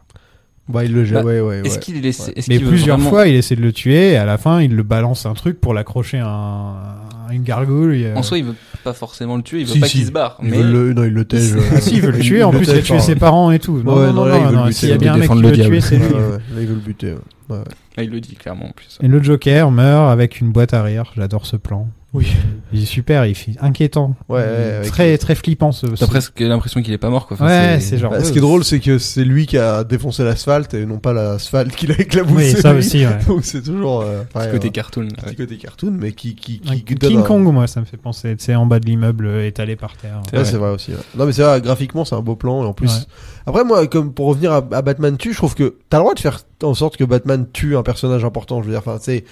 Bah il le jette. Ouais. Est-ce qu'il essaie mais plusieurs fois il essaie de le tuer et à la fin il le balance un truc pour l'accrocher à une gargouille. En soi il veut pas forcément le tuer, il veut pas qu'il se barre. Mais non il le tège. Ah si il veut le tuer, en plus il a tué ses parents et tout. Non, s'il y a bien un mec qui veut le tuer c'est lui. Là il veut le buter. Là il le dit clairement en plus. Et le Joker meurt avec une boîte arrière, j'adore ce plan. Oui. Il est super, il fait inquiétant. Ouais, très flippant T'as presque l'impression qu'il est pas mort quoi. Enfin, c'est genre. Ce qui est drôle c'est que c'est lui qui a défoncé l'asphalte et non pas l'asphalte qu'il a éclaboussé. Oui, ça aussi ouais. Donc c'est toujours petit côté cartoon. Petit côté cartoon mais qui King Kong moi ça me fait penser, tu sais en bas de l'immeuble étalé par terre. C'est vrai aussi. Ouais. Non mais c'est vrai graphiquement c'est un beau plan et en plus après moi comme pour revenir à Batman tue, je trouve que t'as le droit de faire en sorte que Batman tue un personnage important, je veux dire enfin c'est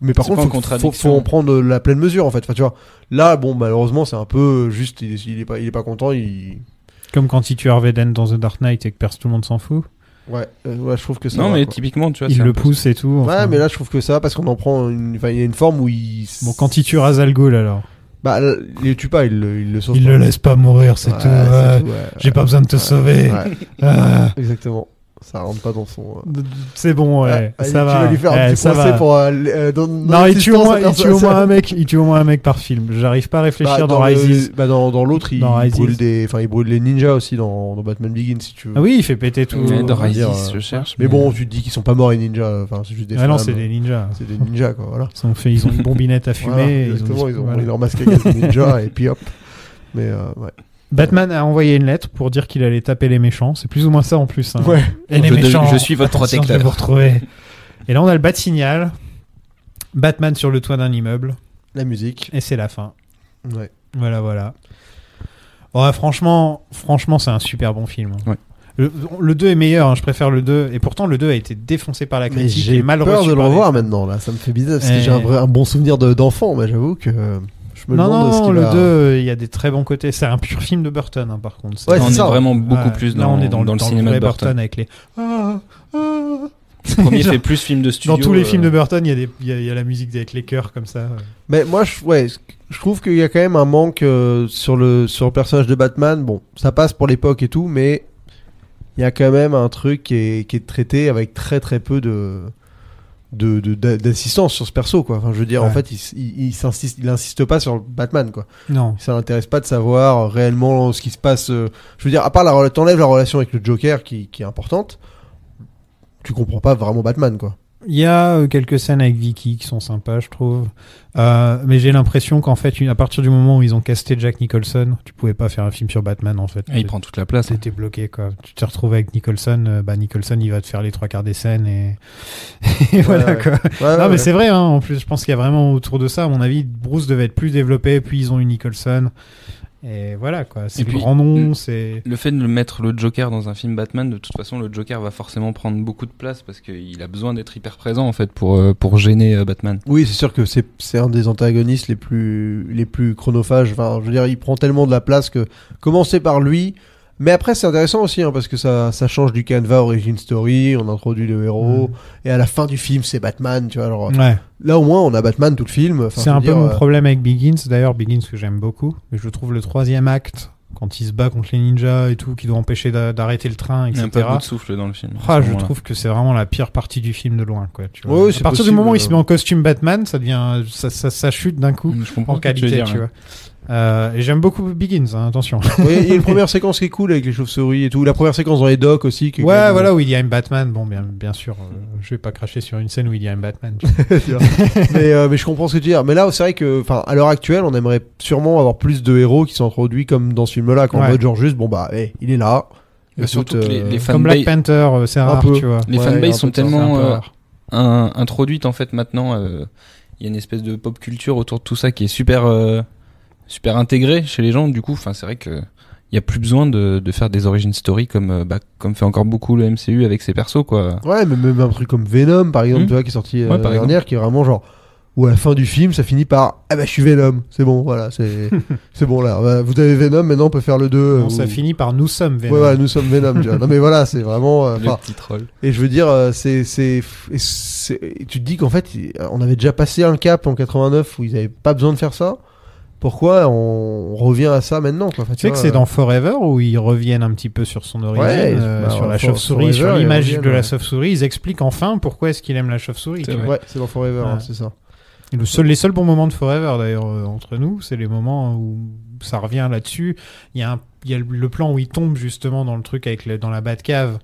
mais par contre faut en prendre la pleine mesure en fait, enfin tu vois là bon malheureusement c'est un peu juste il est pas content comme quand il tue Harvey Dent dans The Dark Knight et que tout le monde s'en fout. Ouais, je trouve que ça non va, mais quoi. typiquement tu vois il le pousse et tout enfin. Ouais mais là je trouve que ça va parce qu'on en prend il y a une forme où bon quand il tue Ra's al Ghul alors bah il le tue pas, il le sauve il pas. Le laisse pas mourir c'est tout, j'ai pas besoin de te sauver exactement. Ça rentre pas dans son. C'est bon, ouais. Ça va. Tu vas lui faire un petit procès pour. Non, il tue au moins un mec. Il tue au moins un mec par film. J'arrive pas à réfléchir dans Rises. Dans l'autre, il brûle les ninjas aussi dans Batman Begins si tu veux. Ah oui, il fait péter tout. Dans Rises, je cherche. Mais bon, tu te dis qu'ils sont pas morts les ninjas. Enfin, c'est juste des. Ah non, c'est des ninjas. C'est des ninjas quoi. Voilà. Ils ont une bombinette à fumer. Exactement, ils ont pris leur masque à gaz de ninja et puis hop. Mais ouais. Batman a envoyé une lettre pour dire qu'il allait taper les méchants. C'est plus ou moins ça en plus. Hein. Ouais. Et les méchants. Je suis votre protecteur. Je vais vous retrouver. Et là, on a le bat-signal. Batman sur le toit d'un immeuble. La musique. Et c'est la fin. Ouais. Voilà. Ouais, franchement, c'est un super bon film. Ouais. Le 2 est meilleur, hein, je préfère le 2. Et pourtant, le 2 a été défoncé par la critique. J'ai peur de le revoir maintenant. Là, ça me fait bizarre parce que j'ai un bon souvenir d'enfant. Mais j'avoue que. Non, le 2, il y a des très bons côtés. C'est un pur film de Burton, hein, par contre. Ouais, on est vraiment beaucoup plus dans le cinéma de Burton. Avec les. Le premier fait plus film de studio. Dans tous les films de Burton, il y a la musique avec les chœurs comme ça. Mais moi, je trouve qu'il y a quand même un manque sur le personnage de Batman. Bon, ça passe pour l'époque et tout, mais il y a quand même un truc qui est traité avec très très peu d'assistance sur ce perso quoi. Enfin je veux dire en fait il insiste pas sur Batman quoi. Non. Ça l'intéresse pas de savoir réellement ce qui se passe. Je veux dire à part t'enlèves la relation avec le Joker qui est importante. tu comprends pas vraiment Batman, quoi. Il y a quelques scènes avec Vicky qui sont sympas, je trouve. Mais j'ai l'impression qu'en fait, à partir du moment où ils ont casté Jack Nicholson, tu pouvais pas faire un film sur Batman, en fait. Et il prend toute la place. T'étais bloqué, quoi. Tu te retrouves avec Nicholson, Nicholson, il va te faire les 3/4 des scènes et voilà, quoi. Non, mais c'est vrai, hein. En plus, je pense qu'il y a vraiment autour de ça, à mon avis, Bruce devait être plus développé, puis ils ont eu Nicholson. Et voilà, quoi. C'est le grand nom, c'est... Le fait de mettre le Joker dans un film Batman, de toute façon, le Joker va forcément prendre beaucoup de place parce qu'il a besoin d'être hyper présent, en fait, pour gêner Batman. Oui, c'est sûr que c'est un des antagonistes les plus chronophages. Enfin, je veux dire, il prend tellement de la place que commencer par lui. Mais après, c'est intéressant aussi, hein, parce que ça change du canevas origin story, on introduit le héros, et à la fin du film, c'est Batman, tu vois. Alors, là, au moins, on a Batman tout le film. Enfin, c'est un peu mon problème avec Begins. D'ailleurs, Begins, que j'aime beaucoup. Mais je trouve le 3e acte, quand il se bat contre les ninjas et tout, qui doit empêcher d'arrêter le train, etc. Il y a un peu de bout de souffle dans le film. Je trouve que c'est vraiment la pire partie du film de loin, quoi. Tu vois. À partir du moment où il se met en costume Batman, ça devient, ça chute d'un coup en qualité, tu vois. Et j'aime beaucoup Begins, hein, attention. Oui, il y a une première séquence qui est cool avec les chauves-souris et tout. La première séquence dans les docks aussi. Qui est voilà, où il y a un Batman. Bon, bien sûr, je vais pas cracher sur une scène où il y a un Batman. mais je comprends ce que tu veux dire. Mais là, c'est vrai que, à l'heure actuelle, on aimerait sûrement avoir plus de héros qui sont introduits comme dans ce film-là, quand on veut genre juste, il est là. Surtout que les comme Black Panther, c'est rare, tu vois. Les fanbases sont tellement introduites en fait maintenant. Il y a une espèce de pop culture autour de tout ça qui est super intégré chez les gens. Du coup, c'est vrai que il y a plus besoin de faire des origin story comme fait encore beaucoup le MCU avec ses persos, quoi. Ouais, mais même un truc comme Venom par exemple, tu vois, qui est sorti l'année dernière, qui est vraiment genre où à la fin du film ça finit par je suis Venom, c'est bon, voilà, c'est bon là, vous avez Venom, maintenant on peut faire le 2. Ça finit par nous sommes Venom. Ouais, voilà, nous sommes Venom, tu vois. Non mais voilà, c'est vraiment le petit troll. Et je veux dire, tu te dis qu'en fait on avait déjà passé un cap en 89 où ils avaient pas besoin de faire ça. Pourquoi on revient à ça maintenant, quoi. Tu sais que c'est dans Forever où ils reviennent un petit peu sur son origine, sur la chauve-souris, sur l'image de la chauve-souris. Ils expliquent enfin pourquoi est-ce qu'il aime la chauve-souris. Ouais, c'est dans Forever, c'est ça. Et les seuls bons moments de Forever, d'ailleurs, entre nous, c'est les moments où ça revient là-dessus. Il y a le plan où il tombe justement dans le truc dans la Batcave.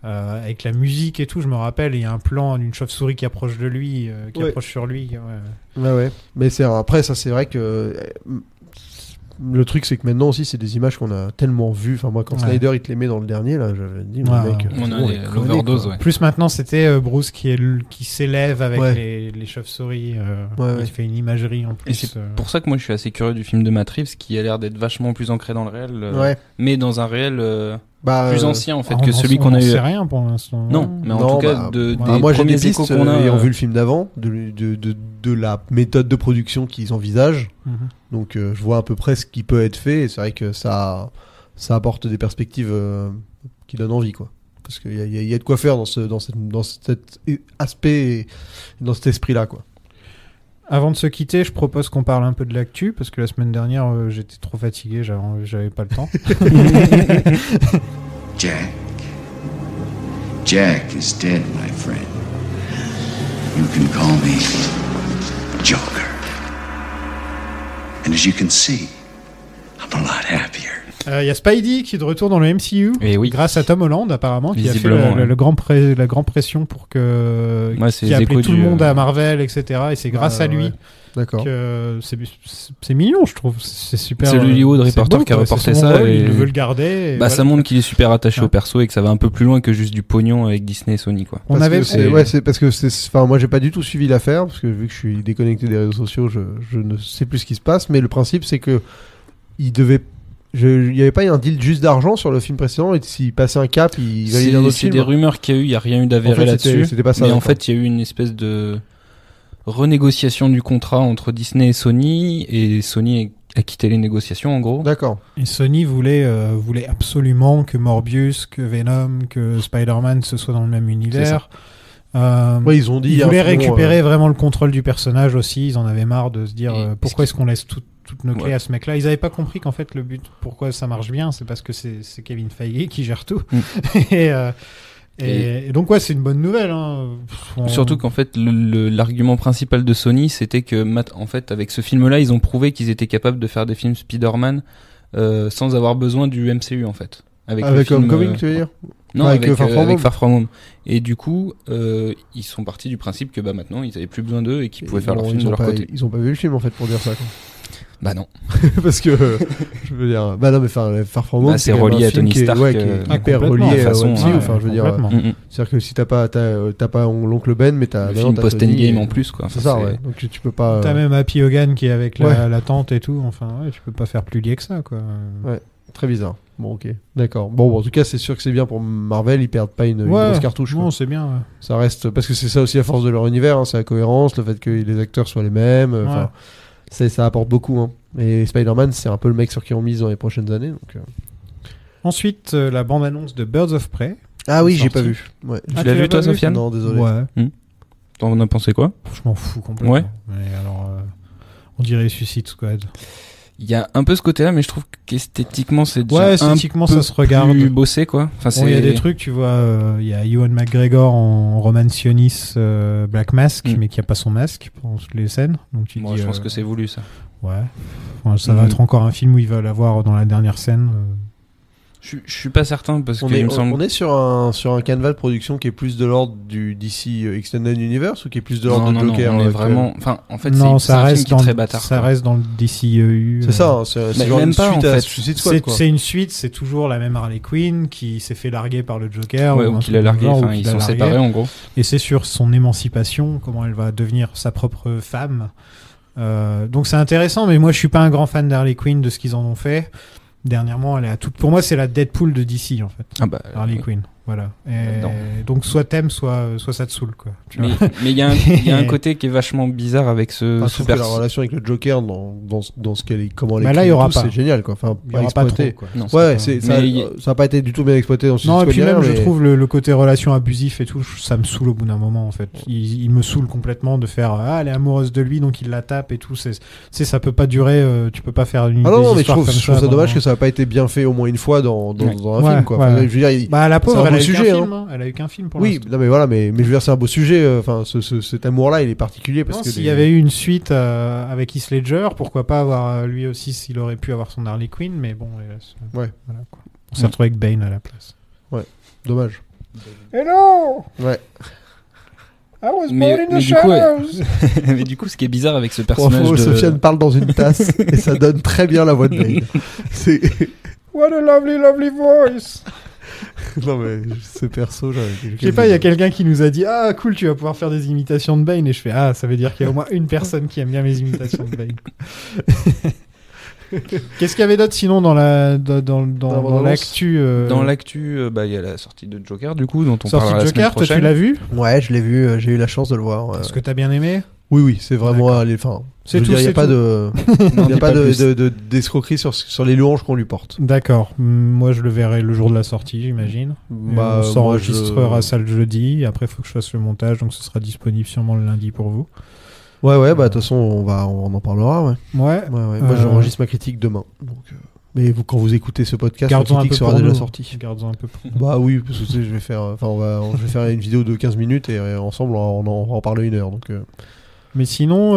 Avec la musique et tout, je me rappelle, il y a un plan d'une chauve-souris qui approche de lui, approche sur lui. Ouais. Mais après, ça, c'est vrai que le truc, c'est que maintenant aussi, c'est des images qu'on a tellement vues. Enfin, moi, quand Snyder il te les met dans le dernier, là, j'avais dit, mec, on a l'overdose. Plus maintenant, c'était Bruce qui s'élève avec les chauves-souris. Il fait une imagerie en plus. Et c'est pour ça que moi, je suis assez curieux du film de Matt Reeves, qui a l'air d'être vachement plus ancré dans le réel, mais dans un réel plus ancien en fait que celui qu'on a eu. On sait rien pour l'instant. Non, mais en tout cas des moi j'ai des premiers échos pistes qu'on a ayant vu le film d'avant, de la méthode de production qu'ils envisagent. Donc je vois à peu près ce qui peut être fait et c'est vrai que ça apporte des perspectives qui donnent envie, quoi. Parce qu'il y a de quoi faire dans cet aspect, dans cet esprit-là, quoi. Avant de se quitter, je propose qu'on parle un peu de l'actu, parce que la semaine dernière, j'étais trop fatigué, j'avais pas le temps. Jack is dead, my friend. You can call me Joker. And as you can see, I'm a lot happier. Il y a Spidey qui est de retour dans le MCU, grâce à Tom Holland apparemment, qui a fait la grande pression pour qui a appelé tout le monde à Marvel, etc. Et c'est grâce à lui que c'est mignon, je trouve. C'est super. C'est le Hollywood Reporter qui a reporté ça. Et il veut le garder. Ça montre qu'il est super attaché au perso et que ça va un peu plus loin que juste du pognon avec Disney et Sony, quoi. C'est parce que moi j'ai pas du tout suivi l'affaire parce que vu que je suis déconnecté des réseaux sociaux, je ne sais plus ce qui se passe. Mais le principe c'est que il n'y avait pas un deal juste d'argent sur le film précédent et s'il passait un cap, il validait un autre film. C'est des rumeurs qu'il y a eu, il n'y a rien eu d'avéré là-dessus. C'était pas ça, mais en fait, il y a eu une espèce de renégociation du contrat entre Disney et Sony a quitté les négociations, en gros. D'accord. Et Sony voulait absolument que Morbius, que Venom, que Spider-Man se soient dans le même univers. Ils ont dit. Ils voulaient récupérer vraiment le contrôle du personnage aussi. Ils en avaient marre de se dire pourquoi est-ce qu'on laisse toutes nos clés à ce mec-là. Ils n'avaient pas compris qu'en fait le but, pourquoi ça marche bien, c'est parce que c'est Kevin Feige qui gère tout. Et donc c'est une bonne nouvelle. Surtout qu'en fait l'argument principal de Sony, c'était que en fait avec ce film-là, ils ont prouvé qu'ils étaient capables de faire des films Spider-Man sans avoir besoin du MCU en fait. Avec Homecoming, tu veux dire ? Non, Avec, avec, Far From avec Home. Far From Home. Et du coup, ils sont partis du principe que maintenant, ils avaient plus besoin d'eux et qu'ils pouvaient faire leur film de leur côté. Ils ont pas vu le film en fait pour dire ça. Quoi. Bah non. Parce que je veux dire, bah non mais Far From Home, C'est quand même relié un à Tony film qui est- Stark. ouais, qui est hyper complètement. relié De à façon, MCU. ouais, Enfin, je veux dire, complètement. c'est-à-dire que si t'as pas l'oncle Ben, mais t'as Le maintenant, film t'as post-endgame Tony, en plus, quoi. C'est Enfin, ça, ouais. Donc tu peux pas. T'as même Happy Hogan qui est avec Ouais. la tante et tout. Enfin, ouais, tu peux pas faire plus lié que ça, quoi. Très bizarre. Bon, ok, d'accord. Bon, en tout cas, c'est sûr que c'est bien pour Marvel. Ils perdent pas une grosse cartouche. Non, quoi. c'est bien. Ouais. Ça reste parce que c'est ça aussi la force de leur univers. Hein, c'est la cohérence, le fait que les acteurs soient les mêmes. Enfin, ça apporte beaucoup. Hein. Et Spider-Man, c'est un peu le mec sur qui on mise dans les prochaines années. Donc, Ensuite, la bande-annonce de Birds of Prey. Ah oui, Sorti. j'ai pas vu. Ouais. Tu l'as vu, toi, Sofiane? Non, désolé. Ouais. T'en as pensé quoi? Je m'en fous complètement. Ouais. Mais alors, on dirait Suicide Squad. Il y a un peu ce côté-là, mais je trouve qu'esthétiquement, c'est déjà Ouais, un esthétiquement, peu ça se regarde. plus bossé, quoi. Enfin, Bon, il y a des trucs, tu vois, il y a Ewan McGregor en Roman Sionis Black Mask, mais qui a pas son masque pendant toutes les scènes. Donc tu Moi, dis, je pense que c'est voulu, ça. ouais. Enfin, ça va être encore un film où il va l'avoir dans la dernière scène. Je suis pas certain parce On que est, il me semble. on est sur un canevas de production qui est plus de l'ordre du DC Extended Universe ou qui est plus de l'ordre de Joker. on est actuel vraiment. Enfin, en fait, Non, c'est un film qui est très bâtard. ça quoi. reste dans le DCEU. C'est ça, hein, c'est Mais genre même une pas, suite en à fait. Suicide Squad. Quoi. C'est une suite, c'est toujours la même Harley Quinn qui s'est fait larguer par le Joker. Ouais, un ou truc qu'il a dans le largué. genre, ou Enfin, qu'il ils a sont largué. séparés en gros. Et c'est sur son émancipation, comment elle va devenir sa propre femme. Donc c'est intéressant, mais moi je suis pas un grand fan d'Harley Quinn, de ce qu'ils en ont fait. Dernièrement, elle est à toute. Pour moi, c'est la Deadpool de DC en fait. Ah bah. Harley Quinn, voilà. Là-dedans. Donc soit t'aimes, soit ça te saoule quoi. Tu vois. Mais il y a un côté qui est vachement bizarre avec ce Enfin, je trouve que la perso. relation avec le Joker dans ce qu'elle est, comment elle Bah est là, il y aura pas. c'est génial quoi. Enfin, Il y pas aura pas exploité. trop quoi. Non, Ouais, c'est ça Mais a pas été du tout bien exploité dans Suicide Non, et Squad. puis même, mais... je trouve le côté relation abusif et tout, ça me saoule au bout d'un moment, en fait. Il me saoule complètement de faire elle est amoureuse de lui, donc il la tape et tout. Ça peut pas durer, tu peux pas faire une Ah non, des mais je histoires trouve comme ça dans- dommage que ça n'a pas été bien fait au moins une fois dans un Ouais, film, quoi. ouais. Enfin, je veux dire, Bah, la pauvre, c'est un elle a beau eu sujet, qu'un hein. film, hein. Elle a eu qu'un film pour oui, l'instant. non, mais voilà, mais je veux dire, c'est un beau sujet. Enfin, cet amour-là, il est particulier parce Non, que s'il y avait eu une suite avec Heath Ledger, pourquoi pas avoir lui aussi, s'il aurait pu avoir son Harley Quinn, mais bon, Ouais. voilà, quoi. On s'est retrouvé avec Bane à la place. dommage. Hello! Ouais. I was Mais- born in mais the du coup, ouais. shadows! Mais du coup, ce qui est bizarre avec ce Pour personnage info, de. Sofiane parle dans une tasse et ça donne très bien la voix de Bane. C'est... What a lovely, lovely voice! non mais ce perso, Je sais pas, il y a quelqu'un qui nous a dit ah cool, tu vas pouvoir faire des imitations de Bane, et je fais ah, ça veut dire qu'il y a au moins une personne qui aime bien mes imitations de Bane. Qu'est-ce qu'il y avait d'autre sinon dans l'actu Dans l'actu, il y a la sortie de Joker, du coup, dont on sortie parlera de la semaine Joker, toi tu prochaine. l'as vu? Ouais, je l'ai vu, j'ai eu la chance de le voir. Est-ce que t'as bien aimé? Oui, c'est vraiment D'accord. enfin, C'est je veux tout, dire, il n'y a c'est pas tout. de Non, il y a dis pas plus. d'escroquerie sur les louanges qu'on lui porte. D'accord. Moi je le verrai le jour de la sortie, j'imagine. Bah, On s'enregistrera ça le jeudi. Après, il faut que je fasse le montage, donc ce sera disponible sûrement le lundi pour vous. Ouais, bah de toute façon, on en parlera, ouais. Ouais. Moi, j'enregistre ma critique demain. Donc, mais quand vous écoutez ce podcast, la Gardons un critique peu sera pour déjà nous. sortie. Gardons un peu pour nous. Bah oui, parce que tu sais, je vais faire, je vais faire une vidéo de 15 minutes et ensemble, on va en parler 1 heure. Donc, Mais sinon,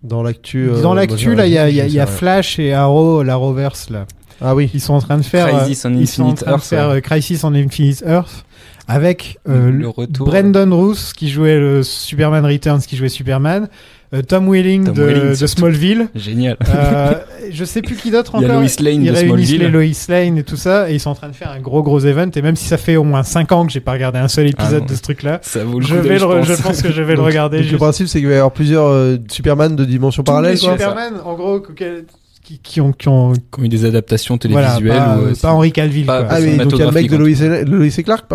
dans l'actu, dans l'actu, là, il y a je sais rien. Flash et Arrow, l'Arrowverse, là. Ah oui. Ils sont en train de faire Crisis on ils sont en Infinite train de Earth, faire ouais. Crisis on Infinite Earth avec Le retour. Brandon Roos qui jouait le Superman Returns, qui jouait Superman, Tom Welling Tom de Welling, surtout. Smallville. Génial. Je sais plus qui d'autre Il y encore. a Lois Lane Ils de réunissent Smallville. les Lois Lane et tout ça, et ils sont en train de faire un gros event. Et même si ça fait au moins 5 ans que j'ai pas regardé un seul épisode non. de ce truc-là, Ça vaut le je coup d'œil, je pense que je vais le regarder. Donc, le principe, c'est qu'il va y avoir plusieurs Superman de dimensions Tous parallèles, les quoi. Superman, en gros, qui ont Qui ont eu des adaptations voilà, télévisuelles. pas Henry Cavill. pas- quoi. Ah oui, donc il y a le mec de Lois et Clark.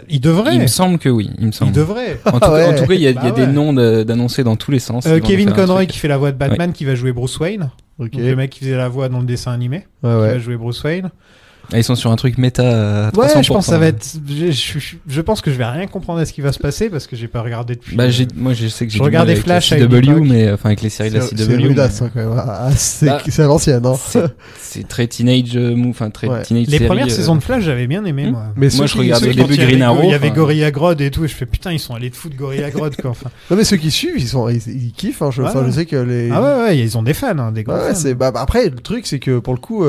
Il devrait. Il me semble que oui. Il me semble. Il devrait. En tout, ouais. en tout cas, il y a Bah des ouais. noms d'annoncés dans tous les sens. Ils vont Kevin nous faire un Conroy truc. qui fait la voix de Batman, qui va jouer Bruce Wayne. Ok. Donc le mec qui faisait la voix dans le dessin animé, qui Ouais, va ouais. jouer Bruce Wayne. Ah, ils sont sur un truc méta à 300%. Ouais, je pense que ça va être. Je pense que je vais rien comprendre à ce qui va se passer parce que j'ai pas regardé depuis. Bah, moi, je sais que j'ai Je du mal regardais avec Flash la à une CW, époque. mais enfin avec les séries de la CW. C'est rudasse, mais- hein, quand même. Ah, c'est Bah, à l'ancienne, hein. C'est très teenage move, enfin très Ouais. teenage Les série, premières saisons de Flash, j'avais bien aimé moi. Mais Moi, ceux je qui- regardais ceux au qui- début Quand il y Green avait- Arrow. Il y avait enfin, Gorilla Grodd et tout, et je fais putain, ils sont allés de foutre Gorilla Grodd quoi. Enfin, Non, mais ceux qui suivent, ils kiffent, hein. Ouais. Je sais que les. ah ouais, ils ont des fans, hein, des gros Ouais, fans. après, le truc, c'est que pour le coup,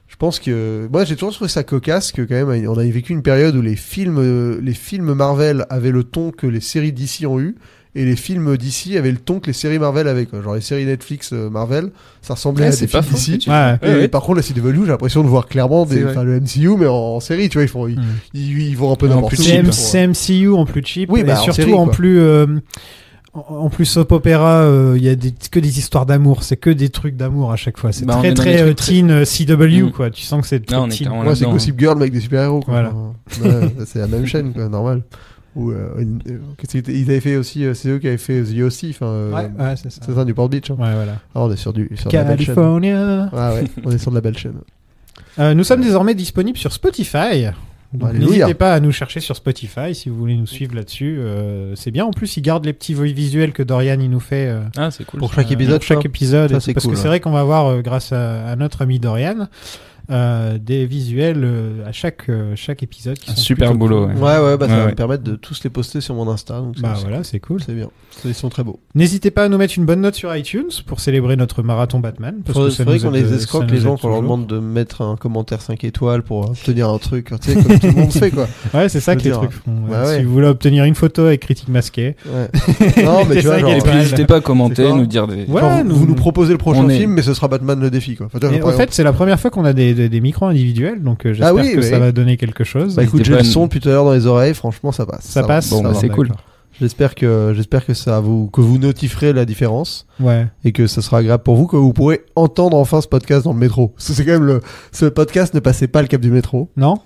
Je pense que moi j'ai toujours trouvé ça cocasse que quand même on avait vécu une période où les films Marvel avaient le ton que les séries DC ont eu et les films DC avaient le ton que les séries Marvel avaient quoi. Genre les séries Netflix Marvel, ça ressemblait à des films DC. Et par contre la CW, j'ai l'impression de voir clairement le MCU mais en série, tu vois, ils vont un peu n'importe où. C'est MCU en plus cheap, oui, et surtout en plus en plus soap opéra, il y a que des histoires d'amour, c'est que des trucs d'amour à chaque fois. C'est très teen CW quoi. Tu sens que c'est teen. Ouais, c'est Gossip Girl mais avec des super-héros quoi. Voilà. Ouais, c'est la même chaîne quoi, normal. Ou ils avaient fait aussi, c'est eux qui avaient fait The O.C. Ouais, c'est ça. C'est ça, du Port Beach. Hein. Ouais, voilà. Ah, on est sur de la belle chaîne. California. Ouais, on est sur de la belle chaîne. Nous sommes désormais disponibles sur Spotify. Donc n'hésitez pas à nous chercher sur Spotify si vous voulez nous suivre là-dessus. C'est bien. En plus, ils gardent les petits visuels que Dorian il nous fait. C'est cool. Pour chaque épisode. Chaque épisode. Ça, c'est parce cool, que c'est vrai qu'on va avoir, grâce à notre ami Dorian, des visuels à chaque épisode. Qui sont super boulot. Cool. Ouais, ça va me permettre de tous les poster sur mon Insta. Donc voilà, c'est cool. C'est bien. Ils sont très beaux. N'hésitez pas à nous mettre une bonne note sur iTunes pour célébrer notre marathon Batman. C'est vrai qu'on les escroque les gens pour leur demande de mettre un commentaire 5 étoiles pour obtenir un truc, tu sais, comme tout le monde fait quoi. Ouais, c'est ça que les trucs font. Ouais. Si vous voulez obtenir une photo avec critique masquée. Ouais. Non, mais tu vois, et puis n'hésitez pas à commenter, nous dire des. Ouais, vous nous proposez le prochain film, mais ce sera Batman le défi quoi. En fait, c'est la première fois qu'on a des micros individuels, donc j'espère que ça va donner quelque chose. Bah écoute, j'ai le son depuis tout à l'heure dans les oreilles, franchement ça passe. Ça passe. Bon, c'est cool. J'espère que que vous notifierez la différence. Ouais. Et que ça sera agréable pour vous, que vous pourrez entendre enfin ce podcast dans le métro. Parce que c'est quand même ce podcast ne passait pas le cap du métro. Non,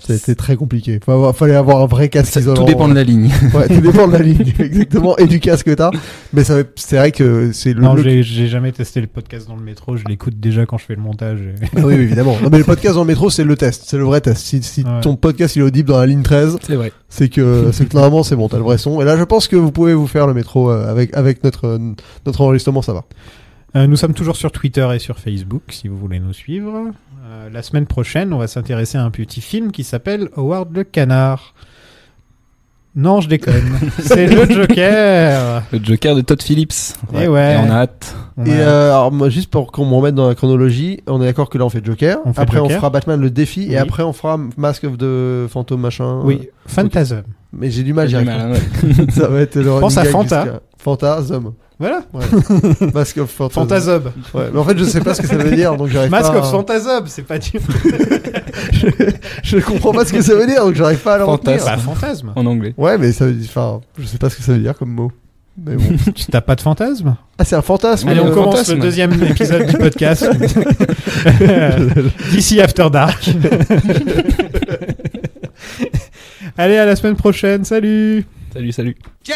c'était très compliqué. Fallait avoir un vrai casque isolant. Tout dépend de la ligne. Ouais, tout dépend de la ligne, exactement, et du casque que t'as. Mais c'est vrai que c'est Non, j'ai jamais testé le podcast dans le métro, je l'écoute déjà quand je fais le montage. Oui, évidemment. Non, mais le podcast dans le métro, c'est le test, c'est le vrai test. Si ton podcast il est audible dans la ligne 13, c'est vrai. C'est que normalement c'est bon, t'as le vrai son. Et là, je pense que vous pouvez vous faire le métro avec notre enregistrement, ça va. Nous sommes toujours sur Twitter et sur Facebook, si vous voulez nous suivre. La semaine prochaine, on va s'intéresser à un petit film qui s'appelle Howard le Canard. Non, je déconne. C'est le Joker. Le Joker de Todd Phillips. Et et on a hâte. Alors moi, juste pour qu'on me remette dans la chronologie, on est d'accord que là on fait Joker. Après on fera Batman le défi, et après on fera Mask of the Phantom machin. Oui, Phantasm. Mais j'ai du mal, ça va être le pense à Phanta. Phantasm. Voilà. Ouais. Mask of Phantasm. Phantasm. Ouais, mais en fait je sais pas ce que ça veut dire, donc j'arrive Mask pas. of Phantasm, c'est pas dur. je comprends pas ce que ça veut dire, donc j'arrive pas à le retenir. Bah, fantasme. En anglais. Ouais, mais ça veut dire, enfin, je sais pas ce que ça veut dire comme mot. Mais bon. Tu t'as pas de fantasme? Ah, c'est un fantasme. Allez, on commence le deuxième épisode du podcast. DC After Dark. Allez, à la semaine prochaine. Salut. Salut. Get